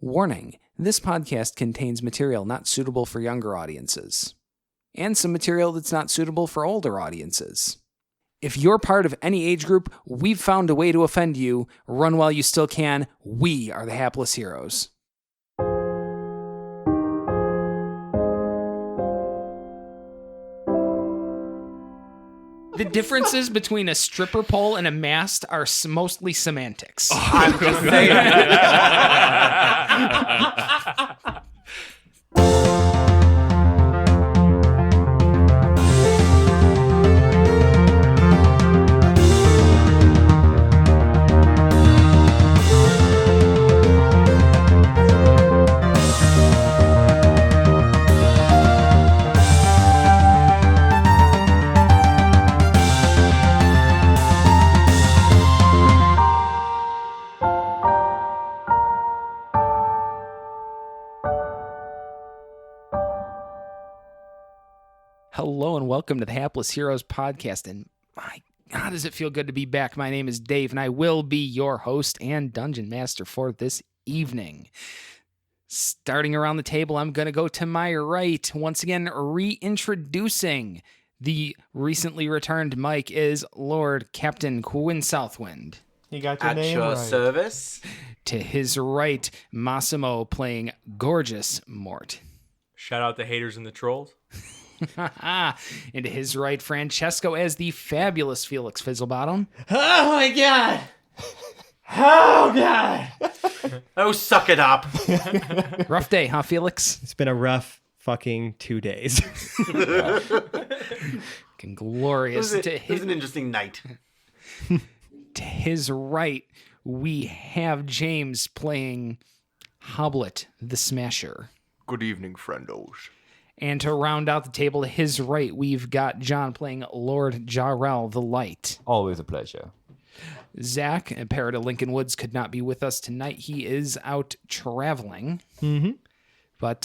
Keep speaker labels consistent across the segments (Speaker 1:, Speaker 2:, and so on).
Speaker 1: Warning, this podcast contains material not suitable for younger audiences, and some material that's not suitable for older audiences. If you're part of any age group, we've found a way to offend you. Run while you still can. We are the hapless heroes. The differences between a stripper pole and a mast are mostly semantics.
Speaker 2: Oh, I'm just saying.
Speaker 1: Hello and welcome to the Hapless Heroes podcast, and my God, does it feel good to be back. My name is Dave, and I will be your host and dungeon master for this evening. Starting around the table, I'm going to go to my right. Once again, reintroducing the recently returned Mike is Lord Captain Quinn Southwind.
Speaker 3: You got your name
Speaker 2: At your
Speaker 3: right.
Speaker 2: service.
Speaker 1: To his right, Massimo playing Gorgeous Mort.
Speaker 4: Shout out the haters and the trolls.
Speaker 1: And to his right, Francesco as the fabulous Felix Fizzlebottom.
Speaker 3: Oh my god! Oh god!
Speaker 2: Oh, suck it up.
Speaker 1: Rough day, huh, Felix?
Speaker 3: It's been a rough fucking 2 days.
Speaker 1: Glorious.
Speaker 2: It was an interesting night.
Speaker 1: To his right, we have James playing Hoblet the Smasher.
Speaker 2: Good evening, friendos.
Speaker 1: And to round out the table to his right, we've got John playing Lord Jarrell the Light.
Speaker 5: Always a pleasure.
Speaker 1: Zach, a pair to Lincoln Woods, could not be with us tonight. He is out traveling.
Speaker 3: Mm-hmm.
Speaker 1: But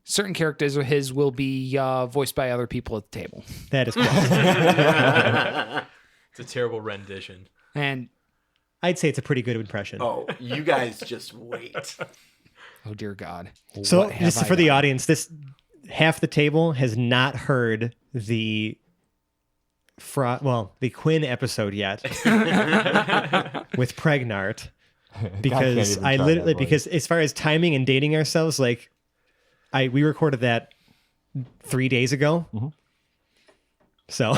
Speaker 1: certain characters of his will be voiced by other people at the table.
Speaker 3: That is correct.
Speaker 4: It's a terrible rendition.
Speaker 1: And,
Speaker 3: I'd say it's a pretty good impression.
Speaker 2: Oh, you guys just wait.
Speaker 1: oh dear God.
Speaker 3: So
Speaker 1: what have
Speaker 3: this is
Speaker 1: I
Speaker 3: for the
Speaker 1: done?
Speaker 3: audience. This half the table has not heard the the Quinn episode yet with Pregnart, because
Speaker 5: even
Speaker 3: I
Speaker 5: try
Speaker 3: literally
Speaker 5: that voice.
Speaker 3: because as far as timing and dating ourselves, like we recorded that 3 days ago.
Speaker 5: Mm-hmm.
Speaker 3: So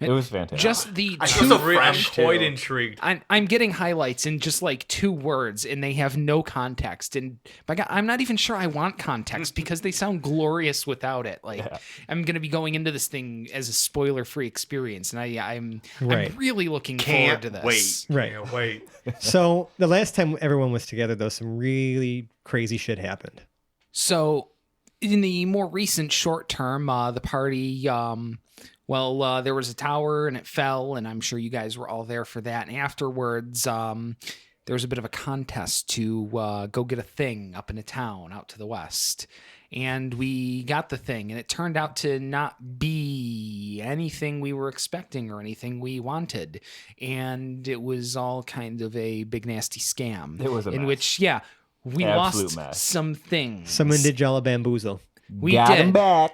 Speaker 5: It was fantastic.
Speaker 1: Just the
Speaker 2: I
Speaker 1: two...
Speaker 2: feel so
Speaker 4: I'm
Speaker 2: fresh,
Speaker 4: quite
Speaker 2: too.
Speaker 4: intrigued.
Speaker 1: I'm getting highlights in just like 2 words, and they have no context. And by God, I'm not even sure I want context because they sound glorious without it. Like I'm going to be going into this thing as a spoiler-free experience, and I'm
Speaker 3: Right.
Speaker 1: really looking forward
Speaker 2: Can't
Speaker 1: to this.
Speaker 2: wait.
Speaker 3: right.
Speaker 4: Yeah, wait.
Speaker 3: So the last time everyone was together, though, some really crazy shit happened.
Speaker 1: So in the more recent short term, the party, there was a tower and it fell, and I'm sure you guys were all there for that. And afterwards, there was a bit of a contest to go get a thing up in a town out to the west. And we got the thing, and it turned out to not be anything we were expecting or anything we wanted. And it was all kind of a big, nasty scam.
Speaker 5: It was a
Speaker 1: in
Speaker 5: mess.
Speaker 1: which, we
Speaker 5: Absolute
Speaker 1: lost
Speaker 5: mess.
Speaker 1: some things.
Speaker 3: Someone did Jala Bamboozle.
Speaker 1: We
Speaker 5: got
Speaker 1: did.
Speaker 5: him back.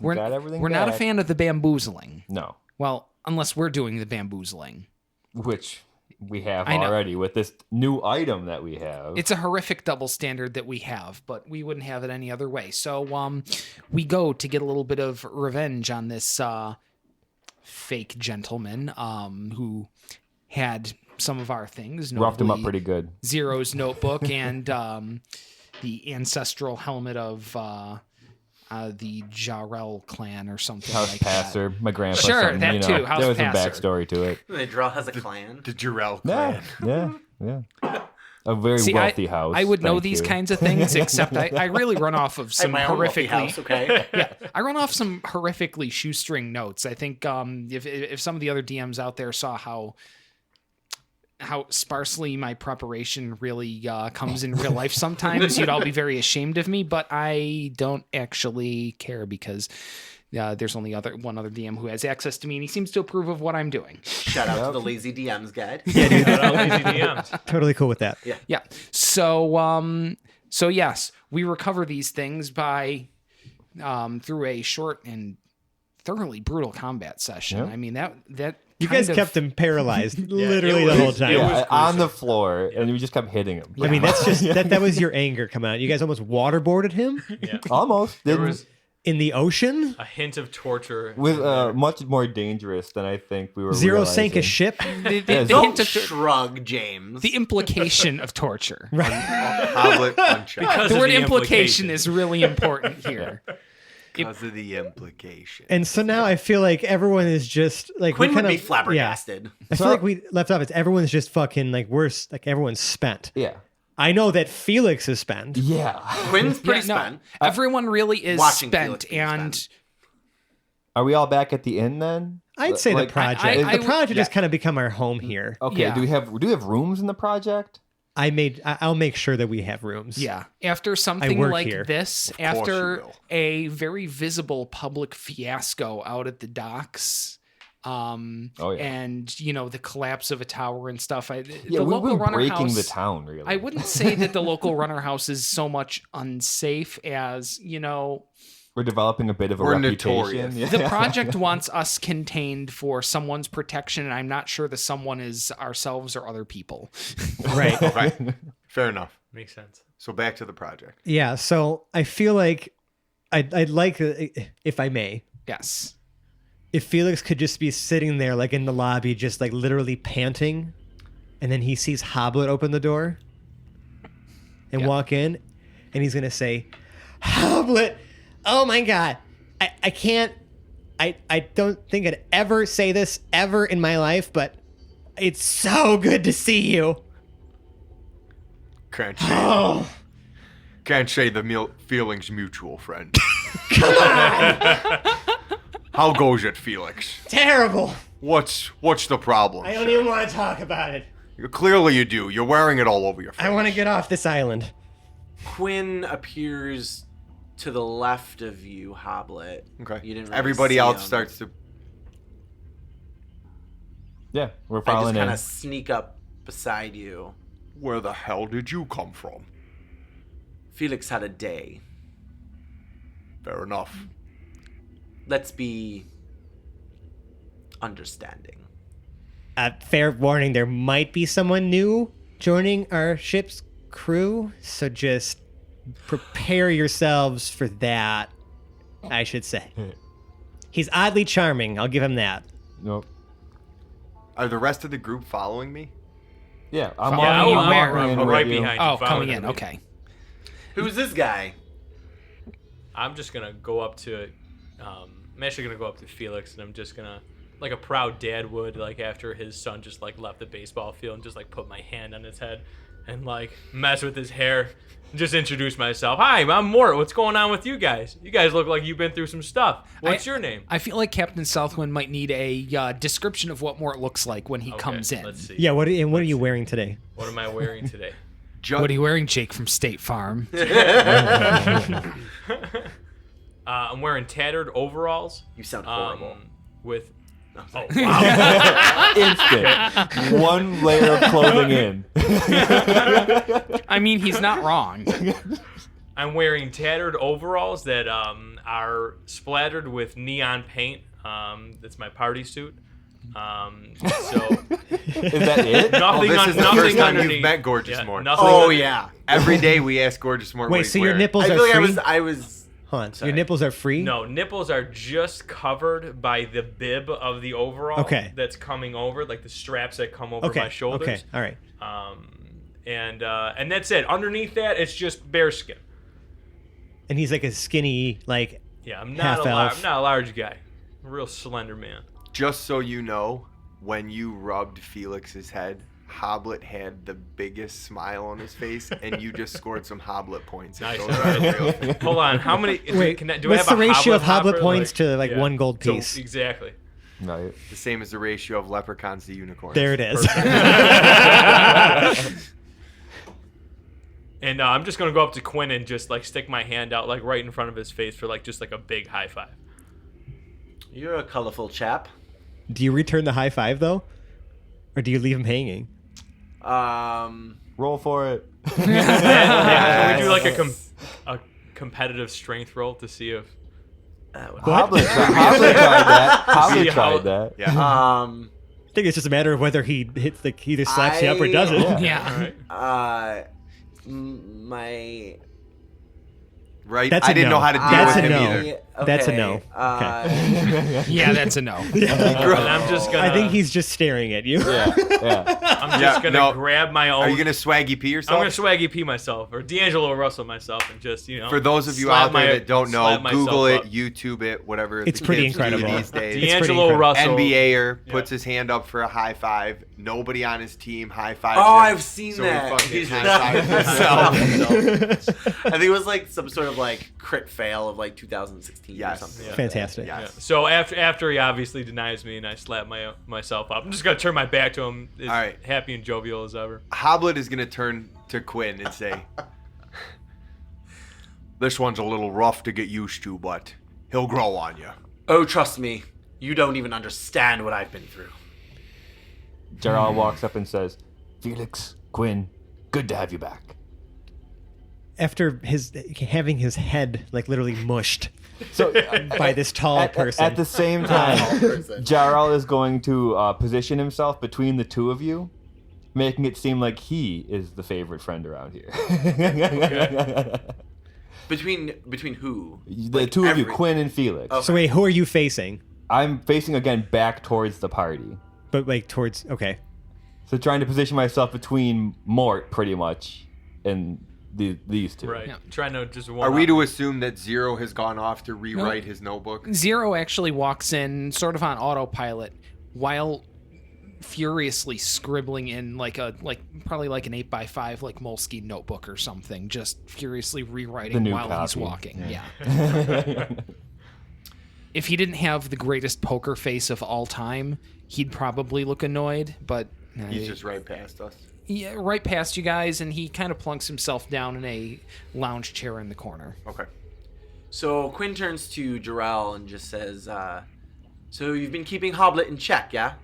Speaker 1: We're,
Speaker 5: Got everything
Speaker 1: we're not a
Speaker 5: back.
Speaker 1: fan of the bamboozling.
Speaker 5: No,
Speaker 1: Well, unless we're doing the bamboozling.
Speaker 5: which we have
Speaker 1: I know.
Speaker 5: already with this new item that we have.
Speaker 1: It's a horrific double standard that we have, but we wouldn't have it any other way. So we go to get a little bit of revenge on this fake gentleman who had some of our things.
Speaker 5: roughed him up
Speaker 1: notably
Speaker 5: pretty good.
Speaker 1: Zero's notebook and the ancestral helmet of the Jarrell clan or something
Speaker 5: House
Speaker 1: like
Speaker 5: pastor, my grandpa.
Speaker 1: Sure,
Speaker 5: something,
Speaker 1: that too, house
Speaker 5: there was
Speaker 1: passer.
Speaker 5: some backstory to it.
Speaker 2: The Jarrell has a clan.
Speaker 4: The Jarrell
Speaker 5: Yeah,
Speaker 4: clan.
Speaker 5: yeah. A very
Speaker 1: that. See,
Speaker 5: wealthy house.
Speaker 1: I would know
Speaker 5: thank
Speaker 1: these
Speaker 5: you.
Speaker 1: kinds of things, except I really run off of
Speaker 2: I have
Speaker 1: some
Speaker 2: my own wealthy
Speaker 1: horrifically
Speaker 2: house, okay?
Speaker 1: yeah, I run off some horrifically shoestring notes. I think if some of the other DMs out there saw how sparsely my preparation really comes in real life sometimes, you'd all be very ashamed of me, but I don't actually care because There's only one other DM who has access to me, and he seems to approve of what I'm doing.
Speaker 2: Shout out to the Lazy DMs guide.
Speaker 4: Shout out Lazy DMs.
Speaker 3: Totally cool with that.
Speaker 1: Yeah. So yes, we recover these things by through a short and thoroughly brutal combat session.
Speaker 5: Yeah.
Speaker 1: I mean that
Speaker 3: You
Speaker 1: kind
Speaker 3: guys
Speaker 1: of-
Speaker 3: kept him paralyzed literally
Speaker 4: it
Speaker 3: the
Speaker 4: was-
Speaker 3: whole time.
Speaker 4: it was
Speaker 5: on the
Speaker 4: gruesome.
Speaker 5: floor, and we just kept hitting him.
Speaker 3: I mean, that's just that was your anger coming out. You guys almost waterboarded him
Speaker 4: Yeah.
Speaker 5: Almost.
Speaker 4: There
Speaker 5: Didn't,
Speaker 4: was
Speaker 3: in the ocean.
Speaker 4: a hint of torture.
Speaker 5: with
Speaker 4: in there.
Speaker 5: much more dangerous than I think we were.
Speaker 3: Zero sank a
Speaker 5: realizing.
Speaker 3: ship.
Speaker 1: the
Speaker 5: Yeah,
Speaker 1: hint
Speaker 2: Don't
Speaker 1: of
Speaker 2: shrug, James.
Speaker 1: the implication of torture.
Speaker 2: Hoblet unchecked.
Speaker 4: Because
Speaker 1: The
Speaker 4: of
Speaker 1: word
Speaker 4: the
Speaker 1: implication is really important here.
Speaker 2: Because of the implication.
Speaker 3: And so now I feel like everyone is just like
Speaker 2: Quinn
Speaker 3: we
Speaker 2: would
Speaker 3: kinda,
Speaker 2: be flabbergasted.
Speaker 3: I feel like we left off. It's everyone's just fucking like worse. Like everyone's spent.
Speaker 5: Yeah.
Speaker 3: I know that Felix is spent.
Speaker 5: Yeah.
Speaker 2: Quinn's pretty
Speaker 1: Yeah, no,
Speaker 2: spent.
Speaker 1: everyone really is
Speaker 2: Watching
Speaker 1: spent,
Speaker 2: Felix being
Speaker 1: and
Speaker 2: spent.
Speaker 5: Are we all back at the inn then?
Speaker 3: I'd say
Speaker 5: Like,
Speaker 3: the project.
Speaker 1: I
Speaker 3: the
Speaker 1: would-
Speaker 3: project has kind of become our home here.
Speaker 5: Okay.
Speaker 1: Yeah.
Speaker 5: Do we have rooms in the project?
Speaker 3: I'll make sure that we have rooms.
Speaker 1: yeah, after something
Speaker 3: work
Speaker 1: like
Speaker 3: here.
Speaker 1: this,
Speaker 2: course you
Speaker 1: after
Speaker 2: will.
Speaker 1: a very visible public fiasco out at the docks.
Speaker 5: Oh, yeah.
Speaker 1: And you know the collapse of a tower and stuff.
Speaker 5: Yeah,
Speaker 1: the
Speaker 5: we've
Speaker 1: local
Speaker 5: been
Speaker 1: runner
Speaker 5: breaking
Speaker 1: house,
Speaker 5: the town, really.
Speaker 1: I wouldn't say that the local runner house is so much unsafe as, you know,
Speaker 5: We're developing a bit of a
Speaker 2: We're
Speaker 5: reputation.
Speaker 2: notorious.
Speaker 5: Yeah.
Speaker 1: the project wants us contained for someone's protection, and I'm not sure the someone is ourselves or other people.
Speaker 3: Right.
Speaker 2: Okay. Fair enough.
Speaker 4: Makes sense.
Speaker 2: So back to the project.
Speaker 3: Yeah. So I feel like I'd like, if I may,
Speaker 1: Yes.
Speaker 3: if Felix could just be sitting there, like in the lobby, just like literally panting, and then he sees Hoblet open the door and
Speaker 1: Yeah.
Speaker 3: walk in, and he's gonna say, "Hoblet, oh my god, I can't, I don't think I'd ever say this ever in my life, but it's so good to see you."
Speaker 2: Can't say.
Speaker 3: Oh,
Speaker 2: Can't say the feelings mutual, friend.
Speaker 3: come on,
Speaker 2: How goes it, Felix?
Speaker 3: terrible.
Speaker 2: What's the problem?
Speaker 3: I don't even want to talk about it.
Speaker 2: Clearly you do. You're wearing it all over your face.
Speaker 3: I want to get off this island.
Speaker 2: Quinn appears to the left of you, Hoblet.
Speaker 6: Okay.
Speaker 2: You didn't really
Speaker 6: Everybody
Speaker 2: see
Speaker 6: else
Speaker 2: him.
Speaker 6: starts to.
Speaker 5: Yeah, we're
Speaker 2: I just
Speaker 5: following in.
Speaker 2: kind of sneak up beside you.
Speaker 6: Where the hell did you come from?
Speaker 2: Felix had a day.
Speaker 6: Fair enough.
Speaker 2: Let's be understanding.
Speaker 3: Fair warning, there might be someone new joining our ship's crew, so just prepare yourselves for that, I should say. He's oddly charming, I'll give him that.
Speaker 5: Nope.
Speaker 6: Are the rest of the group following me?
Speaker 5: Yeah, I'm
Speaker 1: Yeah,
Speaker 5: walking,
Speaker 1: I'm
Speaker 5: I'm
Speaker 1: where?
Speaker 5: walking in
Speaker 4: I'm
Speaker 5: with
Speaker 4: right
Speaker 5: you.
Speaker 4: behind you.
Speaker 1: Oh,
Speaker 4: following
Speaker 1: coming in.
Speaker 4: me.
Speaker 1: Okay.
Speaker 2: Who's this guy?
Speaker 4: I'm just gonna go up to, I'm actually gonna go up to Felix, and I'm just gonna, like a proud dad would, like after his son just like left the baseball field, and just like put my hand on his head and like mess with his hair, and just introduce myself. Hi, I'm Mort. What's going on with you guys? You guys look like you've been through some stuff. What's your name?
Speaker 1: I feel like Captain Southwind might need a description of what Mort looks like when he
Speaker 4: Okay,
Speaker 1: comes in.
Speaker 4: Let's see.
Speaker 3: Yeah, what are you wearing today?
Speaker 4: What am I wearing today?
Speaker 1: What are you wearing, Jake from State Farm?
Speaker 4: I'm wearing tattered overalls.
Speaker 2: You sound horrible.
Speaker 4: With
Speaker 5: Instant. One layer of clothing in.
Speaker 1: I mean, he's not wrong.
Speaker 4: I'm wearing tattered overalls that are splattered with neon paint. That's my party suit. So
Speaker 5: Is that it?
Speaker 6: Oh,
Speaker 4: nothing
Speaker 6: this
Speaker 4: on
Speaker 6: is the
Speaker 4: nothing
Speaker 6: first time
Speaker 4: underneath.
Speaker 6: you've met Gorgeous
Speaker 4: Yeah,
Speaker 6: Mort.
Speaker 4: nothing
Speaker 2: Oh
Speaker 4: under-
Speaker 2: yeah.
Speaker 6: Every day we ask Gorgeous Mort what
Speaker 3: Wait,
Speaker 6: he's
Speaker 3: so your
Speaker 6: wearing.
Speaker 3: nipples
Speaker 2: I
Speaker 3: are
Speaker 2: feel like
Speaker 3: free?
Speaker 2: I was.
Speaker 3: Hold on, so
Speaker 2: Sorry.
Speaker 3: your nipples are free?
Speaker 4: No, nipples are just covered by the bib of the overall.
Speaker 3: Okay.
Speaker 4: That's coming over, like the straps that come over
Speaker 3: Okay,
Speaker 4: my shoulders.
Speaker 3: okay, all right.
Speaker 4: And that's it. Underneath that, it's just bare skin.
Speaker 3: And he's like a skinny, like,
Speaker 4: Yeah, I'm not
Speaker 3: Half elf.
Speaker 4: I'm not a large guy. I'm a real slender man.
Speaker 6: Just so you know, when you rubbed Felix's head, Hoblet had the biggest smile on his face, and you just scored some Hoblet points.
Speaker 4: Nice.
Speaker 6: Those
Speaker 4: all
Speaker 6: are
Speaker 4: right.
Speaker 6: real things.
Speaker 4: Hold on. How many?
Speaker 3: Wait,
Speaker 4: do I
Speaker 3: what's
Speaker 4: have
Speaker 3: the
Speaker 4: a
Speaker 3: ratio of
Speaker 4: hopper?
Speaker 3: Hoblet points to, like, one gold
Speaker 4: So,
Speaker 3: piece?
Speaker 4: exactly.
Speaker 5: Right.
Speaker 6: The same as the ratio of leprechauns to unicorns.
Speaker 3: There it is.
Speaker 4: And I'm just gonna go up to Quinn and just like stick my hand out like right in front of his face for like just like a big high five.
Speaker 2: You're a colorful chap.
Speaker 3: Do you return the high five though, or do you leave him hanging?
Speaker 5: Roll for it.
Speaker 4: Can we do like a competitive strength roll to see if
Speaker 5: Hoblet tried that.
Speaker 4: See
Speaker 5: Hoblet
Speaker 4: how-
Speaker 5: tried that.
Speaker 6: Yeah.
Speaker 3: I think it's just a matter of whether he hits either slaps you up or doesn't.
Speaker 1: Yeah.
Speaker 4: all right.
Speaker 2: My
Speaker 6: Right?
Speaker 3: That's
Speaker 6: I
Speaker 3: a
Speaker 6: didn't
Speaker 3: no.
Speaker 6: know how to deal
Speaker 3: That's
Speaker 6: with
Speaker 3: a
Speaker 6: him
Speaker 3: no.
Speaker 6: either.
Speaker 3: That's a no.
Speaker 1: Yeah, that's a no.
Speaker 4: And I'm just gonna.
Speaker 3: I think he's just staring at you.
Speaker 5: Yeah.
Speaker 4: I'm just gonna grab my own.
Speaker 6: Are you gonna swaggy pee
Speaker 4: I'm
Speaker 6: yourself?
Speaker 4: gonna swaggy pee myself or D'Angelo Russell myself and just
Speaker 6: For those of you
Speaker 4: slap
Speaker 6: out there
Speaker 4: my-
Speaker 6: that don't know,
Speaker 4: slap myself
Speaker 6: Google it,
Speaker 4: up.
Speaker 6: YouTube it, whatever.
Speaker 3: It's
Speaker 6: the
Speaker 3: pretty
Speaker 6: kids do
Speaker 3: incredible.
Speaker 6: these days.
Speaker 3: pretty
Speaker 4: D'Angelo
Speaker 3: incredible.
Speaker 4: Russell.
Speaker 6: NBAer
Speaker 4: Yeah.
Speaker 6: puts his hand up for a high five. Nobody on his team high fives.
Speaker 2: Oh,
Speaker 6: him,
Speaker 2: I've seen
Speaker 6: so
Speaker 2: that.
Speaker 6: He fucking
Speaker 2: He's
Speaker 6: high fives himself.
Speaker 2: I think it was like some sort of like crit fail of like 2016
Speaker 6: Yes.
Speaker 2: or something.
Speaker 4: Yeah.
Speaker 3: Fantastic.
Speaker 6: Yeah.
Speaker 4: Yeah. So after he obviously denies me and I slap myself up, I'm just gonna turn my back to him, as
Speaker 6: All right.
Speaker 4: happy and jovial as ever.
Speaker 6: Hoblet is gonna turn to Quinn and say, "This one's a little rough to get used to, but he'll grow on you."
Speaker 2: Oh, trust me, you don't even understand what I've been through.
Speaker 5: Gerald walks up and says, Felix, Quinn, good to have you back.
Speaker 3: After having his head like literally mushed
Speaker 5: So
Speaker 3: by this tall person.
Speaker 5: At the same time, Jarl is going to position himself between the two of you, making it seem like he is the favorite friend around here.
Speaker 2: Between who?
Speaker 5: The two of you, Quinn and Felix.
Speaker 2: Okay.
Speaker 3: So wait, who are you facing?
Speaker 5: I'm facing again back towards the party.
Speaker 3: But like towards okay.
Speaker 5: So trying to position myself between Mort, pretty much, and these two.
Speaker 4: Right.
Speaker 1: Yeah.
Speaker 4: Trying to just
Speaker 6: Are we to assume that Zero has gone off to rewrite his notebook?
Speaker 1: Zero actually walks in sort of on autopilot while furiously scribbling in probably like an 8x5 like Moleskine notebook or something, just furiously
Speaker 5: The
Speaker 1: rewriting
Speaker 5: new
Speaker 1: while he's
Speaker 5: copy.
Speaker 1: walking. Yeah. If he didn't have the greatest poker face of all time, he'd probably look annoyed, but
Speaker 6: He's just right past us.
Speaker 1: yeah, right past you guys, and he kind of plunks himself down in a lounge chair in the corner.
Speaker 6: Okay.
Speaker 2: So Quinn turns to Jarrell and just says, "So you've been keeping Hoblet in check, yeah?"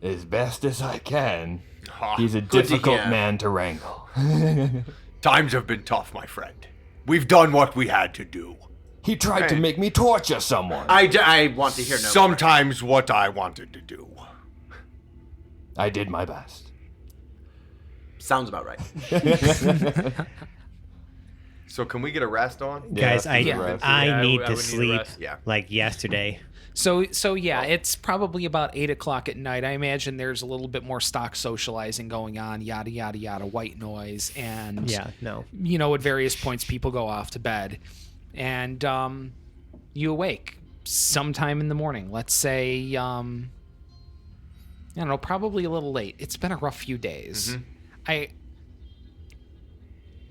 Speaker 5: As best as I can.
Speaker 6: Ah,
Speaker 5: He's a
Speaker 2: good to
Speaker 5: difficult
Speaker 2: hear.
Speaker 5: man to wrangle.
Speaker 6: Times have been tough, my friend. We've done what we had to do.
Speaker 5: He tried to
Speaker 6: Hey.
Speaker 5: make me torture someone.
Speaker 2: I want to hear no more.
Speaker 6: Sometimes what I wanted to do.
Speaker 5: I did my best.
Speaker 2: Sounds about right.
Speaker 6: So can we get a rest on?
Speaker 3: Guys, I
Speaker 5: Yeah.
Speaker 3: need
Speaker 4: I would need
Speaker 3: to
Speaker 4: a
Speaker 3: sleep
Speaker 4: rest.
Speaker 6: Yeah.
Speaker 3: like yesterday.
Speaker 1: So yeah, it's probably about 8:00 at night. I imagine there's a little bit more stock socializing going on, yada yada yada, white noise, and
Speaker 3: Yeah, no.
Speaker 1: at various points people go off to bed, and you awake sometime in the morning. Let's say I don't know, probably a little late. It's been a rough few days.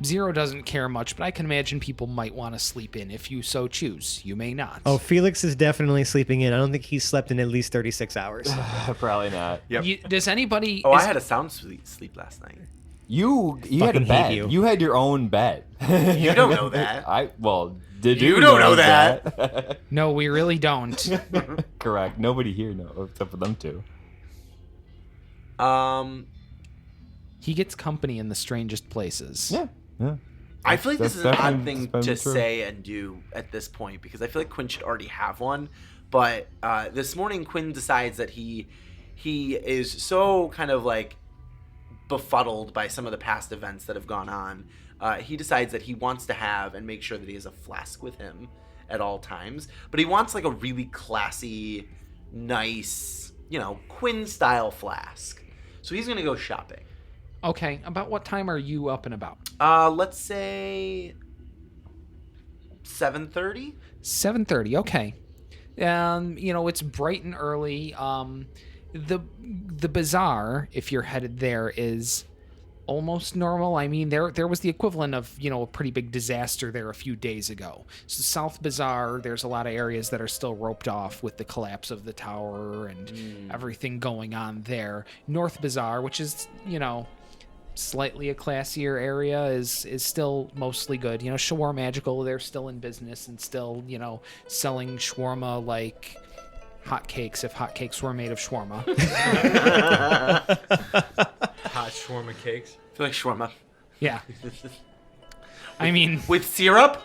Speaker 1: Zero doesn't care much, but I can imagine people might want to sleep in if you so choose. You may not.
Speaker 3: Oh, Felix is definitely sleeping in. I don't think he's slept in at least 36 hours.
Speaker 5: Probably not.
Speaker 6: Yep.
Speaker 1: Does anybody?
Speaker 2: Oh, I had a sound sleep last night.
Speaker 5: You had a
Speaker 3: Fucking hate
Speaker 5: bed.
Speaker 3: you.
Speaker 5: You had your own bed.
Speaker 2: You don't know that.
Speaker 5: Did
Speaker 2: You
Speaker 5: you
Speaker 2: don't know
Speaker 5: that?
Speaker 1: No, we really don't.
Speaker 5: Correct. Nobody here knows except for them two.
Speaker 1: He gets company in the strangest places.
Speaker 5: Yeah.
Speaker 2: I feel like this
Speaker 5: That's
Speaker 2: is an odd
Speaker 5: definitely-
Speaker 2: thing
Speaker 5: that's
Speaker 2: to
Speaker 5: true.
Speaker 2: say and do at this point because I feel like Quinn should already have one. But this morning, Quinn decides that he is so kind of like befuddled by some of the past events that have gone on. He decides that he wants to have and make sure that he has a flask with him at all times. But he wants like a really classy, nice, Quinn style flask. So he's gonna go shopping.
Speaker 1: Okay, about what time are you up and about?
Speaker 2: Let's say 7:30.
Speaker 1: 7:30. Okay. It's bright and early. The bazaar, if you're headed there, is almost normal. I mean, there was the equivalent of, a pretty big disaster there a few days ago. So South Bazaar, there's a lot of areas that are still roped off with the collapse of the tower and everything going on there. North Bazaar, which is, slightly a classier area, is still mostly good. Shawarma Magical, they're still in business and still, selling shawarma like hotcakes if hotcakes were made of shawarma.
Speaker 4: Hot shawarma cakes.
Speaker 2: I feel like shawarma.
Speaker 1: Yeah. I mean,
Speaker 2: With syrup?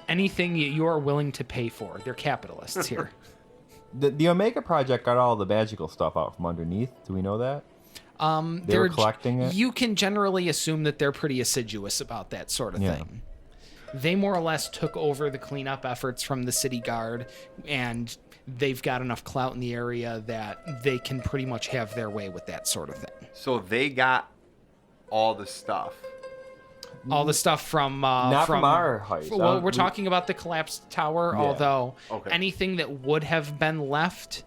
Speaker 1: anything you are willing to pay for. They're capitalists here.
Speaker 5: The Omega Project got all the magical stuff out from underneath. Do we know that? They were collecting it?
Speaker 1: You can generally assume that they're pretty assiduous about that sort of thing. They more or less took over the cleanup efforts from the city guard, and they've got enough clout in the area that they can pretty much have their way with that sort of thing.
Speaker 6: So they got all the stuff.
Speaker 1: All the stuff from
Speaker 5: Not from our heist.
Speaker 1: Well, we're talking about the collapsed tower,
Speaker 5: Yeah.
Speaker 1: although
Speaker 6: Okay.
Speaker 1: anything that would have been left,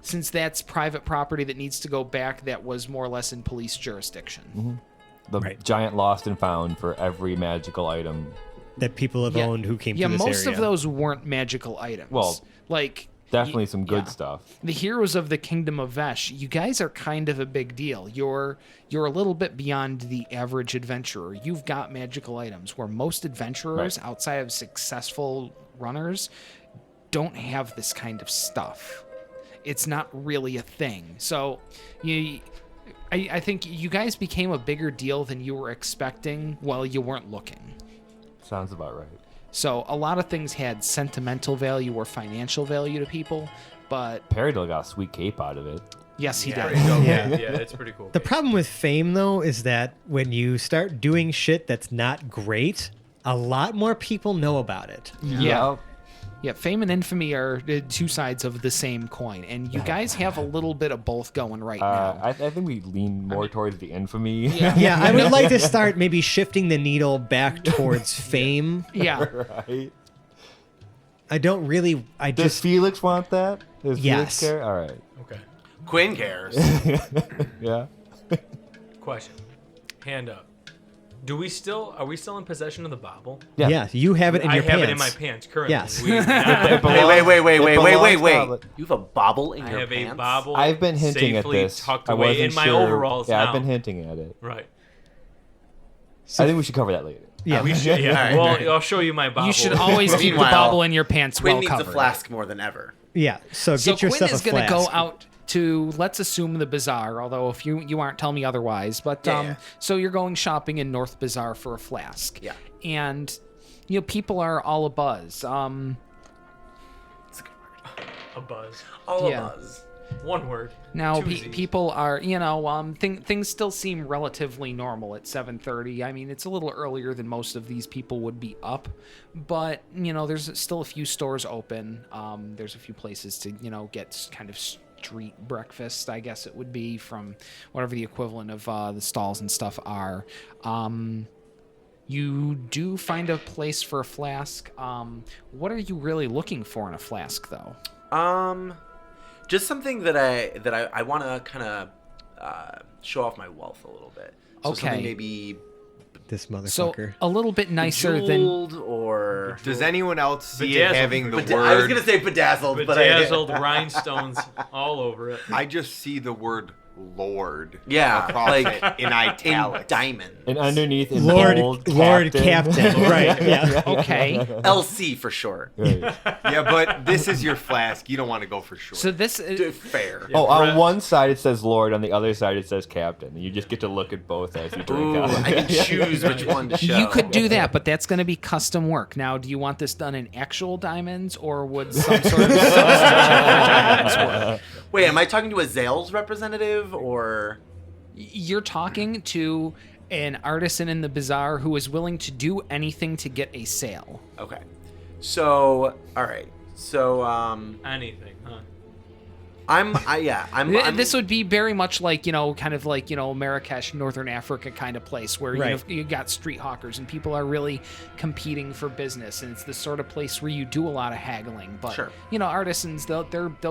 Speaker 1: since that's private property that needs to go back, that was more or less in police jurisdiction.
Speaker 5: The giant lost and found for every magical item.
Speaker 3: That people have owned who came
Speaker 1: Yeah,
Speaker 3: through this
Speaker 1: most
Speaker 3: area.
Speaker 1: of those weren't magical items.
Speaker 5: Well,
Speaker 1: like
Speaker 5: Definitely some good
Speaker 1: yeah.
Speaker 5: stuff.
Speaker 1: The heroes of the Kingdom of Vesh, you guys are kind of a big deal. You're a little bit beyond the average adventurer. You've got magical items where most adventurers outside of successful runners don't have this kind of stuff. It's not really a thing. So I think you guys became a bigger deal than you were expecting while you weren't looking.
Speaker 5: Sounds about right.
Speaker 1: So a lot of things had sentimental value or financial value to people, but
Speaker 5: Peridot got a sweet cape out of it.
Speaker 1: yes, he
Speaker 4: Yeah,
Speaker 1: did.
Speaker 3: Yeah.
Speaker 4: yeah, it's pretty cool.
Speaker 3: The problem with fame, though, is that when you start doing shit that's not great, a lot more people know about it.
Speaker 1: Yeah. Yeah, fame and infamy are two sides of the same coin, and you guys have a little bit of both going right now.
Speaker 5: I think we lean more towards the infamy.
Speaker 3: Yeah, I would like to start maybe shifting the needle back towards fame.
Speaker 1: Yeah.
Speaker 5: Right.
Speaker 3: I don't really. I
Speaker 5: Does
Speaker 3: just.
Speaker 5: Felix want that? Does
Speaker 3: Yes.
Speaker 5: Felix care? All right.
Speaker 4: Okay.
Speaker 2: Quinn cares.
Speaker 5: Yeah.
Speaker 4: Question. Hand up. Are we still in possession of the bauble?
Speaker 5: Yeah.
Speaker 3: Yeah, you have it in
Speaker 4: I
Speaker 3: your
Speaker 4: have
Speaker 3: pants.
Speaker 4: it in my pants currently.
Speaker 3: Yes.
Speaker 4: We-
Speaker 5: It
Speaker 2: Wait.
Speaker 5: belongs to-
Speaker 2: You have a bobble in
Speaker 4: I
Speaker 2: your
Speaker 4: have
Speaker 2: pants?
Speaker 4: a bauble.
Speaker 5: I've been hinting at
Speaker 4: safely
Speaker 5: this.
Speaker 4: tucked
Speaker 5: I
Speaker 4: away
Speaker 5: wasn't
Speaker 4: in my
Speaker 5: sure.
Speaker 4: overalls
Speaker 5: Yeah,
Speaker 4: now.
Speaker 5: I've been hinting at it.
Speaker 4: Right.
Speaker 5: I think we should cover that later.
Speaker 3: Yeah.
Speaker 4: We should. Yeah.
Speaker 2: All right,
Speaker 4: Well,
Speaker 2: all right.
Speaker 4: I'll show you my bauble.
Speaker 1: You should always keep the
Speaker 2: Meanwhile,
Speaker 1: bauble in your pants
Speaker 2: Quinn
Speaker 1: well
Speaker 2: needs
Speaker 1: covered.
Speaker 2: a flask more than ever.
Speaker 3: Yeah, so
Speaker 1: So
Speaker 3: get
Speaker 1: Quinn
Speaker 3: yourself
Speaker 1: is
Speaker 3: a
Speaker 1: going to
Speaker 3: flask.
Speaker 1: go out to, let's assume, the bazaar, although if you aren't, tell me otherwise. But
Speaker 2: Yeah.
Speaker 1: so you're going shopping in North Bazaar for a flask.
Speaker 2: Yeah.
Speaker 1: And people are all abuzz.
Speaker 2: It's a good word.
Speaker 4: a buzz.
Speaker 2: All
Speaker 1: Yeah.
Speaker 2: of us.
Speaker 4: One word.
Speaker 1: Now
Speaker 4: Two Z's.
Speaker 1: people are, things still seem relatively normal at 7:30. I mean, it's a little earlier than most of these people would be up, but there's still a few stores open. There's a few places to get kind of street breakfast, I guess it would be, from whatever the equivalent of the stalls and stuff are. You do find a place for a flask. What are you really looking for in a flask, though?
Speaker 2: Just something that I want to kind of show off my wealth a little bit. So
Speaker 1: Okay.
Speaker 2: something maybe
Speaker 3: This
Speaker 1: So
Speaker 3: motherfucker.
Speaker 1: a little bit nicer than.
Speaker 2: bejeweled or
Speaker 6: Does anyone else see it
Speaker 4: Bedazzled.
Speaker 6: having the
Speaker 2: I was
Speaker 6: word?
Speaker 2: gonna say bedazzled,
Speaker 4: Bedazzled rhinestones all over it.
Speaker 6: I just see the word Lord.
Speaker 2: Yeah,
Speaker 6: across
Speaker 2: like
Speaker 6: it in
Speaker 2: but
Speaker 6: italics.
Speaker 2: in diamond.
Speaker 5: And underneath in
Speaker 3: Lord,
Speaker 5: bold,
Speaker 3: Lord Captain. Right, yeah.
Speaker 1: Okay.
Speaker 2: LC for short.
Speaker 5: Right.
Speaker 6: Yeah, but this is your flask. You don't want to go for sure.
Speaker 1: So this
Speaker 2: Fair.
Speaker 5: Oh,
Speaker 4: Brett.
Speaker 5: on one side it says Lord, on the other side it says Captain. And you just get to look at both as you drink
Speaker 2: Ooh,
Speaker 5: out.
Speaker 2: I can choose which one to show.
Speaker 1: you could do that, but that's going to be custom work. Now, do you want this done in actual diamonds, or would some sort of substitute for diamonds work?
Speaker 2: Wait, am I talking to a Zales representative or?
Speaker 1: You're talking to an artisan in the bazaar who is willing to do anything to get a sale.
Speaker 2: Okay. So, all right. So,
Speaker 4: Anything, huh?
Speaker 2: I'm.
Speaker 1: This would be very much like, kind of like, Marrakesh, Northern Africa kind of place where
Speaker 3: Right.
Speaker 1: you got street hawkers and people are really competing for business, and it's the sort of place where you do a lot of haggling. But
Speaker 2: Sure.
Speaker 1: Artisans, they'll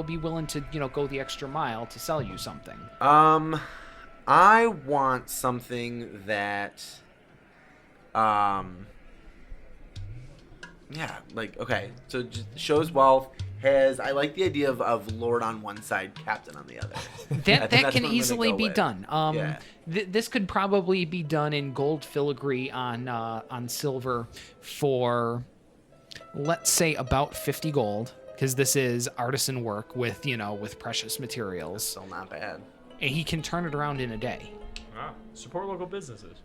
Speaker 1: be willing to go the extra mile to sell you something.
Speaker 2: I want something that, yeah, like, okay, so just shows wealth, I like the idea of Lord on one side, Captain on the other. I think
Speaker 1: That
Speaker 2: that's
Speaker 1: can
Speaker 2: what I'm gonna
Speaker 1: easily
Speaker 2: go
Speaker 1: be
Speaker 2: with.
Speaker 1: done.
Speaker 2: Yeah.
Speaker 1: This could probably be done in gold filigree on silver for let's say about 50 gold, because this is artisan work with, with precious materials.
Speaker 2: Still not bad.
Speaker 1: And he can turn it around in a day.
Speaker 4: Ah, support local businesses.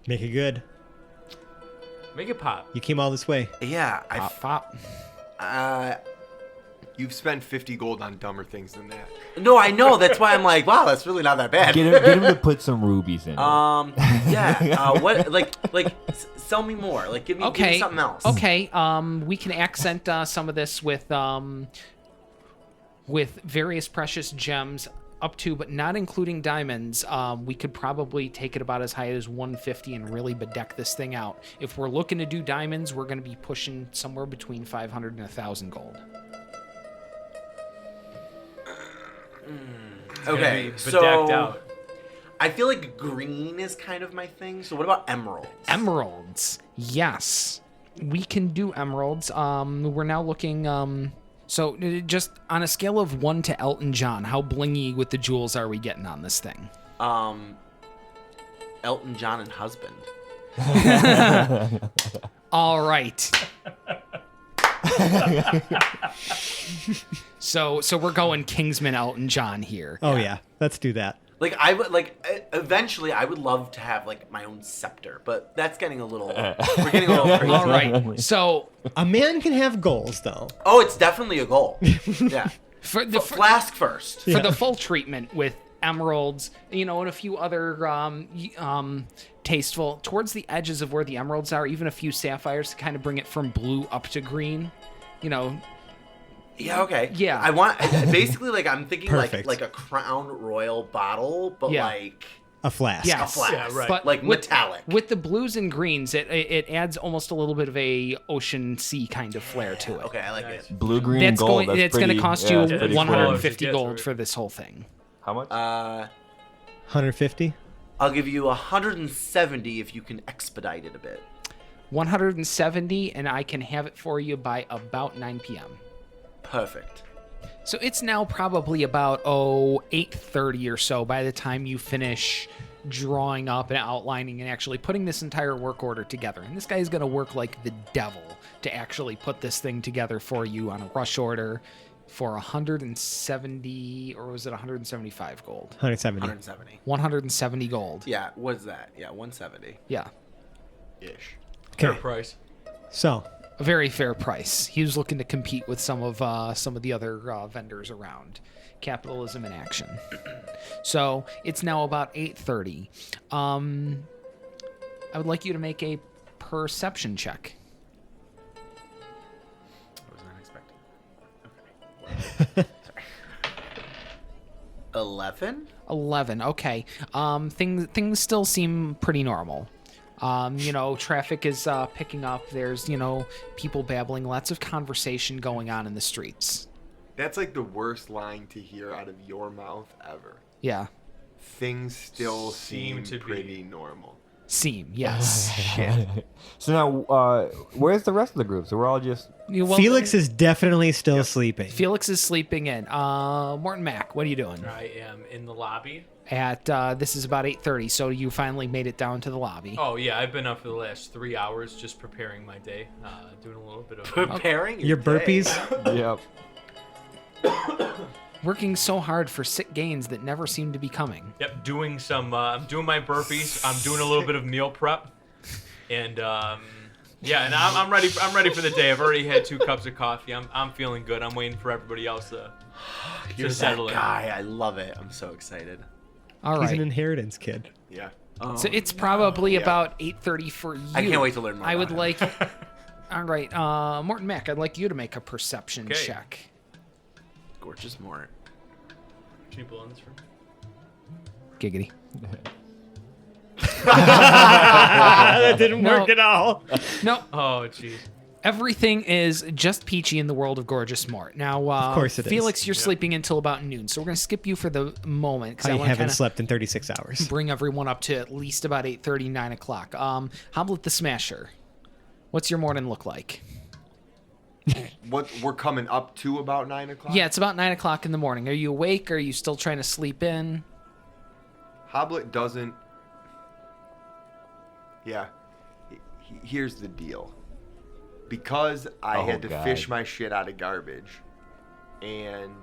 Speaker 3: Make it good.
Speaker 4: Make it pop.
Speaker 3: You came all this way.
Speaker 2: Yeah,
Speaker 1: Pop.
Speaker 6: You've spent 50 gold on dumber things than that.
Speaker 2: No, I know. That's why I'm like, wow, that's really not that bad.
Speaker 5: Get him to put some rubies in.
Speaker 2: Yeah. What? Sell me more. Like, give me something else.
Speaker 1: Okay. We can accent some of this with various precious gems up to, but not including diamonds. We could probably take it about as high as 150 and really bedeck this thing out. If we're looking to do diamonds, we're going to be pushing somewhere between 500 and 1,000 gold.
Speaker 2: Okay,
Speaker 4: Bedecked
Speaker 2: so
Speaker 4: out.
Speaker 2: I feel like green is kind of my thing. So what about emeralds?
Speaker 1: Emeralds. Yes. We can do emeralds. We're now looking, so just on a scale of 1 to Elton John, how blingy with the jewels are we getting on this thing?
Speaker 2: Elton John and husband.
Speaker 1: All right. So we're going Kingsman Elton John here.
Speaker 3: Oh yeah, let's do that.
Speaker 2: Like I would eventually I would love to have like my own scepter, but that's getting a little we're getting a little crazy.
Speaker 1: All right. So
Speaker 3: A man can have goals, though.
Speaker 2: Oh, it's definitely a goal. Yeah.
Speaker 1: for the
Speaker 2: Flask first.
Speaker 1: for the full treatment with emeralds, and a few other tasteful towards the edges of where the emeralds are, even a few sapphires to kind of bring it from blue up to green.
Speaker 2: Yeah, okay.
Speaker 1: Yeah.
Speaker 2: I want basically like I'm thinking
Speaker 3: Perfect.
Speaker 2: like a Crown Royal bottle, but
Speaker 1: Yeah.
Speaker 2: like
Speaker 3: A flask.
Speaker 1: Yes.
Speaker 2: a flask.
Speaker 4: Yeah, right.
Speaker 1: But
Speaker 2: Like
Speaker 1: with,
Speaker 2: metallic.
Speaker 1: with the blues and greens, it adds almost a little bit of a ocean sea kind of flair to it.
Speaker 2: Okay, I like
Speaker 4: Nice.
Speaker 2: it.
Speaker 5: Blue, green, and gold.
Speaker 1: It's going to cost you
Speaker 5: that's pretty
Speaker 1: 150
Speaker 4: cool.
Speaker 1: gold for this whole thing.
Speaker 5: How much?
Speaker 3: 150.
Speaker 2: I'll give you 170 if you can expedite it a bit.
Speaker 1: 170, and I can have it for you by about 9 p.m.
Speaker 2: Perfect.
Speaker 1: So it's now probably about 8:30 or so by the time you finish drawing up and outlining and actually putting this entire work order together. And this guy is going to work like the devil to actually put this thing together for you on a rush order for 170, or was it 175 gold?
Speaker 3: 170.
Speaker 2: 170.
Speaker 1: 170 gold.
Speaker 2: Yeah, what's that? Yeah, 170
Speaker 1: Yeah.
Speaker 2: ish.
Speaker 4: Fair
Speaker 3: Okay.
Speaker 4: price.
Speaker 3: So,
Speaker 1: A very fair price. He was looking to compete with some of the other vendors around. Capitalism in action. So it's now about 8:30. I would like you to make a perception check.
Speaker 2: I was not expecting. Okay. Sorry. 11?
Speaker 1: 11. Okay. Things still seem pretty normal. Traffic is picking up. There's, people babbling, lots of conversation going on in the streets.
Speaker 6: That's like the worst line to hear out of your mouth ever.
Speaker 1: Yeah.
Speaker 6: Things still seem
Speaker 4: to be.
Speaker 6: pretty normal.
Speaker 1: Yes.
Speaker 5: So now, where's the rest of the group? So we're all just...
Speaker 3: Felix is definitely still sleeping.
Speaker 1: Felix is sleeping in. Morton Mac, what are you doing?
Speaker 4: I am in the lobby.
Speaker 1: This is about 8:30, so you finally made it down to the lobby.
Speaker 4: Oh yeah, I've been up for the last 3 hours just preparing my day, doing a little bit of
Speaker 2: Preparing
Speaker 3: Your burpees?
Speaker 5: Yep.
Speaker 1: Working so hard for sick gains that never seem to be coming.
Speaker 4: Yep, doing some. I'm doing my burpees. I'm doing a little bit of meal prep, and yeah, and I'm ready. I'm ready for the day. I've already had 2 cups of coffee. I'm feeling good. I'm waiting for everybody else to
Speaker 2: You're that
Speaker 4: settle in.
Speaker 2: guy. I love it. I'm so excited.
Speaker 1: All
Speaker 3: He's an
Speaker 1: right.
Speaker 3: inheritance kid.
Speaker 6: Yeah.
Speaker 1: So it's probably
Speaker 6: Yeah.
Speaker 1: about 8:30 for you.
Speaker 2: I can't wait to learn more
Speaker 1: I
Speaker 2: about
Speaker 1: would
Speaker 2: him.
Speaker 1: like. All right, Morton Mac, I'd like you to make a perception
Speaker 4: Okay.
Speaker 1: check.
Speaker 2: Gorgeous Mort.
Speaker 4: People on this room.
Speaker 1: Giggity.
Speaker 3: That didn't
Speaker 1: No.
Speaker 3: work at all.
Speaker 1: No,
Speaker 4: Oh jeez.
Speaker 1: everything is just peachy in the world of Gorgeous Mort. Now, of
Speaker 3: course it is.
Speaker 1: Felix, you're sleeping until about noon, so we're going to skip you for the moment because
Speaker 3: I
Speaker 1: I want to
Speaker 3: haven't
Speaker 1: kind of
Speaker 3: slept in 36 hours.
Speaker 1: bring everyone up to at least about 8:30, 9 o'clock. Hoblet the Smasher, what's your morning look like?
Speaker 6: What we're coming up to about 9 o'clock?
Speaker 1: Yeah, it's about 9 o'clock in the morning. Are you awake? Or are you still trying to sleep in?
Speaker 6: Hoblet doesn't. Yeah. here's the deal. Because I had to fish my shit out of garbage and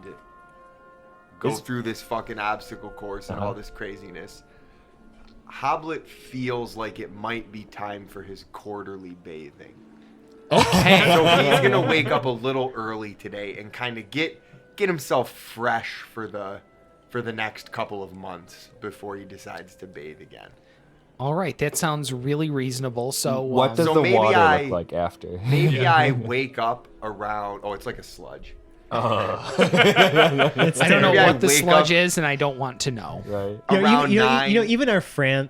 Speaker 6: go through this fucking obstacle course and all this craziness, Hoblet feels like it might be time for his quarterly bathing.
Speaker 1: Okay.
Speaker 6: So he's gonna wake up a little early today and kind of get himself fresh for the next couple of months before he decides to bathe again.
Speaker 1: All right, that sounds really reasonable. So
Speaker 5: what does
Speaker 6: So
Speaker 5: the
Speaker 6: maybe
Speaker 5: water look like after?
Speaker 6: Maybe I wake up around. Oh, it's like a sludge.
Speaker 1: I don't know
Speaker 6: Maybe I
Speaker 1: what the
Speaker 6: wake
Speaker 1: sludge
Speaker 6: up-
Speaker 1: is, and I don't want to know.
Speaker 5: Right.
Speaker 6: Around 9.
Speaker 3: Even our fans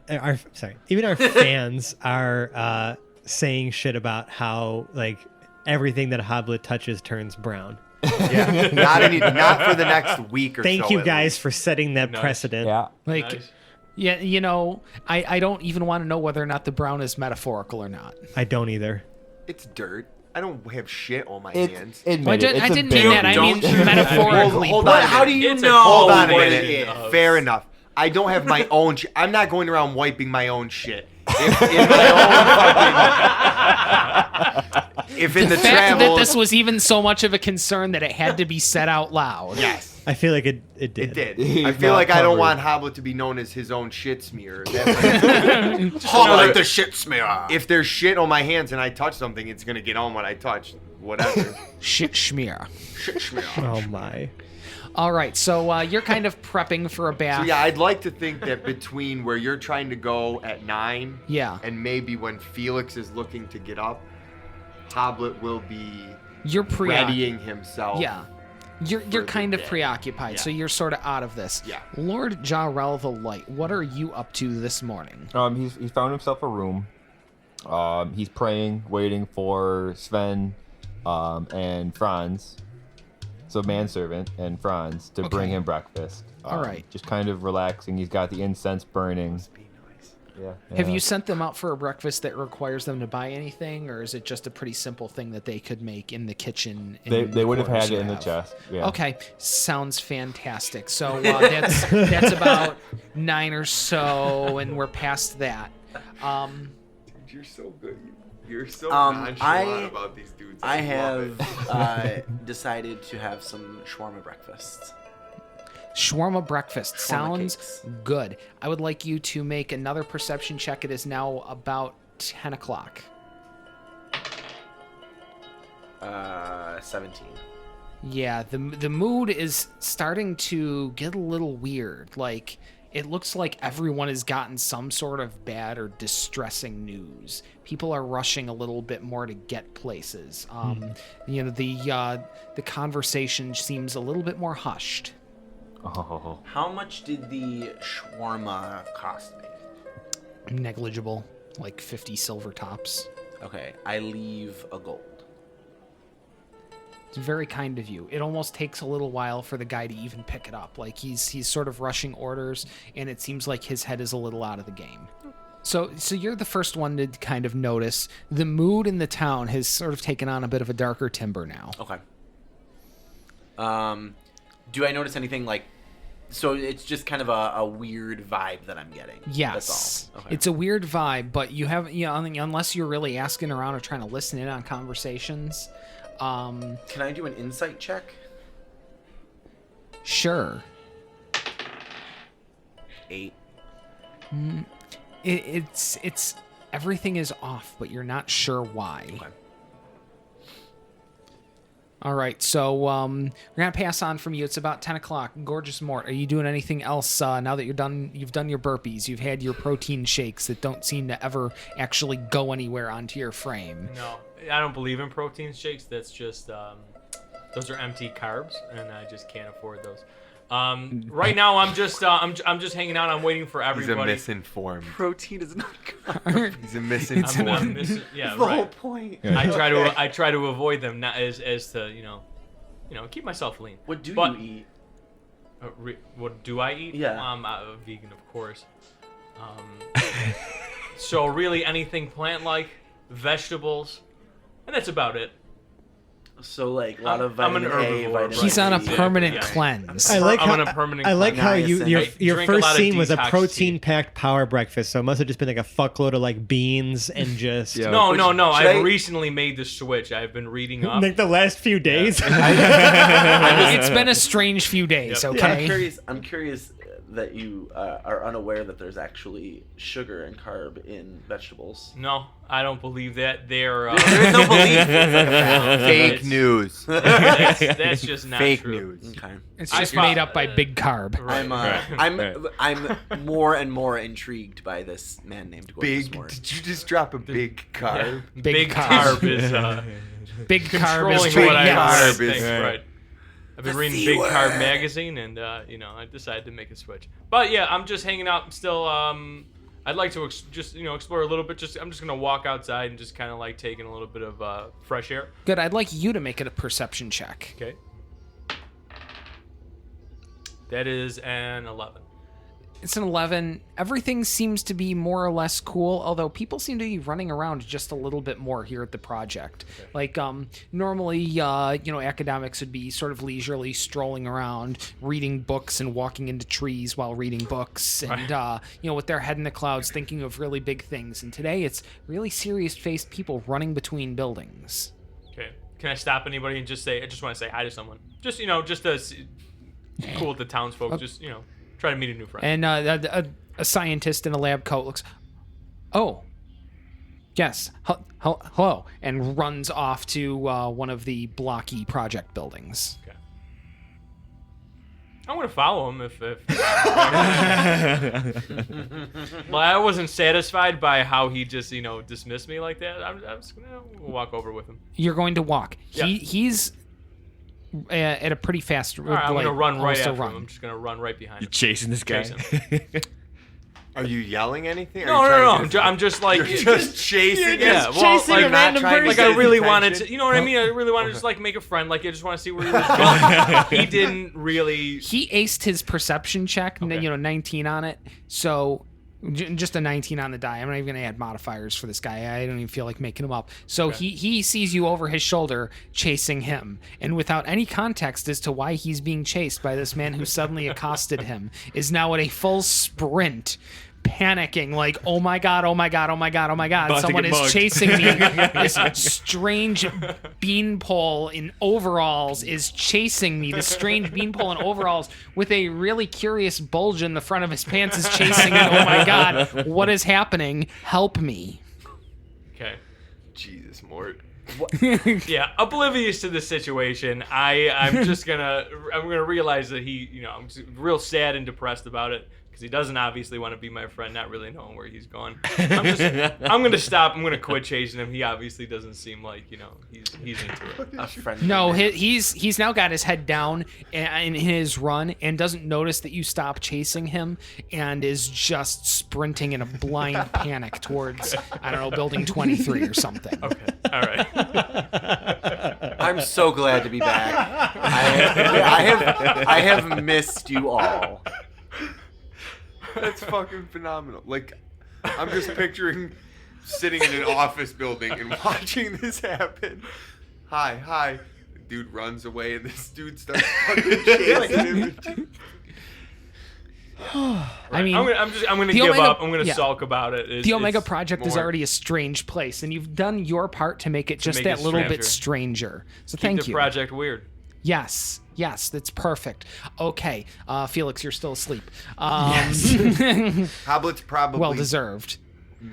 Speaker 3: are saying shit about how like everything that Hoblet touches turns brown.
Speaker 6: Yeah, not for the next week or so.
Speaker 3: Thank you
Speaker 6: at
Speaker 3: guys
Speaker 6: least.
Speaker 3: for setting that
Speaker 4: Nice.
Speaker 3: precedent.
Speaker 5: Yeah.
Speaker 1: Like,
Speaker 4: Nice.
Speaker 1: yeah, I don't even want to know whether or not the brown is metaphorical or not.
Speaker 3: I don't either.
Speaker 6: It's dirt. I don't have shit on my
Speaker 5: It's
Speaker 6: hands.
Speaker 1: Well,
Speaker 5: admit it. It's
Speaker 1: I
Speaker 5: a
Speaker 1: didn't
Speaker 5: big
Speaker 1: mean that. I mean
Speaker 4: Don't you-
Speaker 1: metaphorically.
Speaker 6: Hold
Speaker 1: but
Speaker 6: on.
Speaker 2: How do you
Speaker 4: It's a
Speaker 2: know?
Speaker 6: Hold on a
Speaker 2: what
Speaker 6: minute.
Speaker 2: it is?
Speaker 6: Fair enough. I don't have my own shit. I'm not going around wiping my own shit. If in my own fucking, if in the
Speaker 1: the fact that
Speaker 6: travels,
Speaker 1: this was even so much of a concern that it had to be said out loud.
Speaker 6: yes,
Speaker 3: I feel like it did.
Speaker 6: it did.
Speaker 5: He's
Speaker 6: I feel
Speaker 5: not
Speaker 6: like I don't
Speaker 5: covered.
Speaker 6: want Hoblet to be known as his own shit smear. That's
Speaker 2: Hoblet the shit smear.
Speaker 6: if there's shit on my hands and I touch something, it's gonna get on what I touch. Whatever.
Speaker 1: Shit schmear.
Speaker 6: Shit smear.
Speaker 3: Oh my.
Speaker 1: All right, so you're kind of prepping for a bath.
Speaker 6: So yeah, I'd like to think that between where you're trying to go at 9
Speaker 1: Yeah.
Speaker 6: and maybe when Felix is looking to get up, Hoblet will be
Speaker 1: You're
Speaker 6: readying himself.
Speaker 1: Yeah. You're
Speaker 6: for
Speaker 1: kind
Speaker 6: the
Speaker 1: of
Speaker 6: day.
Speaker 1: preoccupied,
Speaker 6: Yeah.
Speaker 1: so you're sort of out of this.
Speaker 6: Yeah.
Speaker 1: Lord Jarrell the Light, what are you up to this morning?
Speaker 5: He found himself a room. He's praying, waiting for Sven, and Franz, so manservant and Franz, to bring
Speaker 1: Okay.
Speaker 5: him breakfast.
Speaker 1: All right.
Speaker 5: Just kind of relaxing. He's got the incense burning.
Speaker 6: Be nice.
Speaker 5: Yeah.
Speaker 1: Have
Speaker 5: yeah.
Speaker 1: you sent them out for a breakfast that requires them to buy anything, or is it just a pretty simple thing that they could make in the kitchen?
Speaker 5: They
Speaker 1: the
Speaker 5: would have
Speaker 1: quarters
Speaker 5: had it
Speaker 1: you
Speaker 5: in the
Speaker 1: have?
Speaker 5: chest. Yeah.
Speaker 1: Okay, sounds fantastic. So that's about 9 or so, and we're past that.
Speaker 6: You're so good. You're so
Speaker 2: nonchalant
Speaker 6: about these dudes.
Speaker 2: I
Speaker 6: love
Speaker 2: have
Speaker 6: it.
Speaker 2: decided to have some shawarma breakfast.
Speaker 1: Shawarma breakfast sounds
Speaker 2: cakes.
Speaker 1: good. I would like you to make another perception check. It is now about 10 o'clock.
Speaker 2: 17.
Speaker 1: Yeah, the mood is starting to get a little weird. Like, it looks like everyone has gotten some sort of bad or distressing news. People are rushing a little bit more to get places. The conversation seems a little bit more hushed.
Speaker 5: Oh.
Speaker 2: How much did the shawarma cost me?
Speaker 1: Negligible, like 50 silver tops.
Speaker 2: Okay, I leave a gold.
Speaker 1: It's very kind of you. It almost takes a little while for the guy to even pick it up. Like he's sort of rushing orders, and it seems like his head is a little out of the game. So you're the first one to kind of notice the mood in the town has sort of taken on a bit of a darker timber now.
Speaker 2: Okay. Do I notice anything like? So it's just kind of a weird vibe that I'm getting.
Speaker 1: Yes,
Speaker 2: That's all. Okay.
Speaker 1: It's a weird vibe, but you have unless you're really asking around or trying to listen in on conversations.
Speaker 2: Can I do an insight check?
Speaker 1: Sure.
Speaker 2: 8.
Speaker 1: It's everything is off, but you're not sure why.
Speaker 2: Okay.
Speaker 1: All right, so we're gonna pass on from you. It's about 10 o'clock. Gorgeous Mort, are you doing anything else now that you've done your burpees? You've had your protein shakes that don't seem to ever actually go anywhere onto your frame.
Speaker 4: No, I don't believe in protein shakes. That's just those are empty carbs, and I just can't afford those. Right now, I'm just hanging out. I'm waiting for
Speaker 6: He's a
Speaker 4: everybody.
Speaker 6: misinformed.
Speaker 2: Protein is not
Speaker 6: He's a misinformed.
Speaker 4: I'm yeah,
Speaker 2: the whole
Speaker 4: right.
Speaker 2: point.
Speaker 4: I try to avoid them, not as to keep myself lean.
Speaker 2: What do
Speaker 4: But-
Speaker 2: you eat?
Speaker 4: What do I eat?
Speaker 2: Yeah.
Speaker 4: I'm a vegan, of course. So really anything plant-like, vegetables, and that's about it.
Speaker 2: So like a lot of
Speaker 4: I'm an
Speaker 2: vitamin A,
Speaker 4: herbivore,
Speaker 2: vitamin
Speaker 1: He's on a
Speaker 2: C.
Speaker 1: permanent
Speaker 4: Yeah.
Speaker 1: cleanse.
Speaker 3: I like
Speaker 4: I'm
Speaker 3: how,
Speaker 4: on a permanent
Speaker 3: I like how
Speaker 2: niacin.
Speaker 3: your
Speaker 4: I drink a
Speaker 3: first
Speaker 4: lot of
Speaker 3: scene was a
Speaker 4: detox tea.
Speaker 3: protein-packed power breakfast, so it must have just been like a fuckload of like beans and just
Speaker 5: Yeah.
Speaker 4: No.
Speaker 2: Should
Speaker 4: I've
Speaker 2: I-
Speaker 4: recently made the switch. I've been reading up.
Speaker 3: like the last few days.
Speaker 1: It's been a strange few days,
Speaker 4: Yep.
Speaker 1: okay?
Speaker 2: I'm curious that you are unaware that there's actually sugar and carb in vegetables.
Speaker 4: No, I don't believe that. They're
Speaker 2: There is no belief. It's like a fact.
Speaker 6: Fake
Speaker 4: It's-
Speaker 6: news.
Speaker 4: that's just not
Speaker 6: Fake
Speaker 4: true.
Speaker 6: news.
Speaker 2: Okay.
Speaker 1: It's
Speaker 4: I
Speaker 1: just
Speaker 4: thought-
Speaker 1: made up by big carb.
Speaker 4: Right.
Speaker 2: I'm more and more intrigued by this man named Gordon
Speaker 6: Big.
Speaker 2: S'more.
Speaker 6: Did you just drop a big carb?
Speaker 1: Big
Speaker 4: carb
Speaker 1: carb.
Speaker 4: is
Speaker 1: Big carb
Speaker 4: controlling
Speaker 1: is
Speaker 4: what I
Speaker 1: yes.
Speaker 6: carb is-
Speaker 4: think. Right. I've been
Speaker 2: The
Speaker 4: reading
Speaker 2: C
Speaker 4: Big
Speaker 2: word.
Speaker 4: Carb magazine, and I decided to make a switch. But yeah, I'm just hanging out. Still, I'd like to just explore a little bit. I'm just gonna walk outside and just kind of like taking a little bit of fresh air.
Speaker 1: Good. I'd like you to make it a perception check.
Speaker 4: Okay. That is an 11.
Speaker 1: It's an 11. Everything seems to be more or less cool, although people seem to be running around just a little bit more here at the project.
Speaker 4: Okay.
Speaker 1: Like, normally, academics would be sort of leisurely strolling around, reading books and walking into trees while reading books, and, with their head in the clouds thinking of really big things. And today, it's really serious-faced people running between buildings.
Speaker 4: Okay. Can I stop anybody and just say? I just want to say hi to someone. Just just to cool with the townsfolk. Just try to meet a new friend.
Speaker 1: And a scientist in a lab coat looks, oh, yes, hello, and runs off to one of the blocky project buildings.
Speaker 4: Okay. I'm gonna follow him if well, I wasn't satisfied by how he just dismissed me like that. I'm just gonna walk over with him.
Speaker 1: You're going to walk.
Speaker 4: Yeah.
Speaker 1: He's at a pretty fast
Speaker 4: All right, I'm gonna run right
Speaker 1: almost a
Speaker 4: after
Speaker 1: run.
Speaker 4: him. I'm just gonna run right behind
Speaker 5: You
Speaker 4: him.
Speaker 5: chasing this guy?
Speaker 4: Chase
Speaker 6: Are you yelling anything?
Speaker 4: No. I'm just like
Speaker 6: You're just chasing.
Speaker 4: yeah,
Speaker 6: him.
Speaker 4: well,
Speaker 3: chasing
Speaker 4: like,
Speaker 3: a random
Speaker 6: not trying to
Speaker 4: like
Speaker 6: get
Speaker 4: I
Speaker 6: his
Speaker 4: really
Speaker 6: attention.
Speaker 4: wanted to, you know what I mean? I really wanted to just like make a friend. Like I just want to see where he was going. He didn't really.
Speaker 1: He aced his perception check,
Speaker 4: Okay.
Speaker 1: 19 on it. So just a 19 on the die. I'm not even going to add modifiers for this guy. I don't even feel like making him up. So he sees you over his shoulder chasing him. And without any context as to why he's being chased by this man who suddenly accosted him, is now at a full sprint, panicking like, oh my god,
Speaker 5: to
Speaker 1: someone
Speaker 5: get
Speaker 1: is
Speaker 5: mugged.
Speaker 1: chasing me. This strange beanpole in overalls is chasing me. This strange beanpole in overalls with a really curious bulge in the front of his pants is chasing me. Oh my god, what is happening? Help me.
Speaker 4: Okay.
Speaker 6: Jesus, Mort.
Speaker 4: Yeah, oblivious to the situation, I'm gonna realize that I'm just real sad and depressed about it because he doesn't obviously want to be my friend, not really knowing where he's going. I'm gonna stop. I'm gonna quit chasing him. He obviously doesn't seem like he's into it.
Speaker 2: A friend.
Speaker 1: No, he's now got his head down in his run and doesn't notice that you stop chasing him and is just sprinting in a blind panic towards, I don't know, building 23 or something.
Speaker 4: Okay, all right.
Speaker 2: I'm so glad to be back. I have missed you all.
Speaker 6: That's fucking phenomenal. Like, I'm just picturing sitting in an office building and watching this happen. Hi. The dude runs away and this dude starts fucking chasing him.
Speaker 1: I mean,
Speaker 4: I'm gonna
Speaker 1: the
Speaker 4: give
Speaker 1: Omega-
Speaker 4: up. I'm gonna
Speaker 1: yeah.
Speaker 4: sulk about it.
Speaker 1: the Omega Project is
Speaker 6: more-
Speaker 1: already a strange place, and you've done your part to make it just
Speaker 4: make
Speaker 1: that
Speaker 4: it
Speaker 1: little
Speaker 4: stranger.
Speaker 1: bit stranger. So
Speaker 4: Keep
Speaker 1: thank
Speaker 4: the
Speaker 1: you.
Speaker 4: project weird.
Speaker 1: Yes, that's perfect. Okay, Felix, you're still asleep.
Speaker 6: Hoblet's probably.
Speaker 1: Well deserved.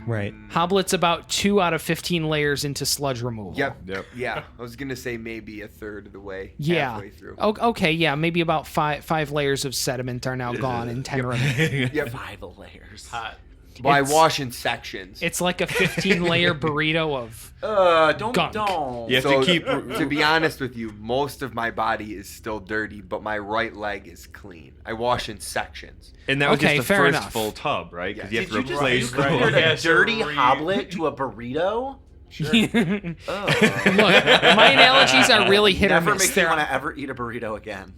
Speaker 3: Right.
Speaker 1: Hoblet's about 2 out of 15 layers into sludge removal.
Speaker 6: Yep. Yeah. I was gonna say maybe a third of the way.
Speaker 1: Yeah.
Speaker 6: Halfway through.
Speaker 1: Okay, yeah, maybe about five layers of sediment are now gone and 10 remain.
Speaker 6: Yep.
Speaker 2: 5 layers.
Speaker 4: Hot.
Speaker 6: Well, I
Speaker 1: It's-
Speaker 6: wash in sections.
Speaker 1: It's like a 15-layer burrito of...
Speaker 2: Don't.
Speaker 5: You have
Speaker 6: So,
Speaker 5: to keep.
Speaker 6: to be honest with you, most of my body is still dirty, but my right leg is clean. I wash in sections.
Speaker 5: And that was
Speaker 1: Okay,
Speaker 5: just the
Speaker 1: fair
Speaker 5: first
Speaker 1: enough.
Speaker 5: full tub, right? Because
Speaker 6: Yeah.
Speaker 5: you have
Speaker 2: Did
Speaker 5: to
Speaker 2: you just
Speaker 5: replace
Speaker 2: you compared
Speaker 4: Yeah,
Speaker 2: a dirty
Speaker 4: sorry.
Speaker 2: hoblet to a burrito?
Speaker 1: Look, my analogies are really hit or
Speaker 2: Never
Speaker 1: miss.
Speaker 2: makes me
Speaker 1: They're
Speaker 2: want to ever eat a burrito again.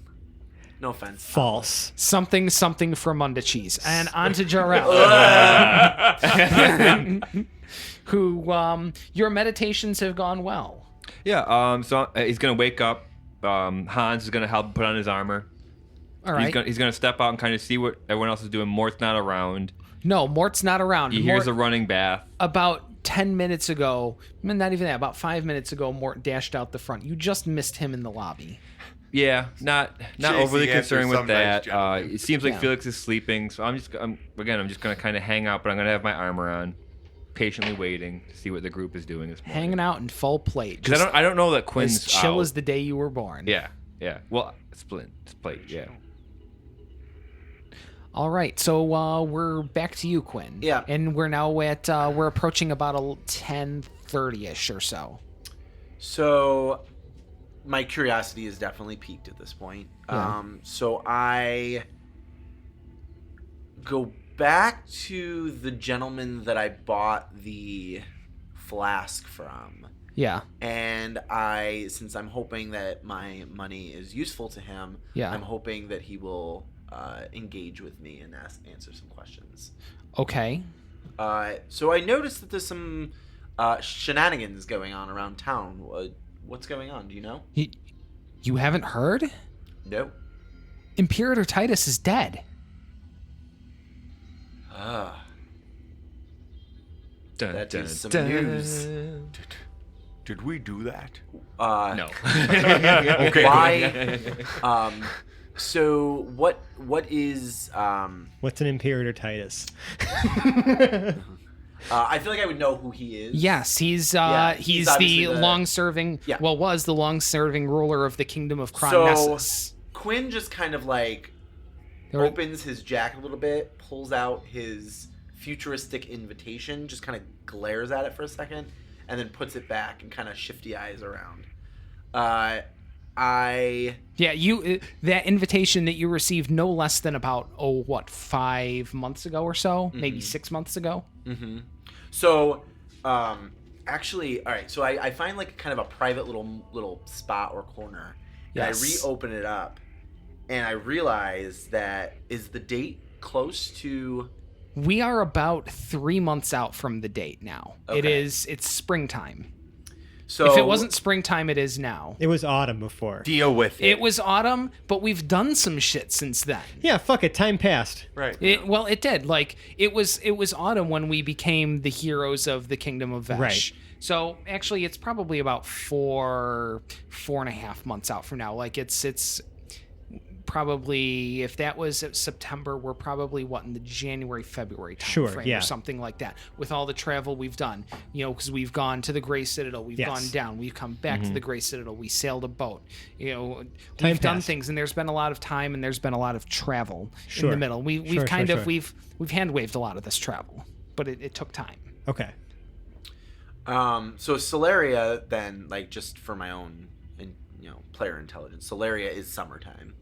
Speaker 2: No offense.
Speaker 3: False.
Speaker 1: something from Munda Cheese. And on to Jarrell, who, your meditations have gone well.
Speaker 5: Yeah. So he's gonna wake up. Hans is gonna help put on his armor.
Speaker 1: All right.
Speaker 5: He's gonna step out and kind of see what everyone else is doing. Mort's not around.
Speaker 1: No, Mort's not around.
Speaker 5: He hears a running bath.
Speaker 1: About 10 minutes ago, not even that, about 5 minutes ago, Mort dashed out the front. You just missed him in the lobby.
Speaker 5: Yeah, not
Speaker 6: Chasing
Speaker 5: overly
Speaker 6: after
Speaker 5: concerned with
Speaker 6: some nice
Speaker 5: that.
Speaker 6: gentleman.
Speaker 5: It seems like
Speaker 1: Yeah.
Speaker 5: Felix is sleeping, so I'm just gonna kind of hang out, but I'm gonna have my armor on, patiently waiting to see what the group is doing this morning.
Speaker 1: Hanging out in full plate.
Speaker 5: Because I don't know that Quinn's
Speaker 1: as chill
Speaker 5: out.
Speaker 1: as the day you were born.
Speaker 5: Yeah. Well, it's plate. Yeah.
Speaker 1: All right, so we're back to you, Quinn.
Speaker 2: Yeah.
Speaker 1: And we're now at, we're approaching about 10:30-ish or so.
Speaker 2: So my curiosity is definitely peaked at this point.
Speaker 1: Yeah.
Speaker 2: So I go back to the gentleman that I bought the flask from.
Speaker 1: Yeah.
Speaker 2: And since I'm hoping that my money is useful to him,
Speaker 1: Yeah.
Speaker 2: I'm hoping that he will engage with me and answer some questions.
Speaker 1: Okay.
Speaker 2: So I noticed that there's some shenanigans going on around town. What's going on? Do you know?
Speaker 1: You haven't heard?
Speaker 2: No.
Speaker 1: Imperator Titus is dead.
Speaker 2: That is some news.
Speaker 6: Did we do that?
Speaker 5: No.
Speaker 6: Okay.
Speaker 2: Why? So what is
Speaker 3: What's an Imperator Titus?
Speaker 2: I feel like I would know who he is.
Speaker 1: Yes, he's
Speaker 2: he's obviously
Speaker 1: the
Speaker 2: the-
Speaker 1: long-serving,
Speaker 2: Yeah.
Speaker 1: was the long-serving ruler of the kingdom of Cronnessus.
Speaker 2: Quinn just kind of like
Speaker 1: There were-
Speaker 2: opens his jacket a little bit, pulls out his futuristic invitation, just kind of glares at it for a second, and then puts it back and kind of shifty eyes around.
Speaker 1: That invitation that you received no less than about 5 months ago or so, maybe 6 months ago.
Speaker 2: Mm-hmm. So, actually, all right. So I find like kind of a private little spot or corner, and
Speaker 1: Yes.
Speaker 2: I reopen it up, and I realize that is the date close to.
Speaker 1: We are about 3 months out from the date now.
Speaker 2: Okay.
Speaker 1: It's springtime.
Speaker 2: So
Speaker 1: If it wasn't springtime, it is now.
Speaker 3: It was autumn before.
Speaker 6: Deal with it.
Speaker 1: It was autumn, but we've done some shit since then.
Speaker 3: Yeah, fuck it. Time passed.
Speaker 6: right.
Speaker 1: It did. Like it was autumn when we became the heroes of the Kingdom of Vesh.
Speaker 3: Right.
Speaker 1: So actually, it's probably about 4.5 months out from now. Like it's probably, if that was September, we're probably in the January February time
Speaker 3: Sure,
Speaker 1: frame
Speaker 3: yeah.
Speaker 1: or something like that. With all the travel we've done, because we've gone to the Grey Citadel, we've
Speaker 3: Yes.
Speaker 1: gone down, we've come back to the Grey Citadel, we sailed a boat,
Speaker 3: Time
Speaker 1: we've done
Speaker 3: passed.
Speaker 1: things, and there's been a lot of time and there's been a lot of travel in
Speaker 3: Sure.
Speaker 1: the middle. We've
Speaker 3: Sure,
Speaker 1: kind
Speaker 3: sure,
Speaker 1: of
Speaker 3: sure.
Speaker 1: we've hand waved a lot of this travel, but it took time.
Speaker 3: Okay.
Speaker 2: So Solaria then, like just for my own, player intelligence, Solaria is summertime.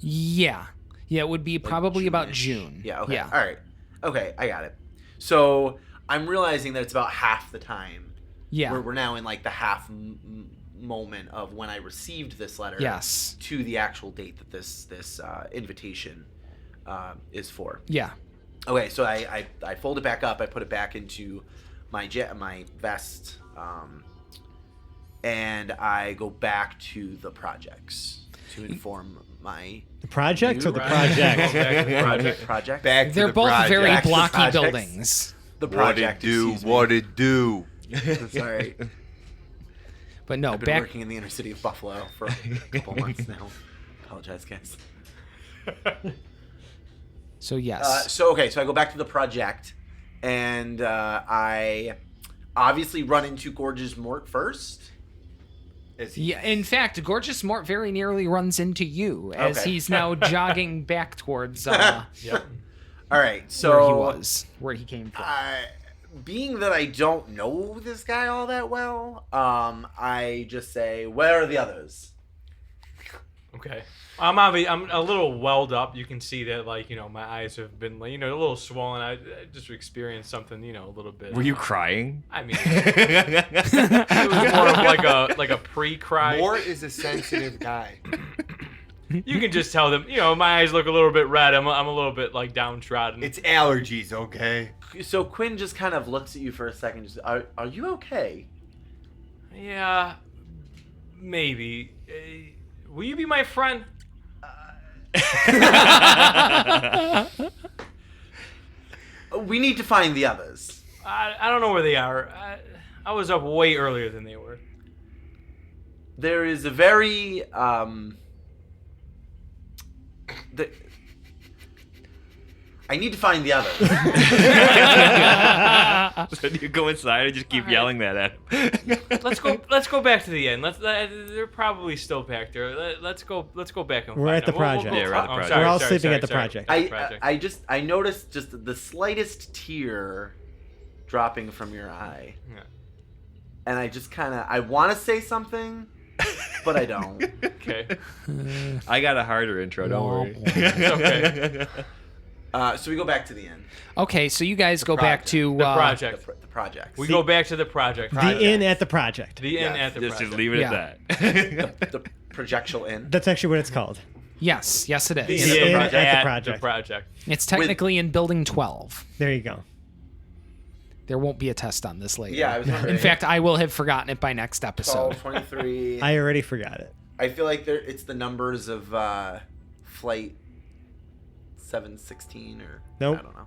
Speaker 1: Yeah, it would be
Speaker 2: Like
Speaker 1: probably about
Speaker 2: June-ish.
Speaker 1: June.
Speaker 2: Yeah. Okay.
Speaker 1: Yeah.
Speaker 2: All right. Okay, I got it. So I'm realizing that it's about half the time.
Speaker 1: Yeah.
Speaker 2: We're now in like the half moment of when I received this letter.
Speaker 1: Yes.
Speaker 2: To the actual date that this invitation is for.
Speaker 1: Yeah.
Speaker 2: Okay, so I fold it back up. I put it back into my vest, and I go back to the projects to inform my
Speaker 3: The project or the
Speaker 2: Right.
Speaker 3: project?
Speaker 2: project.
Speaker 6: Back to
Speaker 1: They're
Speaker 6: the
Speaker 1: both
Speaker 6: project.
Speaker 1: very
Speaker 2: Back to the
Speaker 1: blocky
Speaker 2: projects.
Speaker 1: buildings.
Speaker 2: The
Speaker 6: What
Speaker 2: project.
Speaker 6: it do?
Speaker 2: excuse me.
Speaker 6: What it do?
Speaker 2: Sorry.
Speaker 1: But no,
Speaker 2: I've been
Speaker 1: back
Speaker 2: working in the inner city of Buffalo for a couple months now. Apologize, guys.
Speaker 1: so yes.
Speaker 2: So I go back to the project, and I obviously run into Gorgeous Mort first.
Speaker 1: Yeah, in fact, Gorgeous Mort very nearly runs into you as
Speaker 2: Okay.
Speaker 1: he's now jogging back towards
Speaker 4: Yep.
Speaker 2: All right, so
Speaker 1: where he came from.
Speaker 2: being that I don't know this guy all that well, I just say, "Where are the others?"
Speaker 4: Okay. I'm a little welled up. You can see that, my eyes have been, a little swollen. I just experienced something, a little bit.
Speaker 5: Were you crying?
Speaker 4: I mean, it was more of like a pre-cry.
Speaker 6: Mort is a sensitive guy.
Speaker 4: You can just tell them, my eyes look a little bit red. I'm a little bit downtrodden.
Speaker 6: It's allergies, okay?
Speaker 2: So Quinn just kind of looks at you for a second. Just, are you okay?
Speaker 4: Yeah, Maybe. Will you be my friend?
Speaker 2: We need to find the others.
Speaker 4: I don't know where they are. I was up way earlier than they were.
Speaker 2: There is a very I need to find the others.
Speaker 7: So you go inside and just keep yelling that at him.
Speaker 4: Let's go back to the end. They're probably still back there. Let's go back and
Speaker 3: We're
Speaker 4: find
Speaker 3: at the
Speaker 4: them.
Speaker 3: project.
Speaker 7: Yeah, we're at the project.
Speaker 3: We're all sleeping at the project.
Speaker 2: I noticed just the slightest tear dropping from your eye.
Speaker 4: Yeah.
Speaker 2: And I just I want to say something, but I don't.
Speaker 4: Okay.
Speaker 7: I got a harder intro, don't worry.
Speaker 4: Okay.
Speaker 2: So we go back to the end.
Speaker 1: Okay, so you guys go back to
Speaker 4: The project.
Speaker 2: The projects.
Speaker 4: We go back to the project.
Speaker 3: The inn at the project.
Speaker 4: The inn
Speaker 2: Yes.
Speaker 4: at the
Speaker 7: Just
Speaker 4: project.
Speaker 7: leave it
Speaker 1: Yeah.
Speaker 7: at that.
Speaker 2: the projectual inn.
Speaker 3: That's actually what it's called.
Speaker 1: Yes, it is.
Speaker 3: The inn at the
Speaker 4: At
Speaker 3: project.
Speaker 4: the project.
Speaker 1: It's technically in building 12.
Speaker 3: There you go.
Speaker 1: There won't be a test on this later.
Speaker 2: Yeah, I was wondering.
Speaker 1: In fact, I will have forgotten it by next episode.
Speaker 2: 12, 23.
Speaker 3: I already forgot it.
Speaker 2: I feel like it's the numbers of flight 716 or
Speaker 3: Nope.
Speaker 2: I don't know.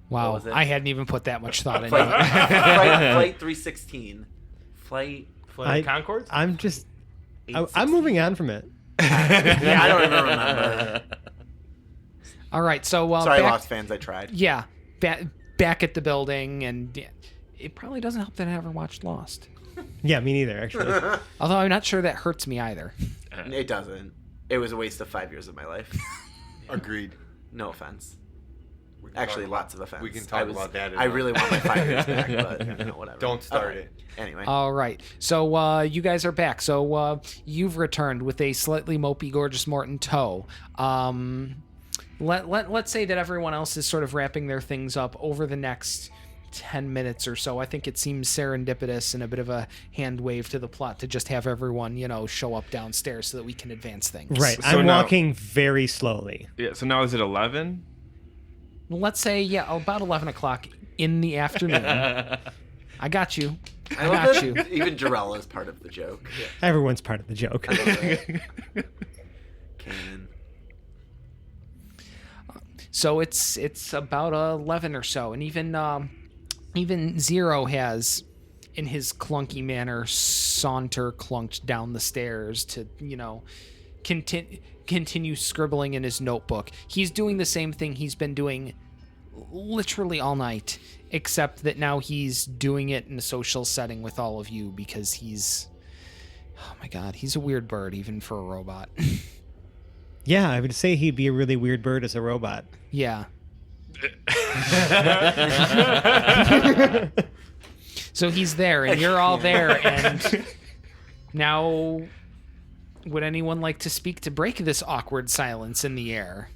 Speaker 1: Wow,
Speaker 2: What was it?
Speaker 1: I hadn't even put that much thought into
Speaker 2: Flight,
Speaker 1: it.
Speaker 2: flight 316. Flight.
Speaker 4: Flight Concords?
Speaker 3: I'm just. I'm
Speaker 2: 816.
Speaker 3: moving on from it.
Speaker 2: Yeah, I don't even remember.
Speaker 1: All right, so
Speaker 2: Sorry,
Speaker 1: back,
Speaker 2: Lost fans. I tried.
Speaker 1: Yeah, back at the building, and it probably doesn't help that I never watched Lost.
Speaker 3: Yeah, me neither, actually.
Speaker 1: Although I'm not sure that hurts me either.
Speaker 2: It doesn't. It was a waste of 5 years of my life.
Speaker 6: Agreed.
Speaker 2: No offense.
Speaker 6: We can
Speaker 2: Actually,
Speaker 6: talk
Speaker 2: lots of offense.
Speaker 6: We can talk about that.
Speaker 2: I really want my 5 years back, but whatever.
Speaker 6: Don't start
Speaker 2: All right.
Speaker 6: it.
Speaker 2: Anyway.
Speaker 1: All right, so you guys are back. So you've returned with a slightly mopey, gorgeous Mort in tow. Let's say that everyone else is sort of wrapping their things up over the next 10 minutes or so. I think it seems serendipitous and a bit of a hand wave to the plot to just have everyone, show up downstairs so that we can advance things.
Speaker 3: Right.
Speaker 7: So
Speaker 3: I'm
Speaker 7: now-
Speaker 3: walking very slowly.
Speaker 7: Yeah, so now is it 11?
Speaker 1: Let's say, about 11 o'clock in the afternoon. I got you. I
Speaker 2: love
Speaker 1: got
Speaker 2: that
Speaker 1: you.
Speaker 2: Even Jarell is part of the joke.
Speaker 3: Everyone's part of the joke.
Speaker 2: I love it. Kanan.
Speaker 1: So it's about 11 or so, and even Zero has, in his clunky manner, clunked down the stairs to continue scribbling in his notebook. He's doing the same thing he's been doing literally all night, except that now he's doing it in a social setting with all of you because he's, oh my god, he's a weird bird even for a robot.
Speaker 3: Yeah, I would say he'd be a really weird bird as a robot.
Speaker 1: Yeah. So he's there, and you're all there, and now, would anyone like to speak to break this awkward silence in the air?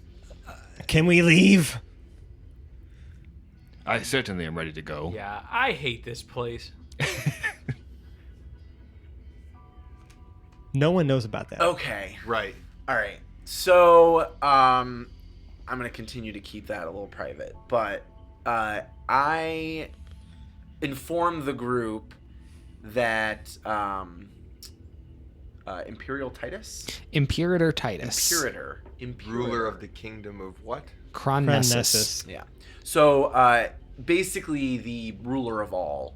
Speaker 3: Can we leave?
Speaker 7: I certainly am ready to go.
Speaker 4: Yeah, I hate this place.
Speaker 3: No one knows about that.
Speaker 2: Okay.
Speaker 6: Right.
Speaker 2: All right. So, I'm going to continue to keep that a little private, but I informed the group that Imperial Titus?
Speaker 1: Imperator Titus.
Speaker 2: Imperator.
Speaker 6: Ruler of the kingdom of what?
Speaker 1: Chronessus.
Speaker 3: Chronessus.
Speaker 2: Yeah. So, basically, the ruler of all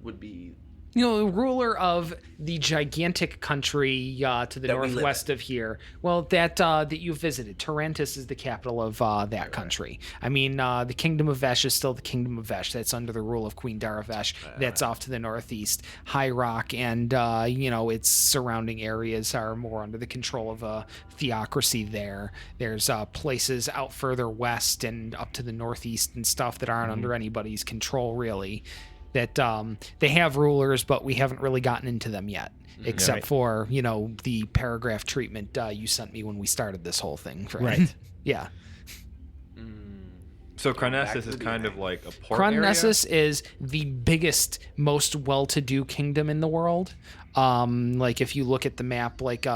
Speaker 2: would be...
Speaker 1: Ruler of the gigantic country to the
Speaker 2: That we live
Speaker 1: northwest
Speaker 2: in.
Speaker 1: of here. Well, that you visited. Tarantus is the capital of that country. I mean, the Kingdom of Vesh is still the Kingdom of Vesh. That's under the rule of Queen Daravesh. That's off to the northeast. High Rock and, its surrounding areas are more under the control of a theocracy there. There's places out further west and up to the northeast and stuff that aren't under anybody's control, really. That they have rulers, but we haven't really gotten into them yet, except for, the paragraph treatment you sent me when we started this whole thing.
Speaker 3: Right.
Speaker 1: Yeah.
Speaker 7: So
Speaker 2: back
Speaker 7: Cronessus
Speaker 2: to
Speaker 7: is
Speaker 2: the
Speaker 7: kind of
Speaker 2: beginning.
Speaker 7: like a port area?
Speaker 1: Cronessus is the biggest, most well-to-do kingdom in the world. Like if you look at the map, like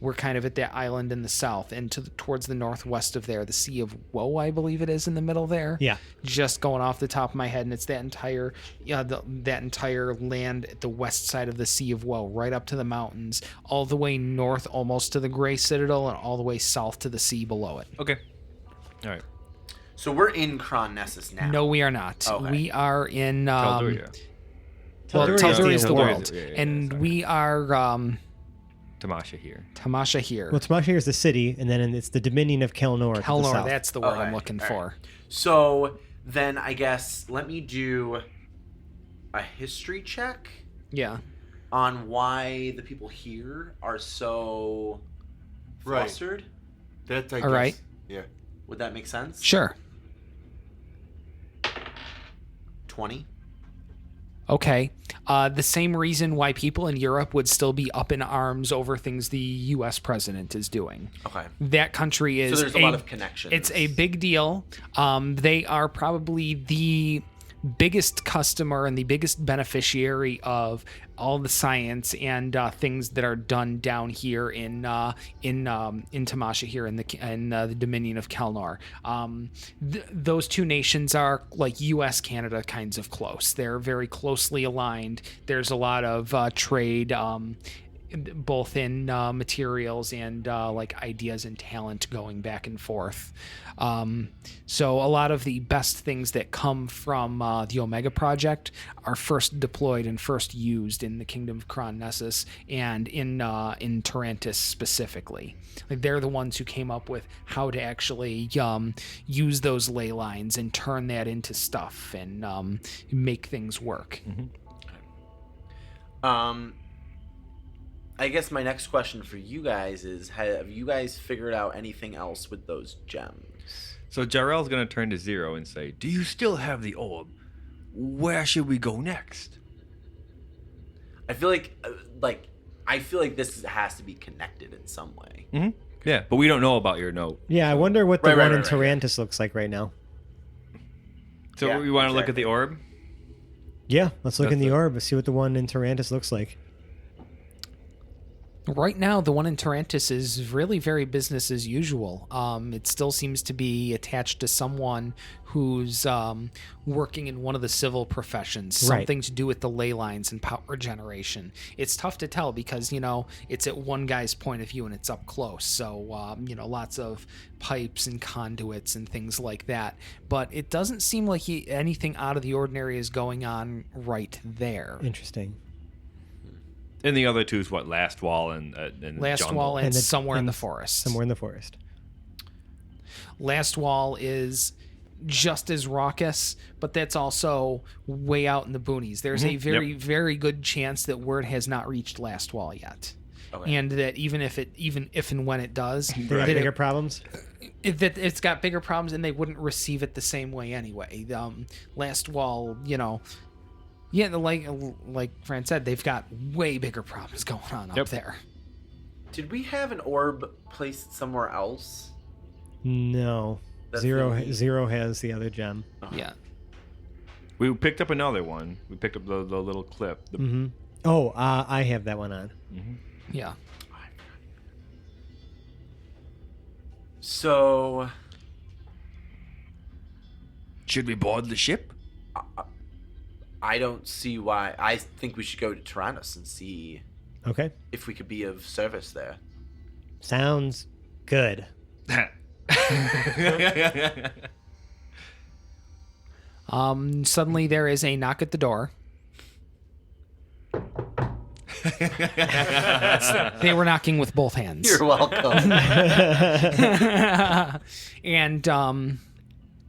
Speaker 1: we're kind of at that island in the south, and towards the northwest of there, the Sea of Woe, I believe it is in the middle there.
Speaker 3: Yeah.
Speaker 1: Just going off the top of my head, and it's that entire, that entire land at the west side of the Sea of Woe, right up to the mountains, all the way north, almost to the Grey Citadel, and all the way south to the sea below it.
Speaker 7: Okay. All right.
Speaker 2: So we're in Cronessus now.
Speaker 1: No, we are not.
Speaker 2: Okay.
Speaker 1: We are in.
Speaker 7: Tal'Duria.
Speaker 1: Well,
Speaker 3: Tal'Duria
Speaker 1: Tal'Duria
Speaker 3: is
Speaker 1: is the
Speaker 3: the
Speaker 1: world,
Speaker 7: world. Yeah,
Speaker 1: and
Speaker 7: sorry.
Speaker 1: we are
Speaker 7: Tamash Ahir.
Speaker 1: Tamash Ahir.
Speaker 3: Well, Tamash Ahir is the city, and then it's the Dominion of Kelnor. to the
Speaker 1: Kelnor,
Speaker 3: south.
Speaker 1: that's the word I'm
Speaker 2: Okay,
Speaker 1: looking
Speaker 2: all
Speaker 1: for.
Speaker 2: right. So then I guess let me do a history check
Speaker 1: Yeah.
Speaker 2: on why the people here are so
Speaker 6: Right.
Speaker 2: flustered.
Speaker 6: That's I
Speaker 1: All right.
Speaker 6: guess. Yeah.
Speaker 2: Would that make sense?
Speaker 1: Sure.
Speaker 2: 20.
Speaker 1: Okay. The same reason why people in Europe would still be up in arms over things the U.S. president is doing.
Speaker 2: Okay.
Speaker 1: That country is
Speaker 2: So there's a lot of connections.
Speaker 1: It's a big deal. They are probably the biggest customer and the biggest beneficiary of all the science and things that are done down here in Tamash Ahir in the Dominion of Kelnor. Those two nations are like U.S. Canada kinds of close. They're very closely aligned. There's a lot of trade. Both in materials and like ideas and talent going back and forth. So a lot of the best things that come from the Omega Project are first deployed and first used in the Kingdom of Cronessus and in Tarantis specifically. Like they're the ones who came up with how to actually use those ley lines and turn that into stuff and make things work.
Speaker 2: I guess my next question for you guys is: have you guys figured out anything else with those gems?
Speaker 7: So Jarrell's going to turn to Zero and say, "Do you still have the orb? Where should we go next?"
Speaker 2: I feel like this has to be connected in some way.
Speaker 7: Mm-hmm. Yeah, but we don't know about your note.
Speaker 3: Yeah, I wonder what the
Speaker 2: Right,
Speaker 3: one
Speaker 2: right,
Speaker 3: in
Speaker 2: right,
Speaker 3: Tarantis looks like right now.
Speaker 7: So
Speaker 2: Yeah,
Speaker 7: we want to look at
Speaker 2: exactly.
Speaker 7: the orb?
Speaker 3: Yeah, let's look in
Speaker 7: That's
Speaker 3: the
Speaker 7: it.
Speaker 3: orb and see what the one in Tarantis looks like.
Speaker 1: Right now, the one in Tarantis is really very business as usual. It still seems to be attached to someone who's working in one of the civil professions,
Speaker 3: Right.
Speaker 1: something to do with the ley lines and power generation. It's tough to tell because, it's at one guy's point of view and it's up close. So, lots of pipes and conduits and things like that. But it doesn't seem like anything out of the ordinary is going on right there.
Speaker 3: Interesting.
Speaker 7: And the other two is what? Last Wall and
Speaker 1: Last
Speaker 7: jungle.
Speaker 1: Wall and
Speaker 3: the-
Speaker 1: somewhere in
Speaker 3: and
Speaker 1: the forest.
Speaker 3: Somewhere in the forest.
Speaker 1: Last Wall is just as raucous, but that's also way out in the boonies. There's a very, very good chance that word has not reached Last Wall yet.
Speaker 2: Okay.
Speaker 1: And that even if and when it does,
Speaker 3: They got
Speaker 1: that
Speaker 3: bigger problems?
Speaker 1: that it's got bigger problems and they wouldn't receive it the same way anyway. Last Wall, yeah, like Fran said, they've got way bigger problems going on up there.
Speaker 2: Did we have an orb placed somewhere else?
Speaker 3: No.
Speaker 2: That's
Speaker 3: Zero
Speaker 2: the-
Speaker 3: Zero has the other gem.
Speaker 1: Yeah.
Speaker 7: We picked up another one. We picked up the little clip.
Speaker 3: Mm-hmm. Oh, I have that one on.
Speaker 1: Yeah.
Speaker 2: So
Speaker 7: Should we board the ship?
Speaker 2: I don't see why. I think we should go to Tyrannus and see
Speaker 3: Okay.
Speaker 2: if we could be of service there.
Speaker 3: Sounds good.
Speaker 1: Suddenly there is a knock at the door. They were knocking with both hands.
Speaker 2: You're welcome.
Speaker 1: And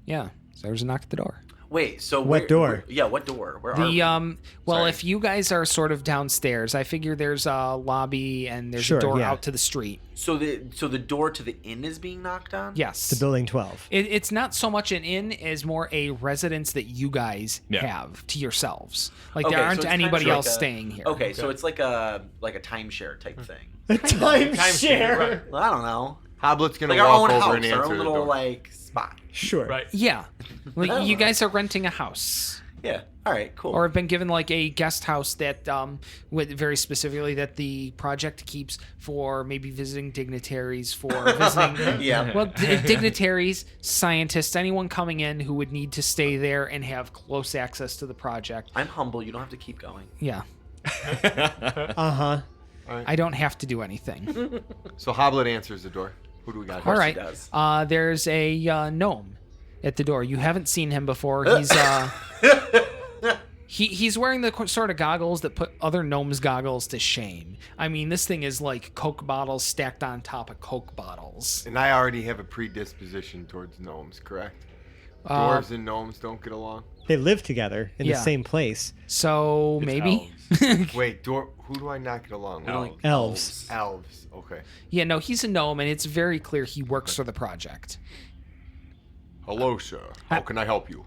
Speaker 1: yeah, so there's a knock at the door.
Speaker 2: Wait, so
Speaker 3: What door?
Speaker 2: Yeah, what door? Where are we?
Speaker 1: Well,
Speaker 2: Sorry.
Speaker 1: if you guys are sort of downstairs, I figure there's a lobby and there's
Speaker 3: Sure,
Speaker 1: a door
Speaker 3: yeah.
Speaker 1: out to the street.
Speaker 2: So the door to the inn is being knocked on?
Speaker 1: Yes.
Speaker 3: To building 12.
Speaker 1: It's not so much an inn as more a residence that you guys
Speaker 7: Yeah.
Speaker 1: have to yourselves. Like
Speaker 2: Okay,
Speaker 1: there
Speaker 2: so
Speaker 1: aren't
Speaker 2: it's kind
Speaker 1: anybody
Speaker 2: of like
Speaker 1: else
Speaker 2: a-
Speaker 1: staying here.
Speaker 2: Okay, so it's like a timeshare type thing.
Speaker 3: Timeshare.
Speaker 2: Well, I don't know.
Speaker 6: Hoblet's gonna
Speaker 2: Like our
Speaker 6: walk
Speaker 2: own
Speaker 6: over
Speaker 2: house,
Speaker 6: and
Speaker 2: our
Speaker 6: answer
Speaker 2: own
Speaker 6: the
Speaker 2: little
Speaker 6: door.
Speaker 2: like spot.
Speaker 3: Sure.
Speaker 4: Right.
Speaker 1: Yeah. Like, you guys are renting a house.
Speaker 2: Yeah. All right. Cool.
Speaker 1: Or have been given like a guest house that, with very specifically that the project keeps for maybe visiting dignitaries, for visiting,
Speaker 2: Yeah.
Speaker 1: well, dignitaries, scientists, anyone coming in who would need to stay there and have close access to the project.
Speaker 2: I'm humble. You don't have to keep going.
Speaker 1: Yeah,
Speaker 3: Uh-huh.
Speaker 1: I don't have to do anything.
Speaker 6: So Hoblet answers the door. Who do we got?
Speaker 1: All
Speaker 6: here?
Speaker 1: right,
Speaker 2: does.
Speaker 1: there's a gnome at the door. You haven't seen him before. He's He's wearing the sort of goggles that put other gnomes' goggles to shame. I mean, this thing is like Coke bottles stacked on top of Coke bottles.
Speaker 6: And I already have a predisposition towards gnomes, correct? Dwarves and gnomes don't get along.
Speaker 3: They live together in
Speaker 1: Yeah.
Speaker 3: the same place.
Speaker 1: So
Speaker 7: It's
Speaker 1: maybe.
Speaker 6: Wait, who do I not get along with?
Speaker 2: Elves.
Speaker 3: Elves.
Speaker 6: Elves. Okay.
Speaker 1: Yeah, no, he's a gnome, and it's very clear he works for the project.
Speaker 6: Hello, sir. How can I help you?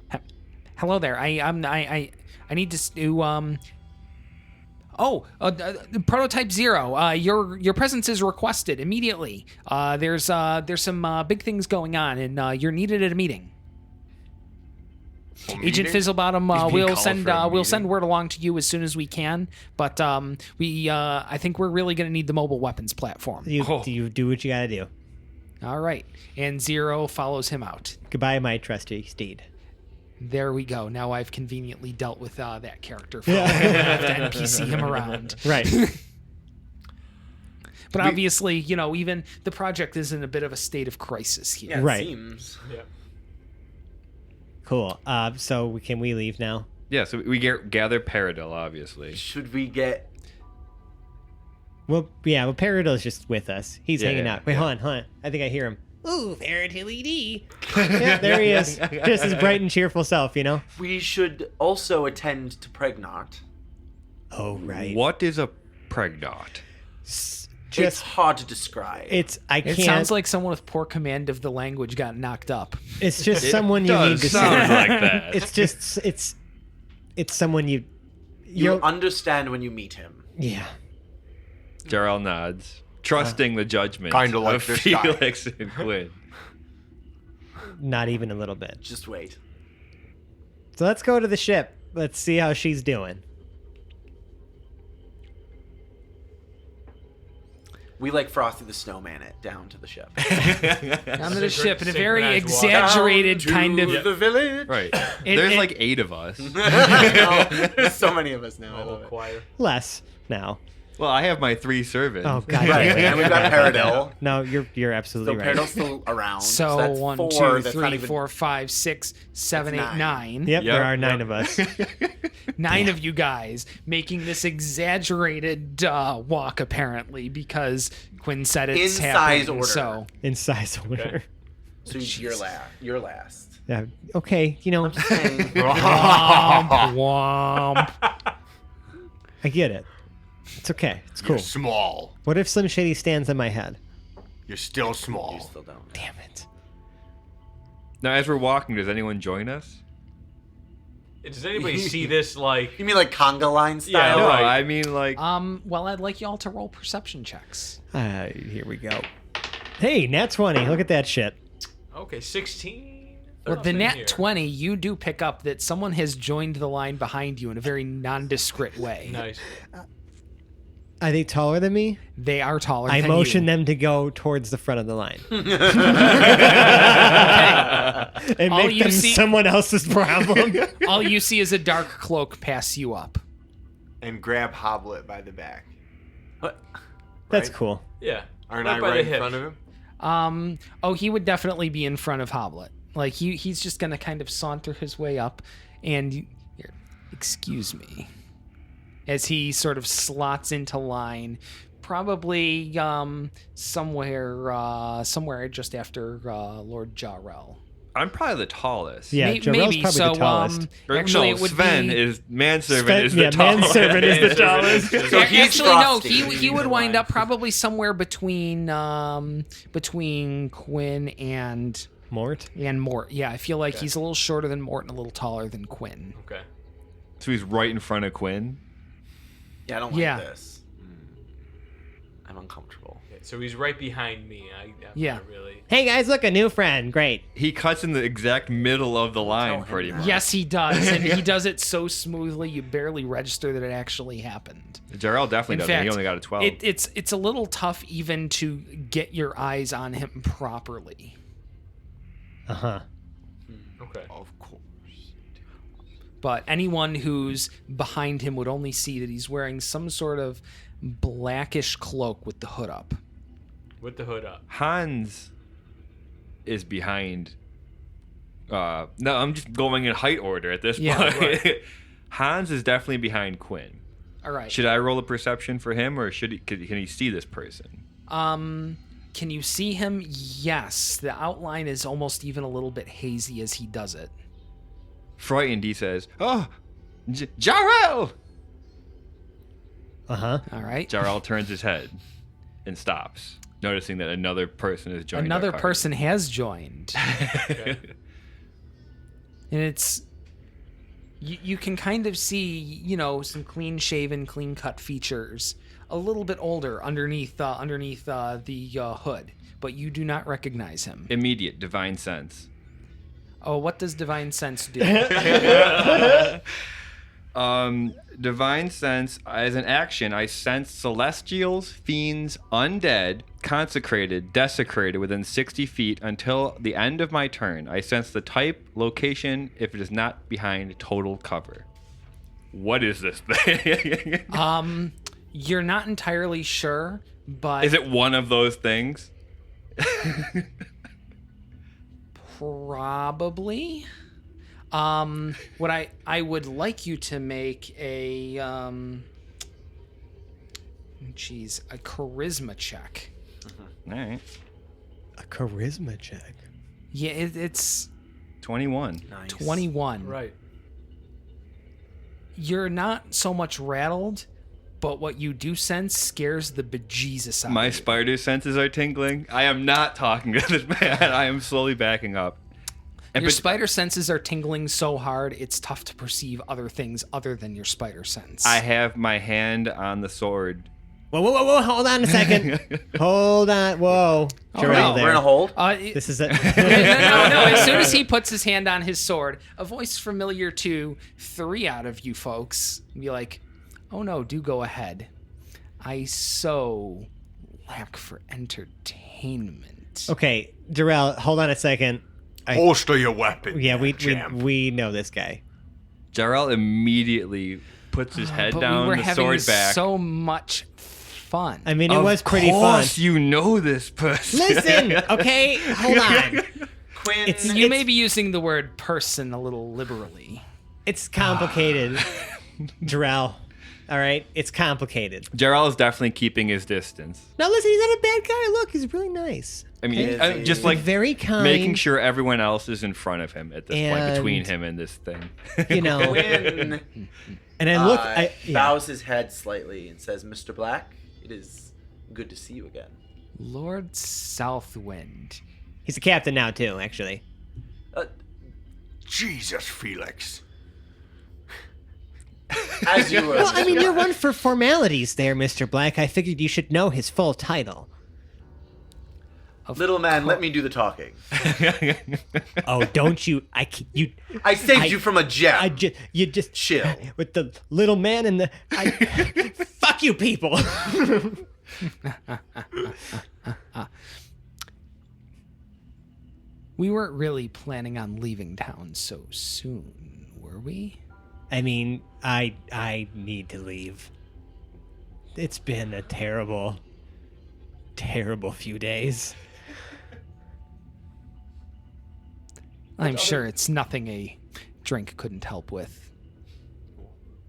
Speaker 1: Hello there. I need to do prototype 0. Your presence is requested immediately. There's some big things going on, and you're needed at a meeting. Agent Fizzlebottom we'll send word along to you as soon as we can. But I think we're really going to need the mobile weapons platform.
Speaker 3: You do what you gotta do.
Speaker 1: All right, and 0 follows him out.
Speaker 3: Goodbye, my trusty steed.
Speaker 1: There we go. Now I've conveniently dealt with that character. I have to NPC him around.
Speaker 3: Right.
Speaker 1: But obviously, even the project is in a bit of a state of crisis here.
Speaker 2: Yeah, it
Speaker 3: Right.
Speaker 2: seems.
Speaker 4: Yeah.
Speaker 3: Cool. So can we leave now?
Speaker 7: Yeah, so we gather Paradil, obviously.
Speaker 2: Should we get?
Speaker 3: Well, yeah. Well, Paradil's just with us. He's
Speaker 7: Yeah,
Speaker 3: hanging
Speaker 7: yeah,
Speaker 3: out. Wait,
Speaker 7: yeah.
Speaker 3: hold on. I think I hear him. Ooh, Paradil-y-dee. Yeah, there he is. Just his bright and cheerful self,
Speaker 2: We should also attend to Pregnant.
Speaker 3: Oh, right.
Speaker 7: What is a pregnant?
Speaker 2: It's
Speaker 3: Just
Speaker 2: hard to describe.
Speaker 3: I
Speaker 1: It
Speaker 3: can't.
Speaker 1: sounds like someone with poor command of the language got knocked up.
Speaker 3: It's just someone you need to
Speaker 7: sound
Speaker 3: see.
Speaker 7: like that.
Speaker 3: It's just it's someone you.
Speaker 2: You'll understand when you meet him.
Speaker 3: Yeah.
Speaker 7: Jarl nods, trusting the judgment
Speaker 6: Kinda like
Speaker 7: of
Speaker 6: this guy.
Speaker 7: Felix and Quinn.
Speaker 3: Not even a little bit.
Speaker 2: Just wait.
Speaker 3: So let's go to the ship. Let's see how she's doing.
Speaker 2: We like Frosty the Snowman it down to the ship.
Speaker 1: Onto the ship in a very
Speaker 4: Synchronized walk.
Speaker 1: exaggerated
Speaker 2: Down
Speaker 1: kind
Speaker 2: to
Speaker 1: of.
Speaker 2: the village.
Speaker 7: Right.
Speaker 1: It-
Speaker 7: There's
Speaker 1: it-
Speaker 7: like 8 of us.
Speaker 2: I know. There's so many of us now. I
Speaker 4: Whole
Speaker 2: love it.
Speaker 4: choir.
Speaker 3: Less now.
Speaker 7: Well, I have my 3 servants.
Speaker 3: Oh God.
Speaker 2: Right,
Speaker 3: damn it.
Speaker 2: and we've got Paradil.
Speaker 3: No, you're
Speaker 2: So
Speaker 3: absolutely right.
Speaker 2: Paradil's still around.
Speaker 1: So
Speaker 2: that's
Speaker 1: 1,
Speaker 2: 4.
Speaker 1: 2,
Speaker 2: That's
Speaker 1: 3,
Speaker 2: not even...
Speaker 1: 4, 5, 6, 7, 8,
Speaker 2: That's 9.
Speaker 1: 9.
Speaker 3: Yep, there
Speaker 7: Yep,
Speaker 3: are 9
Speaker 7: yep.
Speaker 3: of us.
Speaker 1: 9 of you guys making this exaggerated walk, apparently, because Quinn said it's
Speaker 2: In
Speaker 1: happening.
Speaker 2: size order.
Speaker 1: So
Speaker 3: In size order.
Speaker 2: So you're last.
Speaker 3: Yeah. Okay.
Speaker 2: I'm just saying.
Speaker 1: womp womp.
Speaker 3: I get it. It's okay. It's cool.
Speaker 6: You're small.
Speaker 3: What if Slim Shady stands on my head?
Speaker 6: You're still small.
Speaker 2: You still don't.
Speaker 3: Damn it.
Speaker 7: Now, as we're walking, does anyone join us?
Speaker 4: Does anybody see this like?
Speaker 2: You mean like conga line
Speaker 4: Yeah,
Speaker 2: style?
Speaker 7: No,
Speaker 4: right.
Speaker 7: I mean like.
Speaker 1: Well, I'd like y'all to roll perception checks.
Speaker 3: Here we go. Hey, nat 20. Look at that shit.
Speaker 4: Okay, 16.
Speaker 1: With the
Speaker 4: Nothing
Speaker 1: nat
Speaker 4: here.
Speaker 1: 20, you do pick up that someone has joined the line behind you in a very nondescript way.
Speaker 4: Nice.
Speaker 3: Are they taller than me?
Speaker 1: They are taller
Speaker 3: I
Speaker 1: than
Speaker 3: motion
Speaker 1: you.
Speaker 3: them to go towards the front of the line. And
Speaker 1: All
Speaker 3: make
Speaker 1: you
Speaker 3: them
Speaker 1: see-
Speaker 3: someone else's problem.
Speaker 1: All you see is a dark cloak pass you up.
Speaker 6: And grab Hoblet by the back.
Speaker 2: What?
Speaker 3: That's
Speaker 2: Right?
Speaker 3: cool.
Speaker 4: Yeah.
Speaker 6: Aren't
Speaker 4: Right
Speaker 6: I
Speaker 4: by the
Speaker 6: right in
Speaker 4: hip.
Speaker 6: front of him?
Speaker 1: He would definitely be in front of Hoblet. Like he's just gonna kind of saunter his way up, and here, excuse me, as he sort of slots into line, probably somewhere just after Lord Jarrell.
Speaker 7: I'm probably the tallest.
Speaker 3: Yeah,
Speaker 1: May-
Speaker 3: Jarrell's
Speaker 1: maybe
Speaker 3: probably
Speaker 1: so.
Speaker 3: the tallest.
Speaker 7: Or,
Speaker 1: Actually,
Speaker 7: no,
Speaker 1: it would
Speaker 7: Sven
Speaker 1: be.
Speaker 7: is manservant
Speaker 3: Sven-
Speaker 7: is the
Speaker 3: yeah,
Speaker 7: tallest.
Speaker 3: manservant is the tallest.
Speaker 2: So he's
Speaker 1: Actually, no.
Speaker 2: Frosty.
Speaker 1: He would
Speaker 4: the
Speaker 1: wind
Speaker 4: line.
Speaker 1: up probably somewhere between Quinn and
Speaker 3: Mort?
Speaker 1: Mort. Yeah, I feel like he's a little shorter than Mort and a little taller than Quinn.
Speaker 4: Okay.
Speaker 7: So he's right in front of Quinn.
Speaker 2: Yeah, I don't like
Speaker 1: Yeah.
Speaker 2: this. I'm uncomfortable.
Speaker 4: So he's right behind me. I'm
Speaker 1: Yeah.
Speaker 4: not really.
Speaker 3: Hey guys, look, a new friend. Great.
Speaker 7: He cuts in the exact middle of the line, pretty much.
Speaker 1: Yes, he does, and he does it so smoothly you barely register that it actually happened.
Speaker 7: Jarrell definitely
Speaker 1: In
Speaker 7: doesn't.
Speaker 1: fact,
Speaker 7: He only got a 12.
Speaker 1: It's a little tough even to get your eyes on him properly.
Speaker 3: Uh-huh.
Speaker 4: Okay.
Speaker 6: Of course.
Speaker 1: But anyone who's behind him would only see that he's wearing some sort of blackish cloak with the hood up.
Speaker 4: With the hood up.
Speaker 7: Hans is behind. No, I'm just going in height order at this
Speaker 1: Yeah,
Speaker 7: point.
Speaker 4: right.
Speaker 7: Hans is definitely behind Quinn.
Speaker 1: All right.
Speaker 7: Should I roll a perception for him, or can he see this person?
Speaker 1: Can you see him? Yes. The outline is almost even a little bit hazy as he does it.
Speaker 7: Frightened, he says, "Oh, Jarrell!"
Speaker 3: Uh-huh.
Speaker 1: All right.
Speaker 7: Jarrell turns his head and stops, noticing that another person is joining.
Speaker 1: Another
Speaker 7: our party.
Speaker 1: person has joined.
Speaker 4: Okay.
Speaker 1: And it's you can kind of see, some clean shaven, clean cut features, a little bit older underneath the hood, but you do not recognize him.
Speaker 7: Immediate divine sense.
Speaker 1: Oh, what does divine sense do?
Speaker 7: Divine sense, as an action, I sense celestials, fiends, undead, consecrated, desecrated within 60 feet until the end of my turn. I sense the type, location, if it is not behind total cover. What is this thing?
Speaker 1: You're not entirely sure, but
Speaker 7: Is it one of those things?
Speaker 1: probably. What I would like you to make a charisma check.
Speaker 7: All right.
Speaker 3: A charisma check.
Speaker 1: Yeah, it's
Speaker 7: 21.
Speaker 2: Nice.
Speaker 1: 21.
Speaker 4: Right.
Speaker 1: You're not so much rattled, but what you do sense scares the bejesus out
Speaker 7: My
Speaker 1: of you.
Speaker 7: spider senses are tingling. I am not talking to this man. I am slowly backing up.
Speaker 1: Your spider senses are tingling so hard, it's tough to perceive other things other than your spider sense.
Speaker 7: I have my hand on the sword.
Speaker 3: Whoa, hold on a second. Hold on, whoa. Jarrell
Speaker 1: right,
Speaker 3: there.
Speaker 2: We're in a hold.
Speaker 3: This is it.
Speaker 1: no. As soon as he puts his hand on his sword, a voice familiar to 3 out of you folks be like, "Oh no, do go ahead. I so lack for entertainment."
Speaker 3: Okay, Jarrell, hold on a second.
Speaker 6: Holster your weapon.
Speaker 3: Yeah,
Speaker 6: champ.
Speaker 3: we know this guy.
Speaker 7: Jarrell immediately puts his head
Speaker 1: But
Speaker 7: down,
Speaker 1: we were
Speaker 7: the
Speaker 1: having
Speaker 7: sword back.
Speaker 1: so much fun.
Speaker 3: I mean, it was pretty
Speaker 7: Of
Speaker 3: fun.
Speaker 7: course you know this person.
Speaker 3: Listen, okay, hold on.
Speaker 2: Quinn.
Speaker 1: You may be using the word person a little liberally.
Speaker 3: It's complicated, Jarrell. All right, it's complicated.
Speaker 7: Jarrell is definitely keeping his distance.
Speaker 3: Now listen, he's not a bad guy. Look, he's really nice.
Speaker 7: I mean,
Speaker 2: Is he-
Speaker 7: just like
Speaker 3: very kind.
Speaker 7: making sure everyone else is in front of him at this point,
Speaker 3: And-
Speaker 7: between him and this thing.
Speaker 3: You know.
Speaker 2: Quinn
Speaker 3: And I look, yeah.
Speaker 2: bows his head slightly and says, "Mr. Black, it is good to see you again."
Speaker 1: Lord Southwind.
Speaker 3: He's the captain now too, actually.
Speaker 6: Jesus, Felix.
Speaker 2: As you were.
Speaker 3: Well, I mean, you're one for formalities there, Mr. Black. I figured you should know his full title.
Speaker 2: Little man, let me do the talking.
Speaker 3: Oh, don't you?
Speaker 2: I saved you from a gem.
Speaker 3: You just
Speaker 2: Chill.
Speaker 3: with the little man and the. Fuck you, people.
Speaker 1: We weren't really planning on leaving town so soon, were we?
Speaker 3: I mean, I need to leave. It's been a terrible few days.
Speaker 1: I'm sure it's nothing a drink couldn't help with.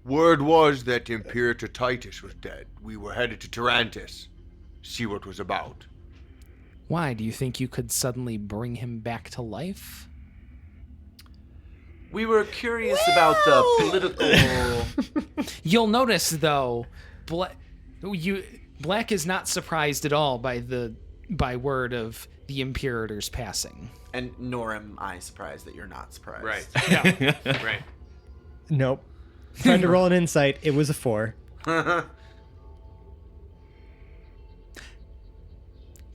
Speaker 6: Word was that Imperator Titus was dead. We were headed to Tarantus. See what was about.
Speaker 1: Why, do you think you could suddenly bring him back to life?
Speaker 2: We were curious about the political.
Speaker 1: You'll notice, though, Black is not surprised at all by word of the Imperator's passing.
Speaker 2: And nor am I surprised that you're not surprised.
Speaker 4: Right. Right.
Speaker 3: Nope. Tried to roll an insight. It was a 4.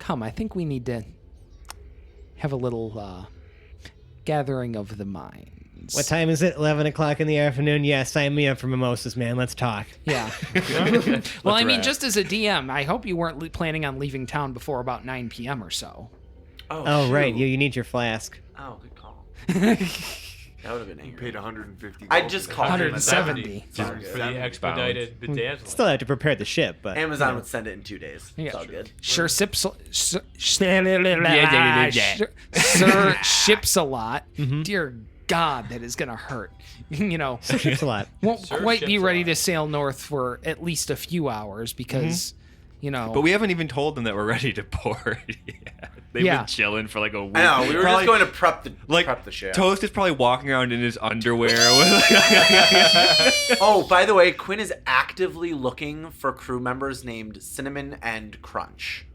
Speaker 1: come. I think we need to have a little gathering of the minds.
Speaker 3: What time is it? 11 o'clock in the afternoon? Yeah, sign me up for mimosas, man. Let's talk.
Speaker 1: Yeah. Well, I mean,
Speaker 7: wrap.
Speaker 1: just as a DM, I hope you weren't planning on leaving town before about 9 p.m. or so.
Speaker 3: Oh, right.
Speaker 2: shoot.
Speaker 3: You need your flask.
Speaker 2: Oh, good call. That would have been
Speaker 6: You
Speaker 2: angry.
Speaker 6: paid 150.
Speaker 2: I
Speaker 6: gold
Speaker 2: just
Speaker 6: for
Speaker 2: called
Speaker 6: that.
Speaker 1: 170.
Speaker 4: Just for the expedited bedazzling.
Speaker 3: Still have to prepare the ship, but
Speaker 2: Amazon would send it in 2 days.
Speaker 1: Yeah.
Speaker 2: It's all good.
Speaker 1: Sure, ships a lot. Dear God, that is gonna hurt. You know,
Speaker 3: ships a lot.
Speaker 1: won't
Speaker 4: Sure,
Speaker 1: quite be
Speaker 4: ships a
Speaker 1: ready
Speaker 4: lot.
Speaker 1: to sail north for at least a few hours because, you know.
Speaker 7: But we haven't even told them that we're ready to board yet. They've
Speaker 1: Yeah.
Speaker 7: been chilling for like a week.
Speaker 2: I know. We were
Speaker 7: Probably-
Speaker 2: just going to prep
Speaker 7: like
Speaker 2: the ship.
Speaker 7: Toast is probably walking around in his underwear.
Speaker 2: Oh, by the way, Quinn is actively looking for crew members named Cinnamon and Crunch.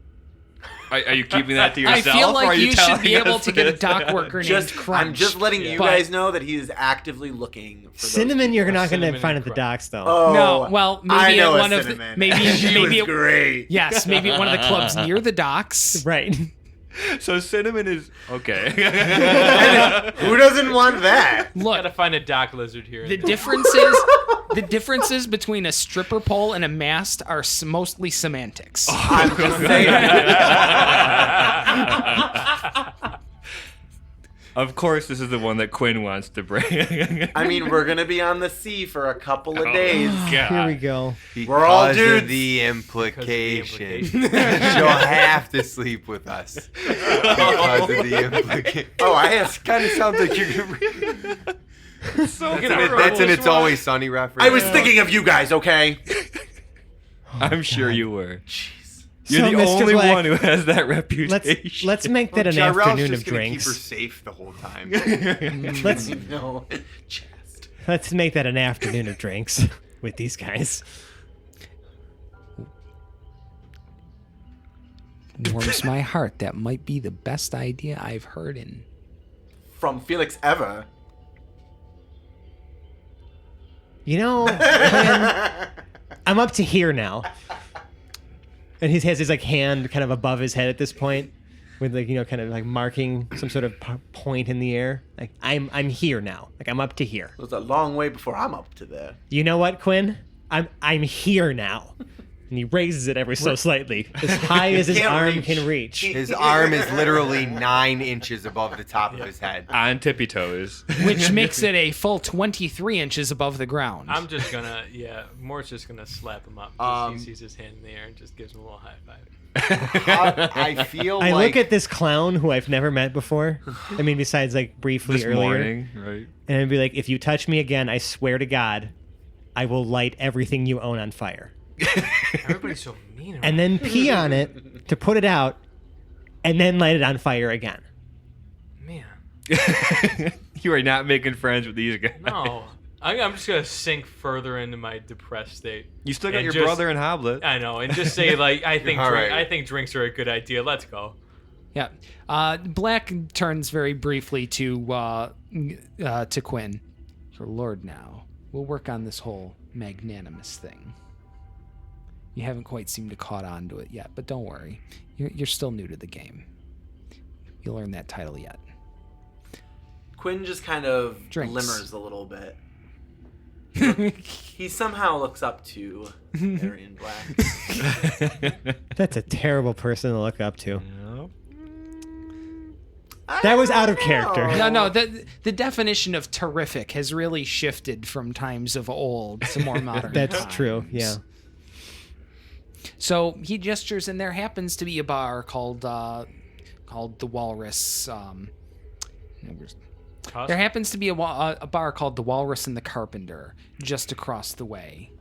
Speaker 7: Are you keeping that to
Speaker 1: I
Speaker 7: yourself?
Speaker 1: feel
Speaker 7: or
Speaker 1: like
Speaker 7: are
Speaker 1: you should
Speaker 7: telling
Speaker 1: be able
Speaker 7: us
Speaker 1: to get a
Speaker 7: this?
Speaker 1: dock worker named Crunch.
Speaker 2: I'm just letting you
Speaker 1: but-
Speaker 2: guys know that he is actively looking for those
Speaker 3: Cinnamon, you're not going
Speaker 4: Cinnamon
Speaker 3: to find
Speaker 4: and
Speaker 3: at the
Speaker 4: crunch.
Speaker 3: docks, though.
Speaker 2: Oh,
Speaker 1: No, well,
Speaker 2: I
Speaker 1: maybe
Speaker 2: know
Speaker 1: at
Speaker 2: a
Speaker 1: one of the
Speaker 2: Cinnamon.
Speaker 1: maybe
Speaker 2: she
Speaker 1: maybe
Speaker 2: was great.
Speaker 1: yes, maybe at one of the clubs near the docks.
Speaker 3: Right.
Speaker 7: So Cinnamon is okay.
Speaker 2: Who doesn't want that?
Speaker 1: Look,
Speaker 4: Gotta find a dock lizard here.
Speaker 1: the differences between a stripper pole and a mast are mostly semantics.
Speaker 2: I'm just saying.
Speaker 7: Of course, this is the one that Quinn wants to bring.
Speaker 2: I mean, we're gonna be on the sea for a couple of
Speaker 7: Oh,
Speaker 2: days.
Speaker 3: Here we go.
Speaker 2: We're all
Speaker 6: Because
Speaker 2: dudes.
Speaker 6: of the implication.
Speaker 4: implication.
Speaker 6: She'll have to sleep with us. Because of the implication.
Speaker 2: Oh, I
Speaker 6: Kind of sounds like you're gonna...
Speaker 7: so
Speaker 6: That's an It's Always Sunny reference.
Speaker 2: I was thinking of you guys. Okay.
Speaker 7: I'm sure you were.
Speaker 2: Jeez.
Speaker 7: You're
Speaker 3: So,
Speaker 7: the
Speaker 3: Mr.
Speaker 7: only
Speaker 3: Black,
Speaker 7: one who has that reputation.
Speaker 3: Let's make that an
Speaker 6: Jarrell's
Speaker 3: afternoon
Speaker 6: just
Speaker 3: of
Speaker 6: gonna
Speaker 3: drinks.
Speaker 6: keep her safe the whole time.
Speaker 3: Let's
Speaker 2: No. Chest.
Speaker 3: let's make that an afternoon of drinks with these guys.
Speaker 1: Warms my heart. That might be the best idea I've heard in.
Speaker 2: From Felix ever.
Speaker 3: You know, Quinn, I'm up to here now. And he has his like hand kind of above his head at this point, with like kind of like marking some sort of point in the air. Like I'm here now. Like I'm up to here.
Speaker 2: It was a long way before I'm up to there.
Speaker 3: You know what, Quinn? I'm here now. And he raises it ever so slightly, as high as his
Speaker 2: Can't
Speaker 3: arm
Speaker 2: reach.
Speaker 3: can reach.
Speaker 6: His arm is literally 9 inches above the top of his head.
Speaker 7: On tippy toes.
Speaker 1: Which makes it a full 23 inches above the ground.
Speaker 4: I'm just gonna, Mort's just gonna slap him up. He sees his hand in the air and just gives him a little high five.
Speaker 6: I feel
Speaker 3: I
Speaker 6: like...
Speaker 3: look at this clown who I've never met before. I mean, besides like briefly
Speaker 7: This
Speaker 3: earlier.
Speaker 7: morning, right?
Speaker 3: And I'd be like, if you touch me again, I swear to God, I will light everything you own on fire.
Speaker 4: Everybody's so mean. around
Speaker 3: And then pee on it to put it out, and then light it on fire again.
Speaker 4: man.
Speaker 7: You are not making friends with these guys.
Speaker 4: No, I'm just gonna sink further into my depressed state.
Speaker 7: You still got
Speaker 4: And
Speaker 7: your
Speaker 4: just-
Speaker 7: brother in Hoblet.
Speaker 4: I know, and just say like, I think
Speaker 6: All right.
Speaker 4: I think drinks are a good idea. Let's go.
Speaker 1: Yeah. Black turns very briefly to Quinn. For Lord now, we'll work on this whole magnanimous thing. You haven't quite seemed to caught on to it yet, but don't worry. You're still new to the game. You'll earn that title yet.
Speaker 2: Quinn just kind of
Speaker 1: Drinks.
Speaker 2: glimmers a little bit. He somehow looks up to Arian Black.
Speaker 3: That's a terrible person to look up to.
Speaker 7: Nope.
Speaker 3: That was out of character.
Speaker 1: No, the definition of terrific has really shifted from times of old to more modern
Speaker 3: That's
Speaker 1: times.
Speaker 3: true, yeah.
Speaker 1: So he gestures, and there happens to be a bar called the Walrus. There happens to be a bar called the Walrus and the Carpenter just across the way.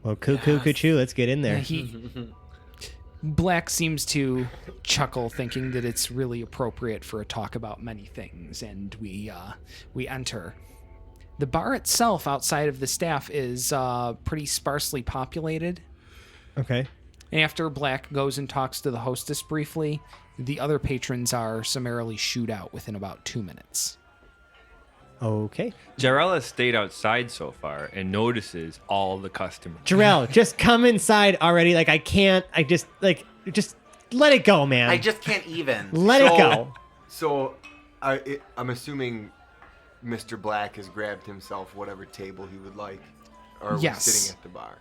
Speaker 3: Well, cuckoo, let's get in there.
Speaker 1: Black seems to chuckle, thinking that it's really appropriate for a talk about many things, and we enter. The bar itself, outside of the staff, is pretty sparsely populated.
Speaker 3: Okay.
Speaker 1: After Black goes and talks to the hostess briefly, the other patrons are summarily shooed out within about 2 minutes.
Speaker 3: Okay.
Speaker 7: Jarrell has stayed outside so far and notices all the customers.
Speaker 3: Jarrell, just come inside already. Like, I can't. I just let it go, man.
Speaker 2: I just can't even.
Speaker 3: Let it go.
Speaker 6: So, I'm assuming Mr. Black has grabbed himself whatever table he would like, or are
Speaker 1: Yes.
Speaker 6: we sitting at the bar?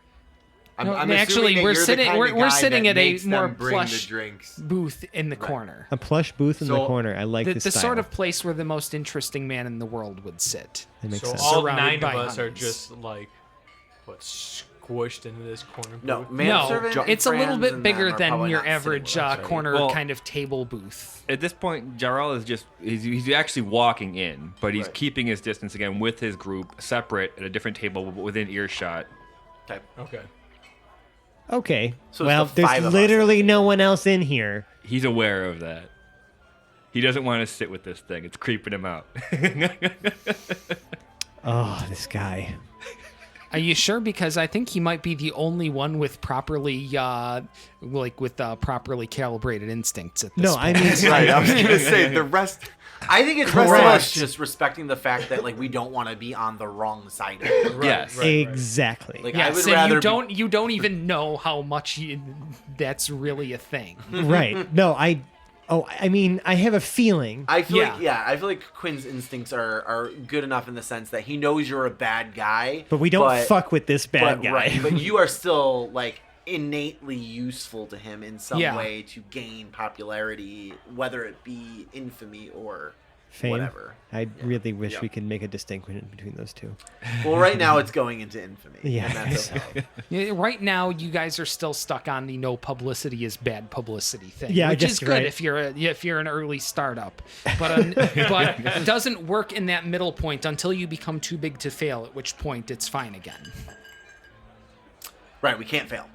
Speaker 1: No,
Speaker 6: I'm
Speaker 1: actually,
Speaker 6: assuming that
Speaker 1: we're
Speaker 6: you're the
Speaker 1: sitting.
Speaker 6: kind of
Speaker 1: We're
Speaker 6: guy
Speaker 1: sitting
Speaker 6: that
Speaker 1: at a
Speaker 6: makes them
Speaker 1: more
Speaker 6: bring the
Speaker 1: plush
Speaker 6: drinks.
Speaker 1: booth in the corner.
Speaker 3: A plush booth in the
Speaker 6: So,
Speaker 3: corner. I like
Speaker 1: The
Speaker 3: this
Speaker 1: sort
Speaker 3: style.
Speaker 1: of place where the most interesting man in the world would sit.
Speaker 3: That makes
Speaker 4: So
Speaker 3: sense.
Speaker 4: all
Speaker 1: Surrounded
Speaker 4: 9 of
Speaker 1: by
Speaker 4: us are
Speaker 1: honeys.
Speaker 4: just like, what, squished into this corner.
Speaker 2: No,
Speaker 4: booth?
Speaker 2: manservant.
Speaker 1: No,
Speaker 2: and
Speaker 1: it's a little
Speaker 2: Franz
Speaker 1: bit
Speaker 2: and
Speaker 1: bigger
Speaker 2: them are
Speaker 1: than
Speaker 2: probably
Speaker 1: your
Speaker 2: not sitting
Speaker 1: average
Speaker 2: with us, right?
Speaker 1: corner
Speaker 7: Well-
Speaker 1: kind of table booth.
Speaker 7: At this point, Jarl is just he's actually walking in, but he's
Speaker 6: Right.
Speaker 7: keeping his distance again with his group separate at a different table within earshot.
Speaker 2: Okay.
Speaker 4: Okay.
Speaker 3: Okay.
Speaker 2: So it's
Speaker 3: well,
Speaker 2: the five
Speaker 3: there's
Speaker 2: of us.
Speaker 3: literally no one else in here.
Speaker 7: He's aware of that. He doesn't want to sit with this thing. It's creeping him out.
Speaker 3: Oh, this guy.
Speaker 1: Are you sure? Because I think he might be the only one with properly, properly calibrated instincts at this
Speaker 3: No,
Speaker 1: point.
Speaker 3: I mean,
Speaker 6: Right, I was gonna say the rest.
Speaker 2: I think it's rest of
Speaker 3: Correct.
Speaker 2: us just respecting the fact that like we don't want to be on the wrong side of it.
Speaker 7: Yes.
Speaker 3: exactly.
Speaker 2: Like I
Speaker 1: Yes,
Speaker 2: would
Speaker 1: and
Speaker 2: rather
Speaker 1: you don't even know how much that's really a thing.
Speaker 3: Right. No, I mean, I have a feeling.
Speaker 2: I feel
Speaker 1: Yeah.
Speaker 2: like I feel like Quinn's instincts are good enough in the sense that he knows you're a bad guy,
Speaker 3: But we don't fuck with this bad guy.
Speaker 2: Right, but you are still like innately useful to him in some
Speaker 1: Yeah.
Speaker 2: way to gain popularity, whether it be infamy or
Speaker 3: Fame.
Speaker 2: whatever.
Speaker 3: I really wish
Speaker 2: Yeah.
Speaker 3: we could make a distinction between those two.
Speaker 2: Well, right now it's going into infamy,
Speaker 3: Yeah,
Speaker 2: and that's okay.
Speaker 1: Yeah, right now, you guys are still stuck on the no publicity is bad publicity thing,
Speaker 3: Yeah, I
Speaker 1: which
Speaker 3: guess
Speaker 1: is
Speaker 3: you're
Speaker 1: good
Speaker 3: right.
Speaker 1: if you're an early startup, but it doesn't work in that middle point until you become too big to fail. At which point, it's fine again.
Speaker 2: Right, we can't fail.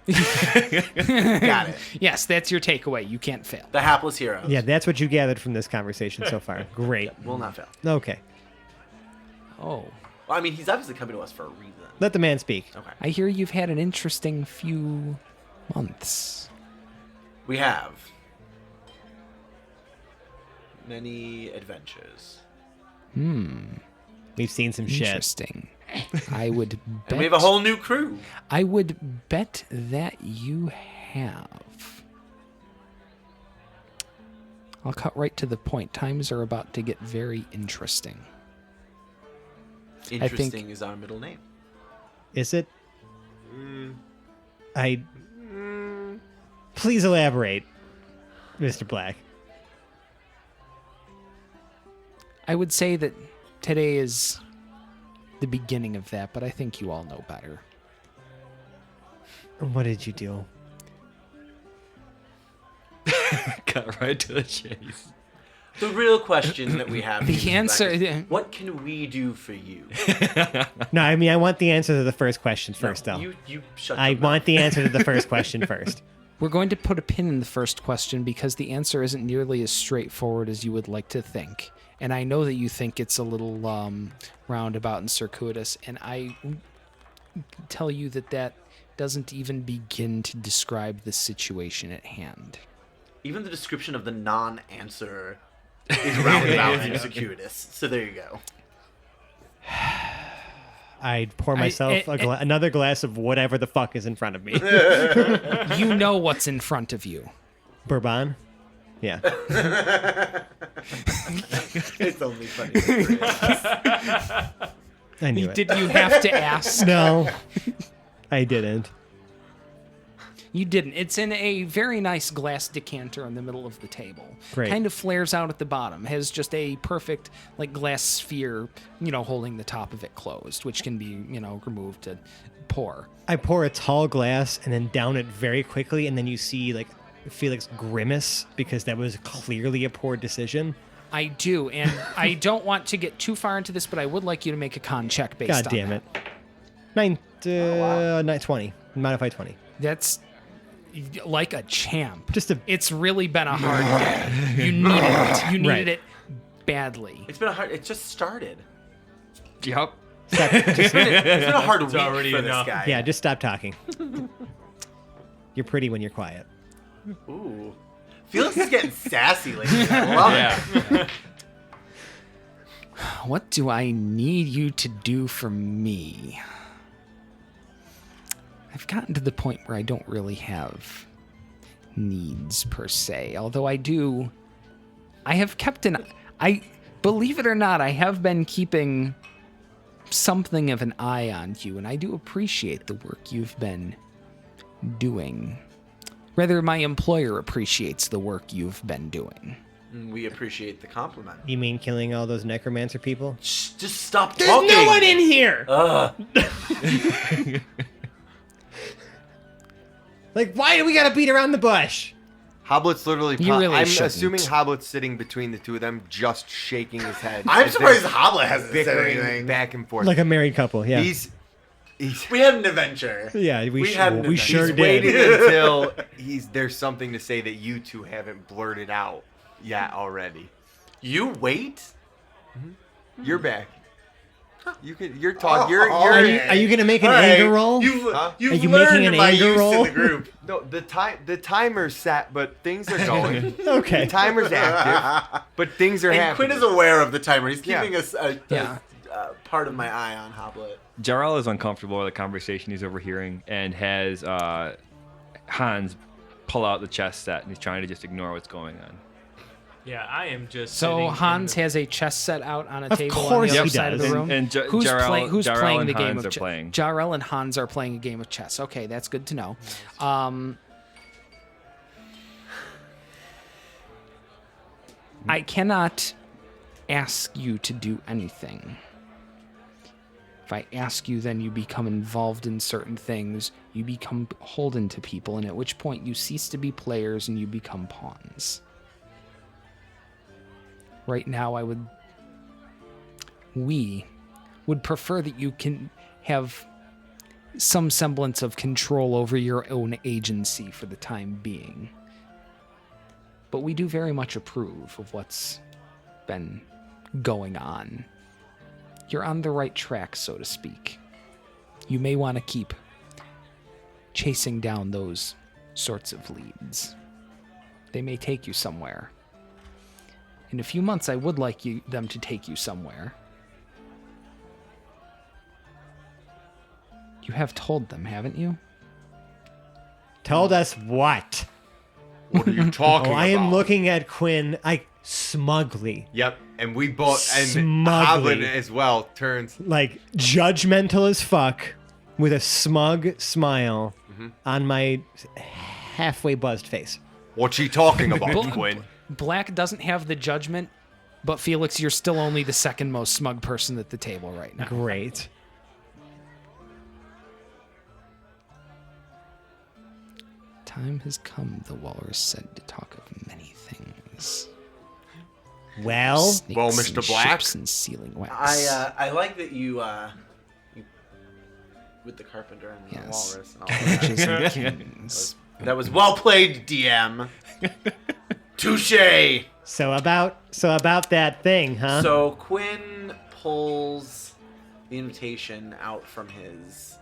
Speaker 2: Got it.
Speaker 1: Yes, that's your takeaway. You can't fail.
Speaker 2: The hapless heroes.
Speaker 3: Yeah, that's what you gathered from this conversation so far. Great.
Speaker 2: will not fail.
Speaker 3: Okay.
Speaker 1: Oh,
Speaker 2: Well, I mean, he's obviously coming to us for a reason.
Speaker 3: Let the man speak.
Speaker 2: Okay.
Speaker 1: I hear you've had an interesting few months.
Speaker 2: We have many adventures.
Speaker 3: We've seen some shit.
Speaker 1: Interesting. I would bet.
Speaker 2: And we have a whole new crew.
Speaker 1: I would bet that you have. I'll cut right to the point. Times are about to get very interesting.
Speaker 2: Interesting is our middle name.
Speaker 3: Is it? Please elaborate, Mr. Black.
Speaker 1: I would say that today is the beginning of that, but I think you all know better.
Speaker 3: What did you do?
Speaker 7: Got right to the chase.
Speaker 2: The real question that we have.
Speaker 1: The
Speaker 2: Mr. Black,
Speaker 1: answer-
Speaker 2: is, what can we do for you?
Speaker 3: No, I mean, I want the answer to the first question first,
Speaker 2: No,
Speaker 3: though.
Speaker 2: you shut
Speaker 3: I
Speaker 2: your mouth.
Speaker 3: want the answer to the first question first.
Speaker 1: We're going to put a pin in the first question because the answer isn't nearly as straightforward as you would like to think. And I know that you think it's a little roundabout and circuitous, and I tell you that doesn't even begin to describe the situation at hand.
Speaker 2: Even the description of the non-answer is roundabout and circuitous. So there you go.
Speaker 3: I'd pour myself another glass of whatever the fuck is in front of me.
Speaker 1: You know what's in front of you.
Speaker 3: Bourbon? Yeah.
Speaker 2: It's only funny.
Speaker 3: I knew it.
Speaker 1: Did you have to ask?
Speaker 3: No, I didn't.
Speaker 1: You didn't. It's in a very nice glass decanter in the middle of the table.
Speaker 3: Great.
Speaker 1: Kind of flares out at the bottom. Has just a perfect glass sphere, holding the top of it closed, which can be, removed to pour.
Speaker 3: I pour a tall glass and then down it very quickly, and then you see Felix grimace because that was clearly a poor decision.
Speaker 1: I do, and I don't want to get too far into this, but I would like you to make a con check based on
Speaker 3: God damn
Speaker 1: that.
Speaker 3: it. 20. Modify 20.
Speaker 1: That's like a champ.
Speaker 3: It's
Speaker 1: really been a hard day. You needed it. You needed
Speaker 3: Right.
Speaker 1: it badly.
Speaker 2: It's been a hard. It just started.
Speaker 7: Yep.
Speaker 2: It's been a hard week
Speaker 4: already
Speaker 2: for
Speaker 4: enough.
Speaker 2: this guy.
Speaker 3: Yeah, just stop talking. You're pretty when you're quiet.
Speaker 2: Ooh. Felix is getting sassy lately. I love it.
Speaker 1: What do I need you to do for me? I've gotten to the point where I don't really have needs per se. Although I have kept believe it or not, I have been keeping something of an eye on you, and I do appreciate the work you've been doing. Rather, my employer appreciates the work you've been doing.
Speaker 2: We appreciate the compliment.
Speaker 3: You mean killing all those necromancer people?
Speaker 2: Shh, just stop
Speaker 3: There's
Speaker 2: talking.
Speaker 3: no one in here! Like, why do we gotta beat around the bush?
Speaker 6: Hoblet's literally.
Speaker 1: You really
Speaker 6: I'm
Speaker 1: shouldn't.
Speaker 6: assuming Hoblet's sitting between the two of them, just shaking his head.
Speaker 2: I'm
Speaker 6: as
Speaker 2: surprised
Speaker 6: they're
Speaker 2: Hoblet hasn't said
Speaker 6: bickering
Speaker 2: anything.
Speaker 6: back and forth.
Speaker 3: Like a married couple, yeah.
Speaker 6: He's
Speaker 2: We had an adventure.
Speaker 3: Yeah, we
Speaker 2: had an
Speaker 3: sure
Speaker 2: adventure.
Speaker 3: did.
Speaker 6: waiting until there's something to say that you two haven't blurted out yet already.
Speaker 2: You wait?
Speaker 6: You're back. You're talking.
Speaker 3: Are you gonna make an anger roll?
Speaker 2: You've
Speaker 3: Are
Speaker 2: you've
Speaker 3: you
Speaker 2: learned
Speaker 3: making an
Speaker 2: my
Speaker 3: anger
Speaker 2: use
Speaker 3: roll?
Speaker 2: in the group.
Speaker 6: No, the timer's set, but things are going.
Speaker 3: Okay.
Speaker 6: The timer's active, but things are
Speaker 2: And
Speaker 6: happening.
Speaker 2: Quinn is aware of the timer. He's
Speaker 6: Yeah.
Speaker 2: keeping a part of my eye on Hoblet.
Speaker 7: Jarl is uncomfortable with the conversation he's overhearing and has Hans pull out the chess set, and he's trying to just ignore what's going on.
Speaker 4: Yeah, I am just.
Speaker 1: So
Speaker 4: sitting
Speaker 1: Hans
Speaker 4: in the-
Speaker 1: has a chess set out on a
Speaker 3: Of
Speaker 1: table on
Speaker 3: course
Speaker 1: the other
Speaker 3: he
Speaker 1: side of
Speaker 3: does.
Speaker 1: the room.
Speaker 7: And
Speaker 1: who's
Speaker 7: Jarl
Speaker 1: playing
Speaker 7: and
Speaker 1: the game
Speaker 7: Hans
Speaker 1: of
Speaker 7: are
Speaker 1: chess?
Speaker 7: playing.
Speaker 1: Jarl and Hans are playing a game of chess. Okay, that's good to know. I cannot ask you to do anything. If I ask you, then you become involved in certain things. You become beholden to people, and at which point you cease to be players and you become pawns. Right now, we would prefer that you can have some semblance of control over your own agency for the time being. But we do very much approve of what's been going on. You're on the right track, so to speak. You may want to keep chasing down those sorts of leads. They may take you somewhere. In a few months, I would like them to take you somewhere. You have told them, haven't you?
Speaker 3: Told us what?
Speaker 6: What are you talking
Speaker 3: I
Speaker 6: about?
Speaker 3: am looking at Quinn. Smugly,
Speaker 6: Yep, and we both and
Speaker 3: Smugly.
Speaker 6: Hoblin as well turns.
Speaker 3: like judgmental as fuck, with a smug smile on my halfway buzzed face.
Speaker 6: What's she talking about, Quinn?
Speaker 1: Black doesn't have the judgment, but Felix, you're still only the second most smug person at the table right now.
Speaker 3: Great.
Speaker 1: Time has come, the walrus said, to talk of many things.
Speaker 3: Well,
Speaker 1: Snakes
Speaker 6: Well,
Speaker 1: and
Speaker 6: Mr. Black?
Speaker 1: ships and sealing wax.
Speaker 2: I like that you with the carpenter and the
Speaker 1: Yes.
Speaker 2: walrus and all that.
Speaker 1: Witches and kings.
Speaker 2: That was well played, DM. Touche.
Speaker 3: so about that thing, huh?
Speaker 2: So Quinn pulls the invitation out from his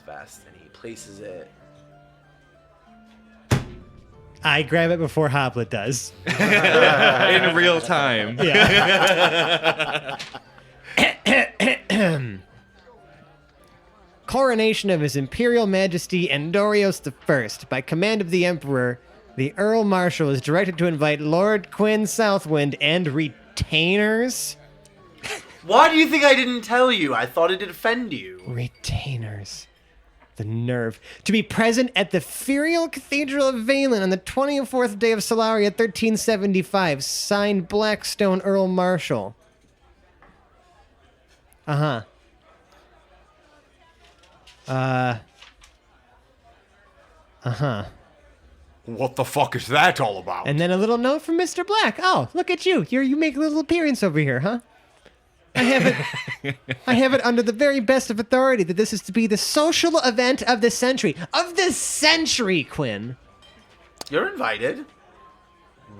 Speaker 2: vest and he places it.
Speaker 3: I grab it before Hoblet does.
Speaker 7: In real time.
Speaker 3: Coronation of His Imperial Majesty Andorios I. By command of the Emperor, the Earl Marshal is directed to invite Lord Quinn Southwind and retainers.
Speaker 2: Why do you think I didn't tell you? I thought it'd offend you.
Speaker 3: Retainers. The nerve. To be present at the Ferial Cathedral of Valen on the 24th day of Solaria 1375. Signed Blackstone Earl Marshal. Uh-huh. Uh-huh.
Speaker 6: What the fuck is that all about?
Speaker 3: And then a little note from Mr. Black. Oh, look at you. You make a little appearance over here, huh? I have it under the very best of authority that this is to be the social event of the century. Of the century, Quinn.
Speaker 2: You're invited.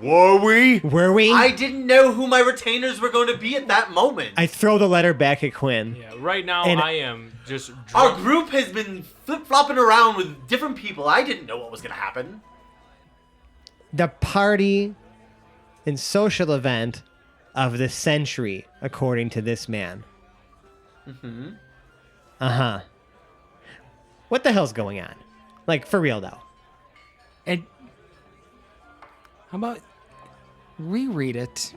Speaker 6: Were we?
Speaker 3: Were we?
Speaker 2: I didn't know who my retainers were going to be at that moment.
Speaker 3: I throw the letter back at Quinn.
Speaker 4: Yeah, right now
Speaker 3: And-
Speaker 4: I am just
Speaker 2: Our
Speaker 4: drunk.
Speaker 2: group has been flip-flopping around with different people. I didn't know what was going to happen.
Speaker 3: The party and social event of the century, according to this man. Mm-hmm. Uh-huh. What the hell's going on? Like, for real, though.
Speaker 1: And how about reread it?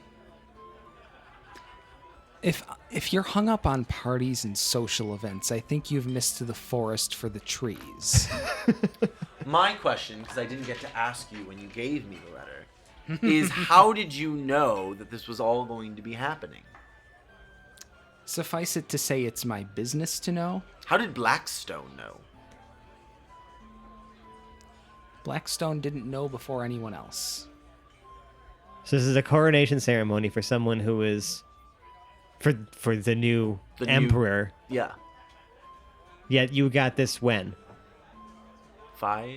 Speaker 1: If you're hung up on parties and social events, I think you've missed the forest for the trees.
Speaker 2: My question, because I didn't get to ask you when you gave me the letter, is how did you know that this was all going to be happening?
Speaker 1: Suffice it to say, it's my business to know.
Speaker 2: How did Blackstone know?
Speaker 1: Blackstone didn't know before anyone else.
Speaker 3: So this is a coronation ceremony for someone who is for the new emperor.
Speaker 2: Yeah.
Speaker 3: Yet you got this when?
Speaker 2: 5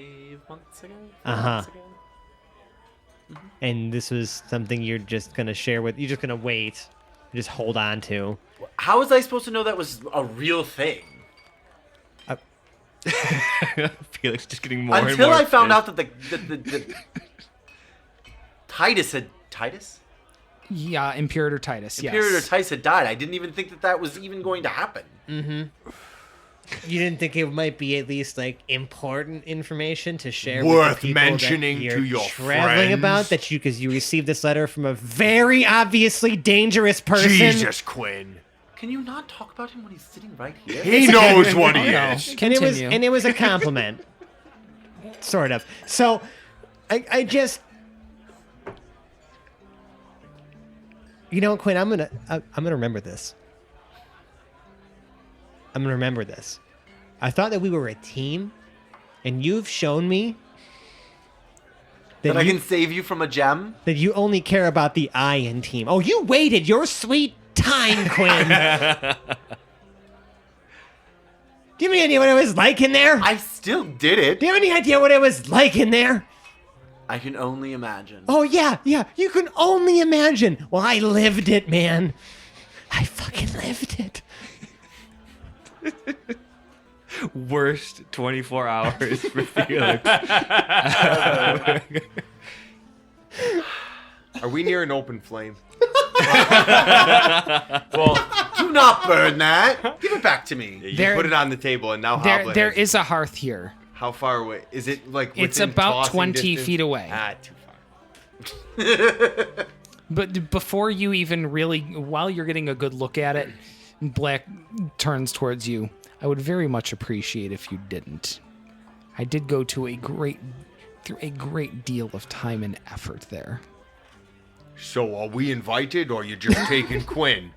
Speaker 2: months ago? 4
Speaker 3: Uh-huh.
Speaker 2: months ago?
Speaker 3: And this was something you're just gonna share with. You're just gonna wait, just hold on to.
Speaker 2: How was I supposed to know that was a real thing?
Speaker 7: Felix just getting more and
Speaker 2: Until
Speaker 7: more
Speaker 2: I found
Speaker 7: pissed.
Speaker 2: out that the Titus had... Titus?
Speaker 1: Yeah, Imperator Titus, yes.
Speaker 2: Imperator Titus had died. I didn't even think that was even going to happen.
Speaker 3: You didn't think it might be at least like important information to share
Speaker 6: Worth
Speaker 3: with the people
Speaker 6: mentioning
Speaker 3: that you're
Speaker 6: to your
Speaker 3: traveling
Speaker 6: friends?
Speaker 3: about that you because you received this letter from a very obviously dangerous person.
Speaker 6: Jesus, Quinn.
Speaker 2: Can you not talk about him when he's sitting right here?
Speaker 6: He knows what he
Speaker 1: no.
Speaker 6: is.
Speaker 1: Continue.
Speaker 3: And it was a compliment, sort of. So, I just, you know, Quinn, I'm gonna remember this. I'm gonna remember this. I thought that we were a team, and you've shown me
Speaker 2: That I
Speaker 3: you,
Speaker 2: can save you from a gem?
Speaker 3: that you only care about the I in team. Oh, you waited your sweet time, Quinn. Do you have any idea what it was like in there?
Speaker 2: I still did it.
Speaker 3: Do you have any idea what it was like in there?
Speaker 2: I can only imagine.
Speaker 3: Oh, yeah, you can only imagine. Well, I lived it, man. I fucking lived it.
Speaker 7: Worst 24 hours for Felix.
Speaker 6: Are we near an open flame?
Speaker 4: Well,
Speaker 2: Do not burn that. Give it back to me.
Speaker 6: You
Speaker 1: There-
Speaker 6: put it on the table, and now Hoblet
Speaker 1: There
Speaker 6: has-
Speaker 1: is a hearth here.
Speaker 6: How far away? Is it like
Speaker 1: It's
Speaker 6: within
Speaker 1: about
Speaker 6: tossing
Speaker 1: 20
Speaker 6: distance?
Speaker 1: feet away.
Speaker 6: Ah, too far.
Speaker 1: But before you even really, while you're getting a good look at it, Black turns towards you. I would very much appreciate if you didn't. I did go to through a great deal of time and effort there.
Speaker 6: So are we invited, or you just taking Quinn?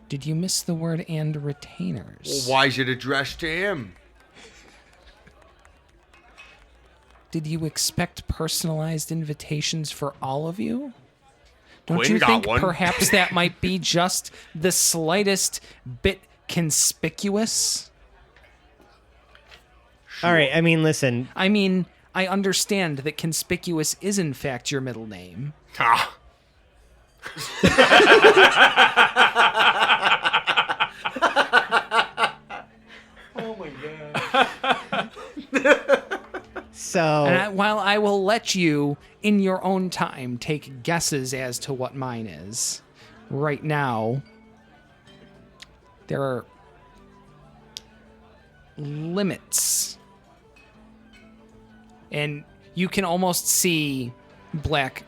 Speaker 1: Did you miss the word "and retainers"?
Speaker 6: Well, why is it addressed to him?
Speaker 1: Did you expect personalized invitations for all of you? Don't
Speaker 6: Quinn
Speaker 1: you
Speaker 6: got
Speaker 1: think
Speaker 6: one.
Speaker 1: perhaps that might be just the slightest bit conspicuous?
Speaker 3: All right, I mean, listen.
Speaker 1: I mean, I understand that conspicuous is in fact your middle name.
Speaker 6: Ah.
Speaker 2: Oh my god.
Speaker 3: So,
Speaker 1: And while I will let you, in your own time, take guesses as to what mine is, right now, there are limits. And you can almost see Black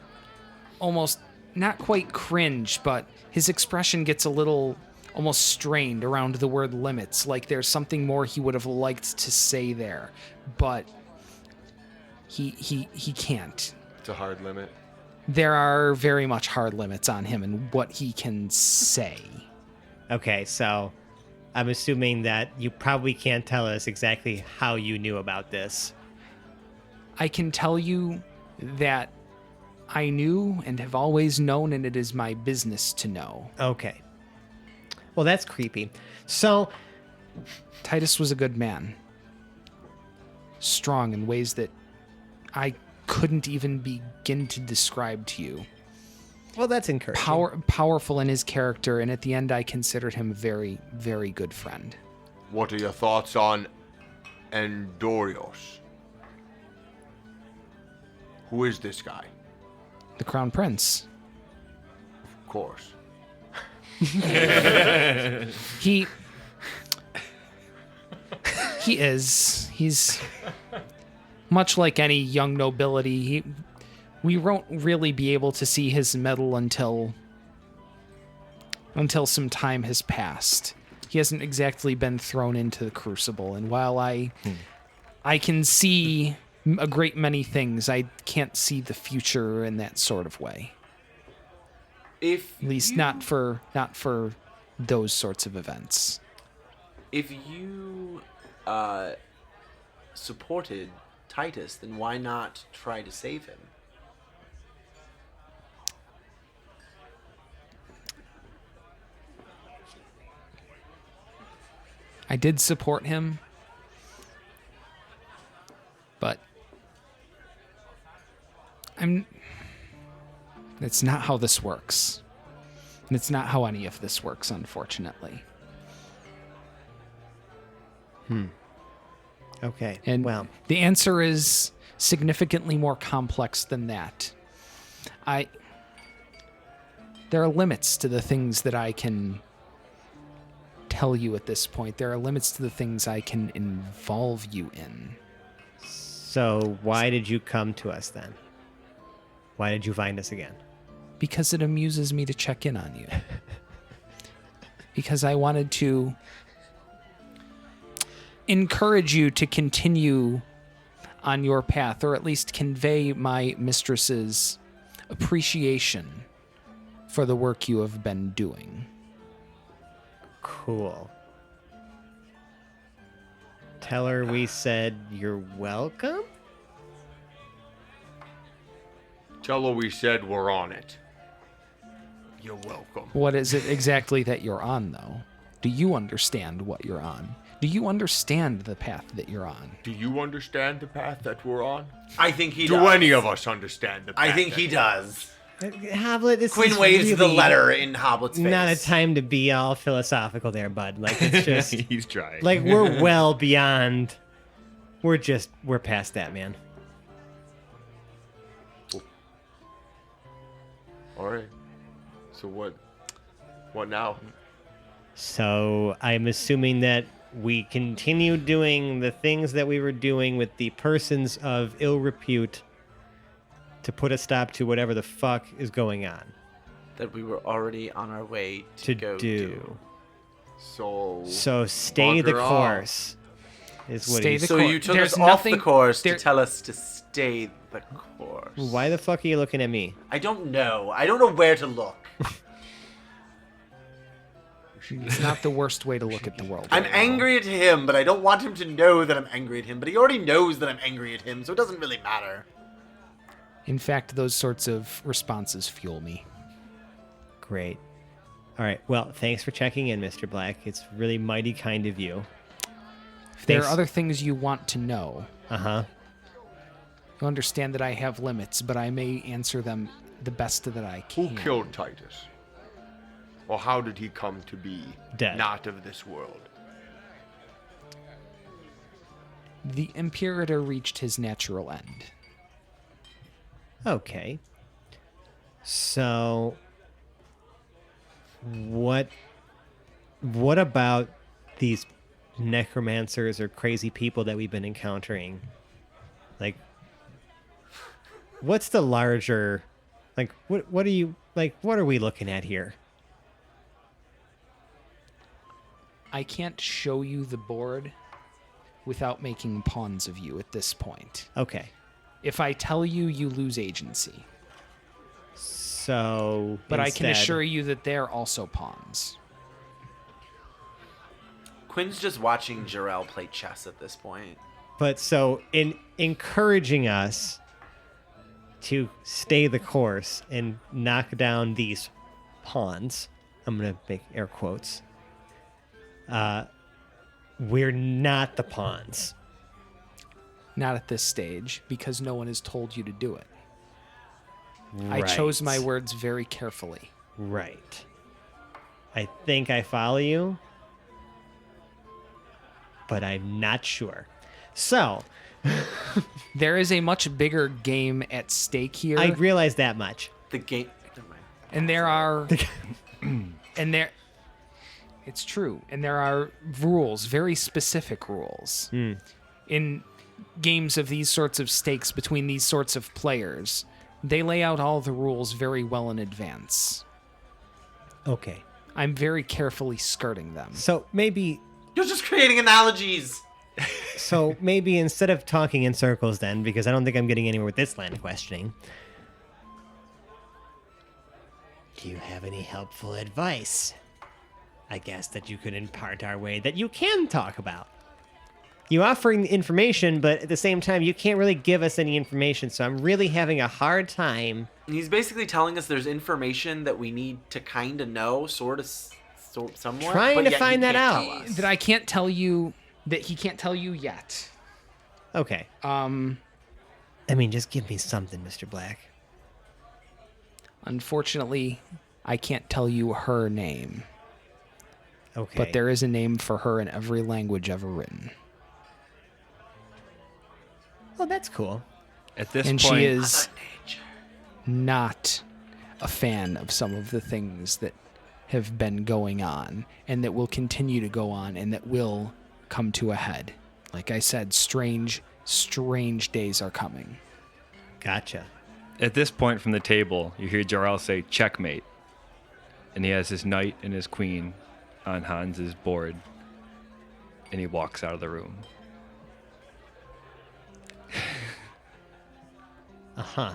Speaker 1: almost not quite cringe, but his expression gets a little almost strained around the word limits, like there's something more he would have liked to say there. But he can't.
Speaker 6: It's a hard limit.
Speaker 1: There are very much hard limits on him and what he can say.
Speaker 3: okay, so I'm assuming that you probably can't tell us exactly how you knew about this.
Speaker 1: I can tell you that I knew and have always known, and it is my business to know.
Speaker 3: Okay. Well, that's creepy. So,
Speaker 1: Titus was a good man. Strong in ways that I couldn't even begin to describe to you.
Speaker 3: well, that's encouraging.
Speaker 1: Powerful in his character, and at the end I considered him a very, very good friend.
Speaker 6: What are your thoughts on Endorios? Who is this guy?
Speaker 1: The Crown Prince.
Speaker 6: Of course.
Speaker 1: He is. much like any young nobility, we won't really be able to see his mettle until some time has passed. He hasn't exactly been thrown into the crucible, and while I can see a great many things, I can't see the future in that sort of way. At least not for those sorts of events.
Speaker 2: If you supported Titus, then why not try to save him?
Speaker 1: I did support him, but it's not how this works. And it's not how any of this works, unfortunately.
Speaker 3: Okay.
Speaker 1: And
Speaker 3: well,
Speaker 1: the answer is significantly more complex than that. There are limits to the things that I can tell you at this point. There are limits to the things I can involve you in.
Speaker 3: so why did you come to us then? Why did you find us again?
Speaker 1: Because it amuses me to check in on you. Because I wanted to encourage you to continue on your path, or at least convey my mistress's appreciation for the work you have been doing.
Speaker 3: Cool. Tell her we said you're welcome?
Speaker 6: Tell her we said we're on it. You're welcome.
Speaker 1: What is it exactly that you're on, though? Do you understand what you're on? Do you understand the path that you're on?
Speaker 6: Do you understand the path that we're on?
Speaker 2: I think he does.
Speaker 6: Do any of us understand the path?
Speaker 2: I think he does.
Speaker 3: Hoblet, this
Speaker 2: Quinn
Speaker 3: is
Speaker 2: waves the
Speaker 3: really
Speaker 2: letter in Hoblet's face.
Speaker 3: not a time to be all philosophical there, bud. Like, it's just...
Speaker 7: He's trying.
Speaker 3: like, we're well beyond... We're past that, man.
Speaker 6: All right. So what now?
Speaker 3: So I'm assuming that we continue doing the things that we were doing with the persons of ill repute to put a stop to whatever the fuck is going on.
Speaker 2: That we were already on our way to go do.
Speaker 6: So
Speaker 3: stay the
Speaker 6: bugger off.
Speaker 3: course. Is what
Speaker 1: Stay
Speaker 3: he's...
Speaker 1: the
Speaker 2: So
Speaker 1: course.
Speaker 2: you took
Speaker 1: There's
Speaker 2: us off the
Speaker 1: nothing-
Speaker 2: course
Speaker 1: there-
Speaker 2: to tell us to stay the course.
Speaker 3: Why the fuck are you looking at me?
Speaker 2: I don't know. I don't know where to look.
Speaker 1: It's not the worst way to look at the world.
Speaker 2: I'm
Speaker 1: right now.
Speaker 2: angry at him, but I don't want him to know that I'm angry at him. But he already knows that I'm angry at him, so it doesn't really matter.
Speaker 1: In fact, those sorts of responses fuel me.
Speaker 3: Great. All right. Well, thanks for checking in, Mr. Black. It's really mighty kind of you.
Speaker 1: If there are
Speaker 3: Thanks.
Speaker 1: other things you want to know,
Speaker 3: Uh-huh.
Speaker 1: you understand that I have limits, but I may answer them the best that I
Speaker 6: Who
Speaker 1: can.
Speaker 6: killed Titus? Or how did he come to be
Speaker 3: Dead.
Speaker 6: not of this world?
Speaker 1: The Imperator reached his natural end.
Speaker 3: Okay. So what about these necromancers or crazy people that we've been encountering? Like, what's the larger, like, what are you, like, what are we looking at here?
Speaker 1: I can't show you the board without making pawns of you at this point.
Speaker 3: Okay.
Speaker 1: If I tell you, you lose agency.
Speaker 3: So,
Speaker 1: But I can
Speaker 3: instead-
Speaker 1: assure you that they're also pawns.
Speaker 2: Quinn's just watching Jarrell play chess at this point.
Speaker 3: But so in encouraging us to stay the course and knock down these pawns, I'm going to make air quotes. We're not the pawns.
Speaker 1: Not at this stage, because no one has told you to do it. I
Speaker 3: Right.
Speaker 1: chose my words very carefully.
Speaker 3: Right. I think I follow you, but I'm not sure. So,
Speaker 1: There is a much bigger game at stake here.
Speaker 3: I realize that much.
Speaker 2: The game. Never mind.
Speaker 1: And there are it's true, and there are rules, very specific rules. In games of these sorts of stakes between these sorts of players, they lay out all the rules very well in advance.
Speaker 3: Okay.
Speaker 1: I'm very carefully skirting them.
Speaker 3: So maybe
Speaker 2: You're just creating analogies.
Speaker 3: instead of talking in circles then, because I don't think I'm getting anywhere with this line of questioning, do you have any helpful advice? I guess that you could impart our way that you can talk about. You offering information, but at the same time, you can't really give us any information, so I'm really having a hard time.
Speaker 2: He's basically telling us there's information that we need to kind of know, somewhat.
Speaker 3: Trying
Speaker 2: but
Speaker 3: to
Speaker 2: yet he
Speaker 3: find that
Speaker 2: can't
Speaker 3: out.
Speaker 2: tell us.
Speaker 1: That I can't tell you, that he can't tell you yet.
Speaker 3: Okay. I mean, just give me something, Mr. Black.
Speaker 1: Unfortunately, I can't tell you her name.
Speaker 3: Okay.
Speaker 1: But there is a name for her in every language ever written.
Speaker 3: Oh, that's cool.
Speaker 7: At this
Speaker 1: And
Speaker 7: point,
Speaker 1: she is not a fan of some of the things that have been going on and that will continue to go on and that will come to a head. Like I said, strange days are coming.
Speaker 3: Gotcha.
Speaker 7: at this point from the table, you hear Jarl say, "Checkmate," and he has his knight and his queen on Hans's board, and he walks out of the room.
Speaker 3: Uh-huh.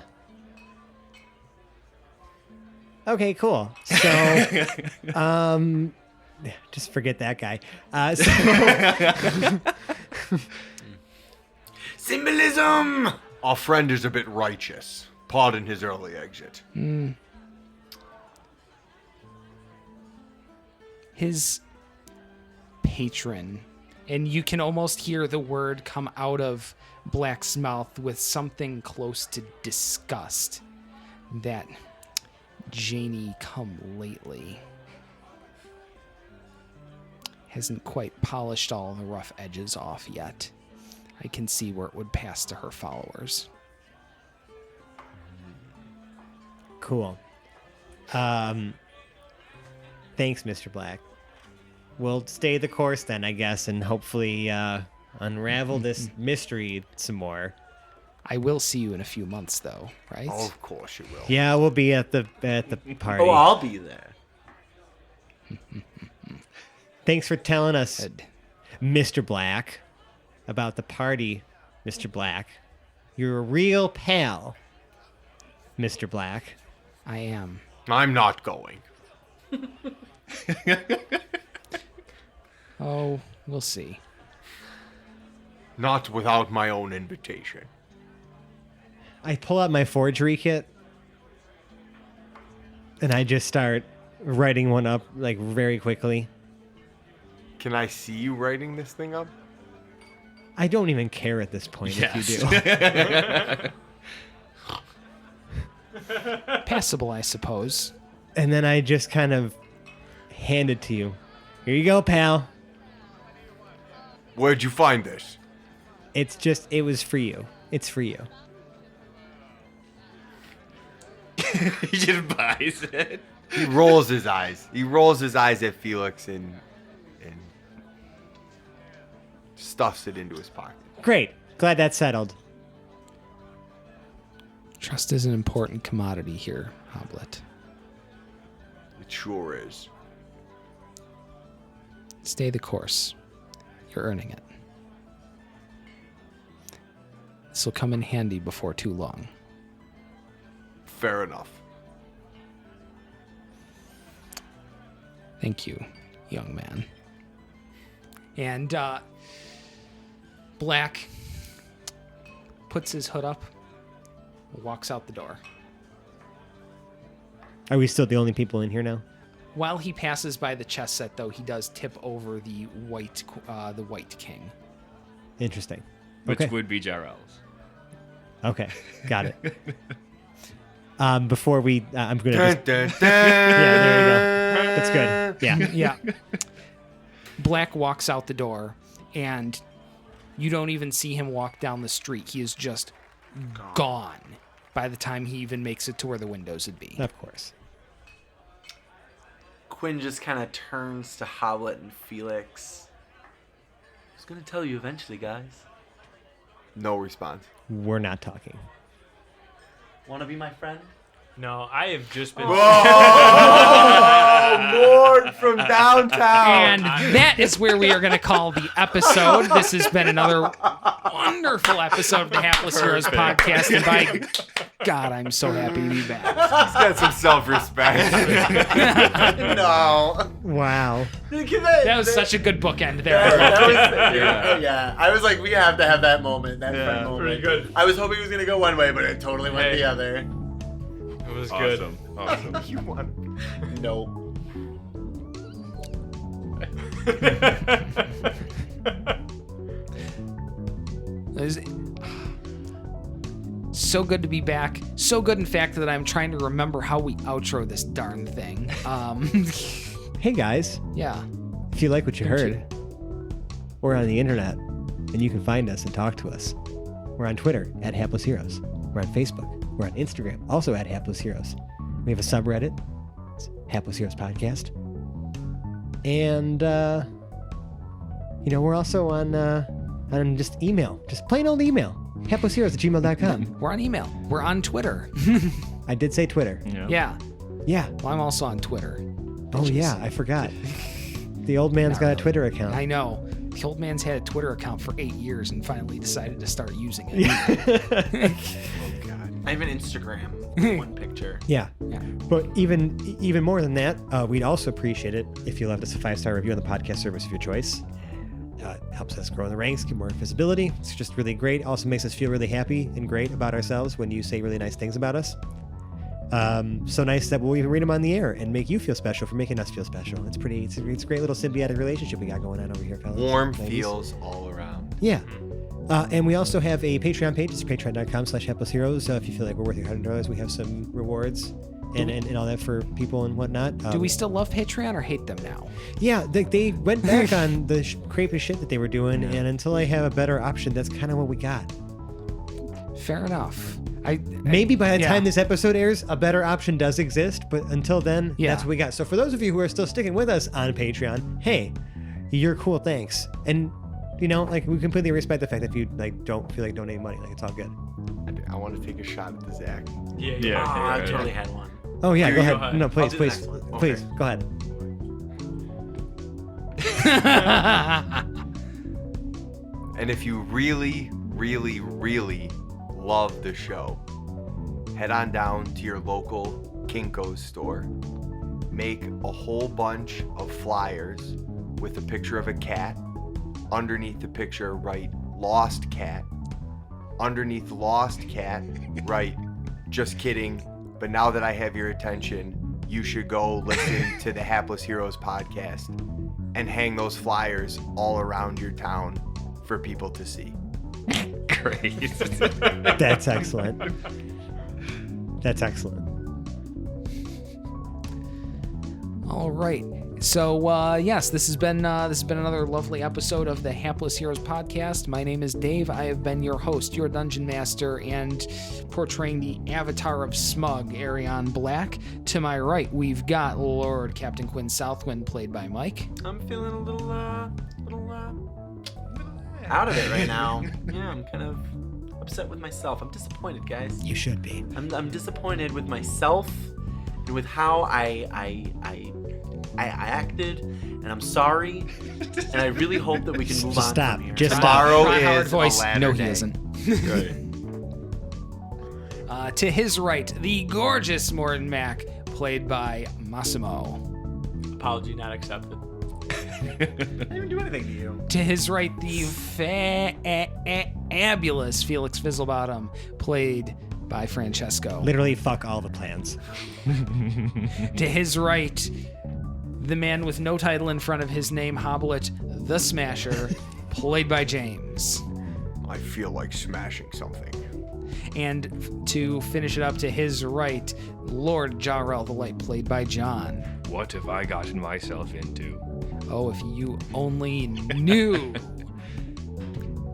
Speaker 3: Okay, cool. So, just forget that guy.
Speaker 2: Symbolism!
Speaker 6: Our friend is a bit righteous. Pardon his early exit.
Speaker 1: His patron, and you can almost hear the word come out of Black's mouth with something close to disgust. That Janie come lately hasn't quite polished all the rough edges off yet. I can see where it would pass to her followers.
Speaker 3: Cool. Thanks, Mr. Black. We'll stay the course then, I guess, and hopefully unravel this mystery some more.
Speaker 1: I will see you in a few months, though, right?
Speaker 6: Oh, of course you will.
Speaker 3: Yeah, we'll be at the party.
Speaker 2: Oh, I'll be there.
Speaker 3: Thanks for telling us,
Speaker 1: Good.
Speaker 3: Mr. Black, about the party, Mr. Black. You're a real pal, Mr. Black.
Speaker 1: I am.
Speaker 6: I'm not going.
Speaker 1: Oh, we'll see.
Speaker 6: Not without my own invitation.
Speaker 3: I pull out my forgery kit, and I just start writing one up, like, very quickly.
Speaker 6: Can I see you writing this thing up?
Speaker 3: I don't even care at this point if you do.
Speaker 1: Passable, I suppose.
Speaker 3: And then I just kind of hand it to you. Here you go, pal.
Speaker 6: Where'd you find this?
Speaker 3: It was for you. It's for you.
Speaker 7: He just buys it.
Speaker 6: He rolls his eyes. He rolls his eyes at Felix and stuffs it into his pocket.
Speaker 3: Great. Glad that's settled.
Speaker 1: Trust is an important commodity here, Hoblet.
Speaker 6: It sure is.
Speaker 1: Stay the course. You're earning it. This will come in handy before too long.
Speaker 6: Fair enough.
Speaker 1: Thank you, young man. And Black puts his hood up, walks out the door.
Speaker 3: Are we still the only people in here now?
Speaker 1: While he passes by the chess set, though, he does tip over the white king.
Speaker 3: Interesting.
Speaker 7: Which
Speaker 3: Okay.
Speaker 7: would be Jarl's.
Speaker 3: Okay. Got it. Before we... I'm going to...
Speaker 6: Dun, dun, dun.
Speaker 3: Yeah, there you go. That's good. Yeah.
Speaker 1: Yeah. Black walks out the door, and you don't even see him walk down the street. He is just gone by the time he even makes it to where the windows would be.
Speaker 3: Of course.
Speaker 2: Quinn just kind of turns to Hoblet and Felix. I was going to tell you eventually, guys.
Speaker 6: No response.
Speaker 3: We're not talking.
Speaker 2: Want to be my friend?
Speaker 4: No, I have just been.
Speaker 6: Oh, Lord from downtown.
Speaker 1: And that is where we are going to call the episode. This has been another wonderful episode of the Hapless Heroes podcast. And by God, I'm so happy to be back.
Speaker 6: He's got some self-respect. No.
Speaker 3: Wow.
Speaker 1: That was such a good bookend there.
Speaker 2: Yeah. I was like, we have to have that moment. That friend moment.
Speaker 4: Pretty good.
Speaker 2: I was hoping it was going to go one way, but it totally went the other.
Speaker 4: It was
Speaker 7: Awesome.
Speaker 6: You want?
Speaker 2: Nope.
Speaker 1: It was so good to be back. So good, in fact, that I'm trying to remember how we outro this darn thing.
Speaker 3: Hey guys,
Speaker 1: Yeah.
Speaker 3: if you like what you heard, we're on the internet, and you can find us and talk to us. We're on Twitter at Hapless Heroes. We're on Facebook. We're on Instagram, also at Hapless Heroes. We have a subreddit. It's Hapless Heroes Podcast. And, we're also on just email. Just plain old email. HaplessHeroes@gmail.com.
Speaker 1: We're on email. We're on Twitter.
Speaker 3: I did say Twitter.
Speaker 1: Yeah.
Speaker 3: Yeah.
Speaker 1: Well, I'm also on Twitter.
Speaker 3: Oh, yeah. I forgot. The old man's got a Twitter account.
Speaker 1: I know. The old man's had a Twitter account for 8 years and finally decided to start using it.
Speaker 2: I have an Instagram. One picture.
Speaker 3: Yeah.
Speaker 1: Yeah.
Speaker 3: But even more than that, we'd also appreciate it if you left us a 5-star review on the podcast service of your choice. It helps us grow in the ranks, get more visibility. It's just really great. Also makes us feel really happy and great about ourselves when you say really nice things about us. So nice that we'll even read them on the air and make you feel special for making us feel special. It's a great little symbiotic relationship we got going on over here, fellas.
Speaker 6: Warm
Speaker 3: ladies.
Speaker 6: feels all around.
Speaker 3: Yeah. And we also have a Patreon page. It's patreon.com/haplessheroes. If you feel like we're worth your $100, we have some rewards and all that for people and whatnot.
Speaker 1: Do we still love Patreon or hate them now?
Speaker 3: Yeah, they went back on the creepy shit that they were doing, and until I have a better option, that's kind of what we got.
Speaker 1: Fair enough.
Speaker 3: Maybe by the
Speaker 1: yeah.
Speaker 3: time this episode airs, a better option does exist, but until then,
Speaker 1: Yeah.
Speaker 3: that's what we got. So for those of you who are still sticking with us on Patreon, hey, you're cool, thanks. And we completely respect the fact that if you don't feel like donating money, it's all good.
Speaker 6: I want to take a shot at the Zach.
Speaker 4: Yeah.
Speaker 2: I totally had one.
Speaker 3: Oh yeah, go
Speaker 6: you
Speaker 3: ahead.
Speaker 4: go
Speaker 3: No,
Speaker 4: ahead.
Speaker 3: please,
Speaker 2: I'll do the
Speaker 3: please,
Speaker 2: next one.
Speaker 3: please,
Speaker 6: Okay.
Speaker 3: go ahead.
Speaker 6: And if you really, really, really love the show, head on down to your local Kinko's store. Make a whole bunch of flyers with a picture of a cat. Underneath the picture, write Lost Cat. Underneath Lost Cat, write Just Kidding, but now that I have your attention, you should go listen to the Hapless Heroes podcast and hang those flyers all around your town for people to see.
Speaker 7: Great.
Speaker 3: That's excellent. That's excellent.
Speaker 1: All right. So yes, this has been another lovely episode of the Hapless Heroes podcast. My name is Dave. I have been your host, your dungeon master, and portraying the avatar of Smug, Arion Black. To my right, we've got Lord Captain Quinn Southwind, played by Mike.
Speaker 2: I'm feeling a little out of it right now. Yeah, I'm kind of upset with myself. I'm disappointed, guys.
Speaker 3: You should be.
Speaker 2: I'm disappointed with myself and with how I acted, and I'm sorry. And I really hope that we can move on
Speaker 3: Stop.
Speaker 2: from here.
Speaker 3: Just
Speaker 6: Tomorrow
Speaker 1: Ron
Speaker 6: is
Speaker 1: Howard
Speaker 6: a
Speaker 1: voice.
Speaker 6: ladder
Speaker 1: No, he
Speaker 6: day.
Speaker 1: isn't.
Speaker 7: Right.
Speaker 1: To his right, the gorgeous Morton Mack, played by Massimo.
Speaker 4: Apology not accepted.
Speaker 2: I didn't even do anything to you.
Speaker 1: To his right, the fabulous Felix Fizzlebottom, played by Francesco.
Speaker 3: Literally, fuck all the plans.
Speaker 1: To his right, the man with no title in front of his name, Hoblet the Smasher, played by James.
Speaker 6: I feel like smashing something.
Speaker 1: And to finish it up, to his right, Lord Jarrell the Light, played by John.
Speaker 7: What have I gotten myself into?
Speaker 1: Oh, if you only knew.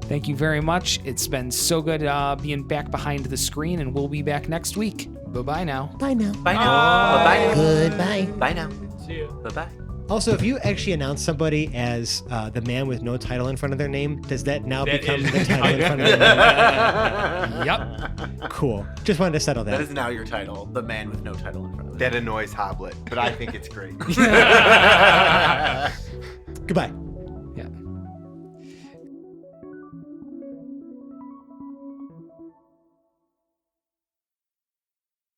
Speaker 1: Thank you very much. It's been so good being back behind the screen, and we'll be back next week. Bye-bye now.
Speaker 3: Bye now.
Speaker 2: Bye now. Bye now.
Speaker 3: Goodbye.
Speaker 2: Bye now.
Speaker 4: See ya.
Speaker 2: Bye bye.
Speaker 3: Also, if you actually announce somebody as the man with no title in front of their name, does that now
Speaker 4: That
Speaker 3: become
Speaker 4: is-
Speaker 3: the title in front of their name?
Speaker 1: Yep.
Speaker 3: Cool. Just wanted to settle
Speaker 2: That
Speaker 3: that.
Speaker 2: is now your title, the man with no title in front of it.
Speaker 6: That annoys Hoblet, but I think it's great.
Speaker 3: Goodbye.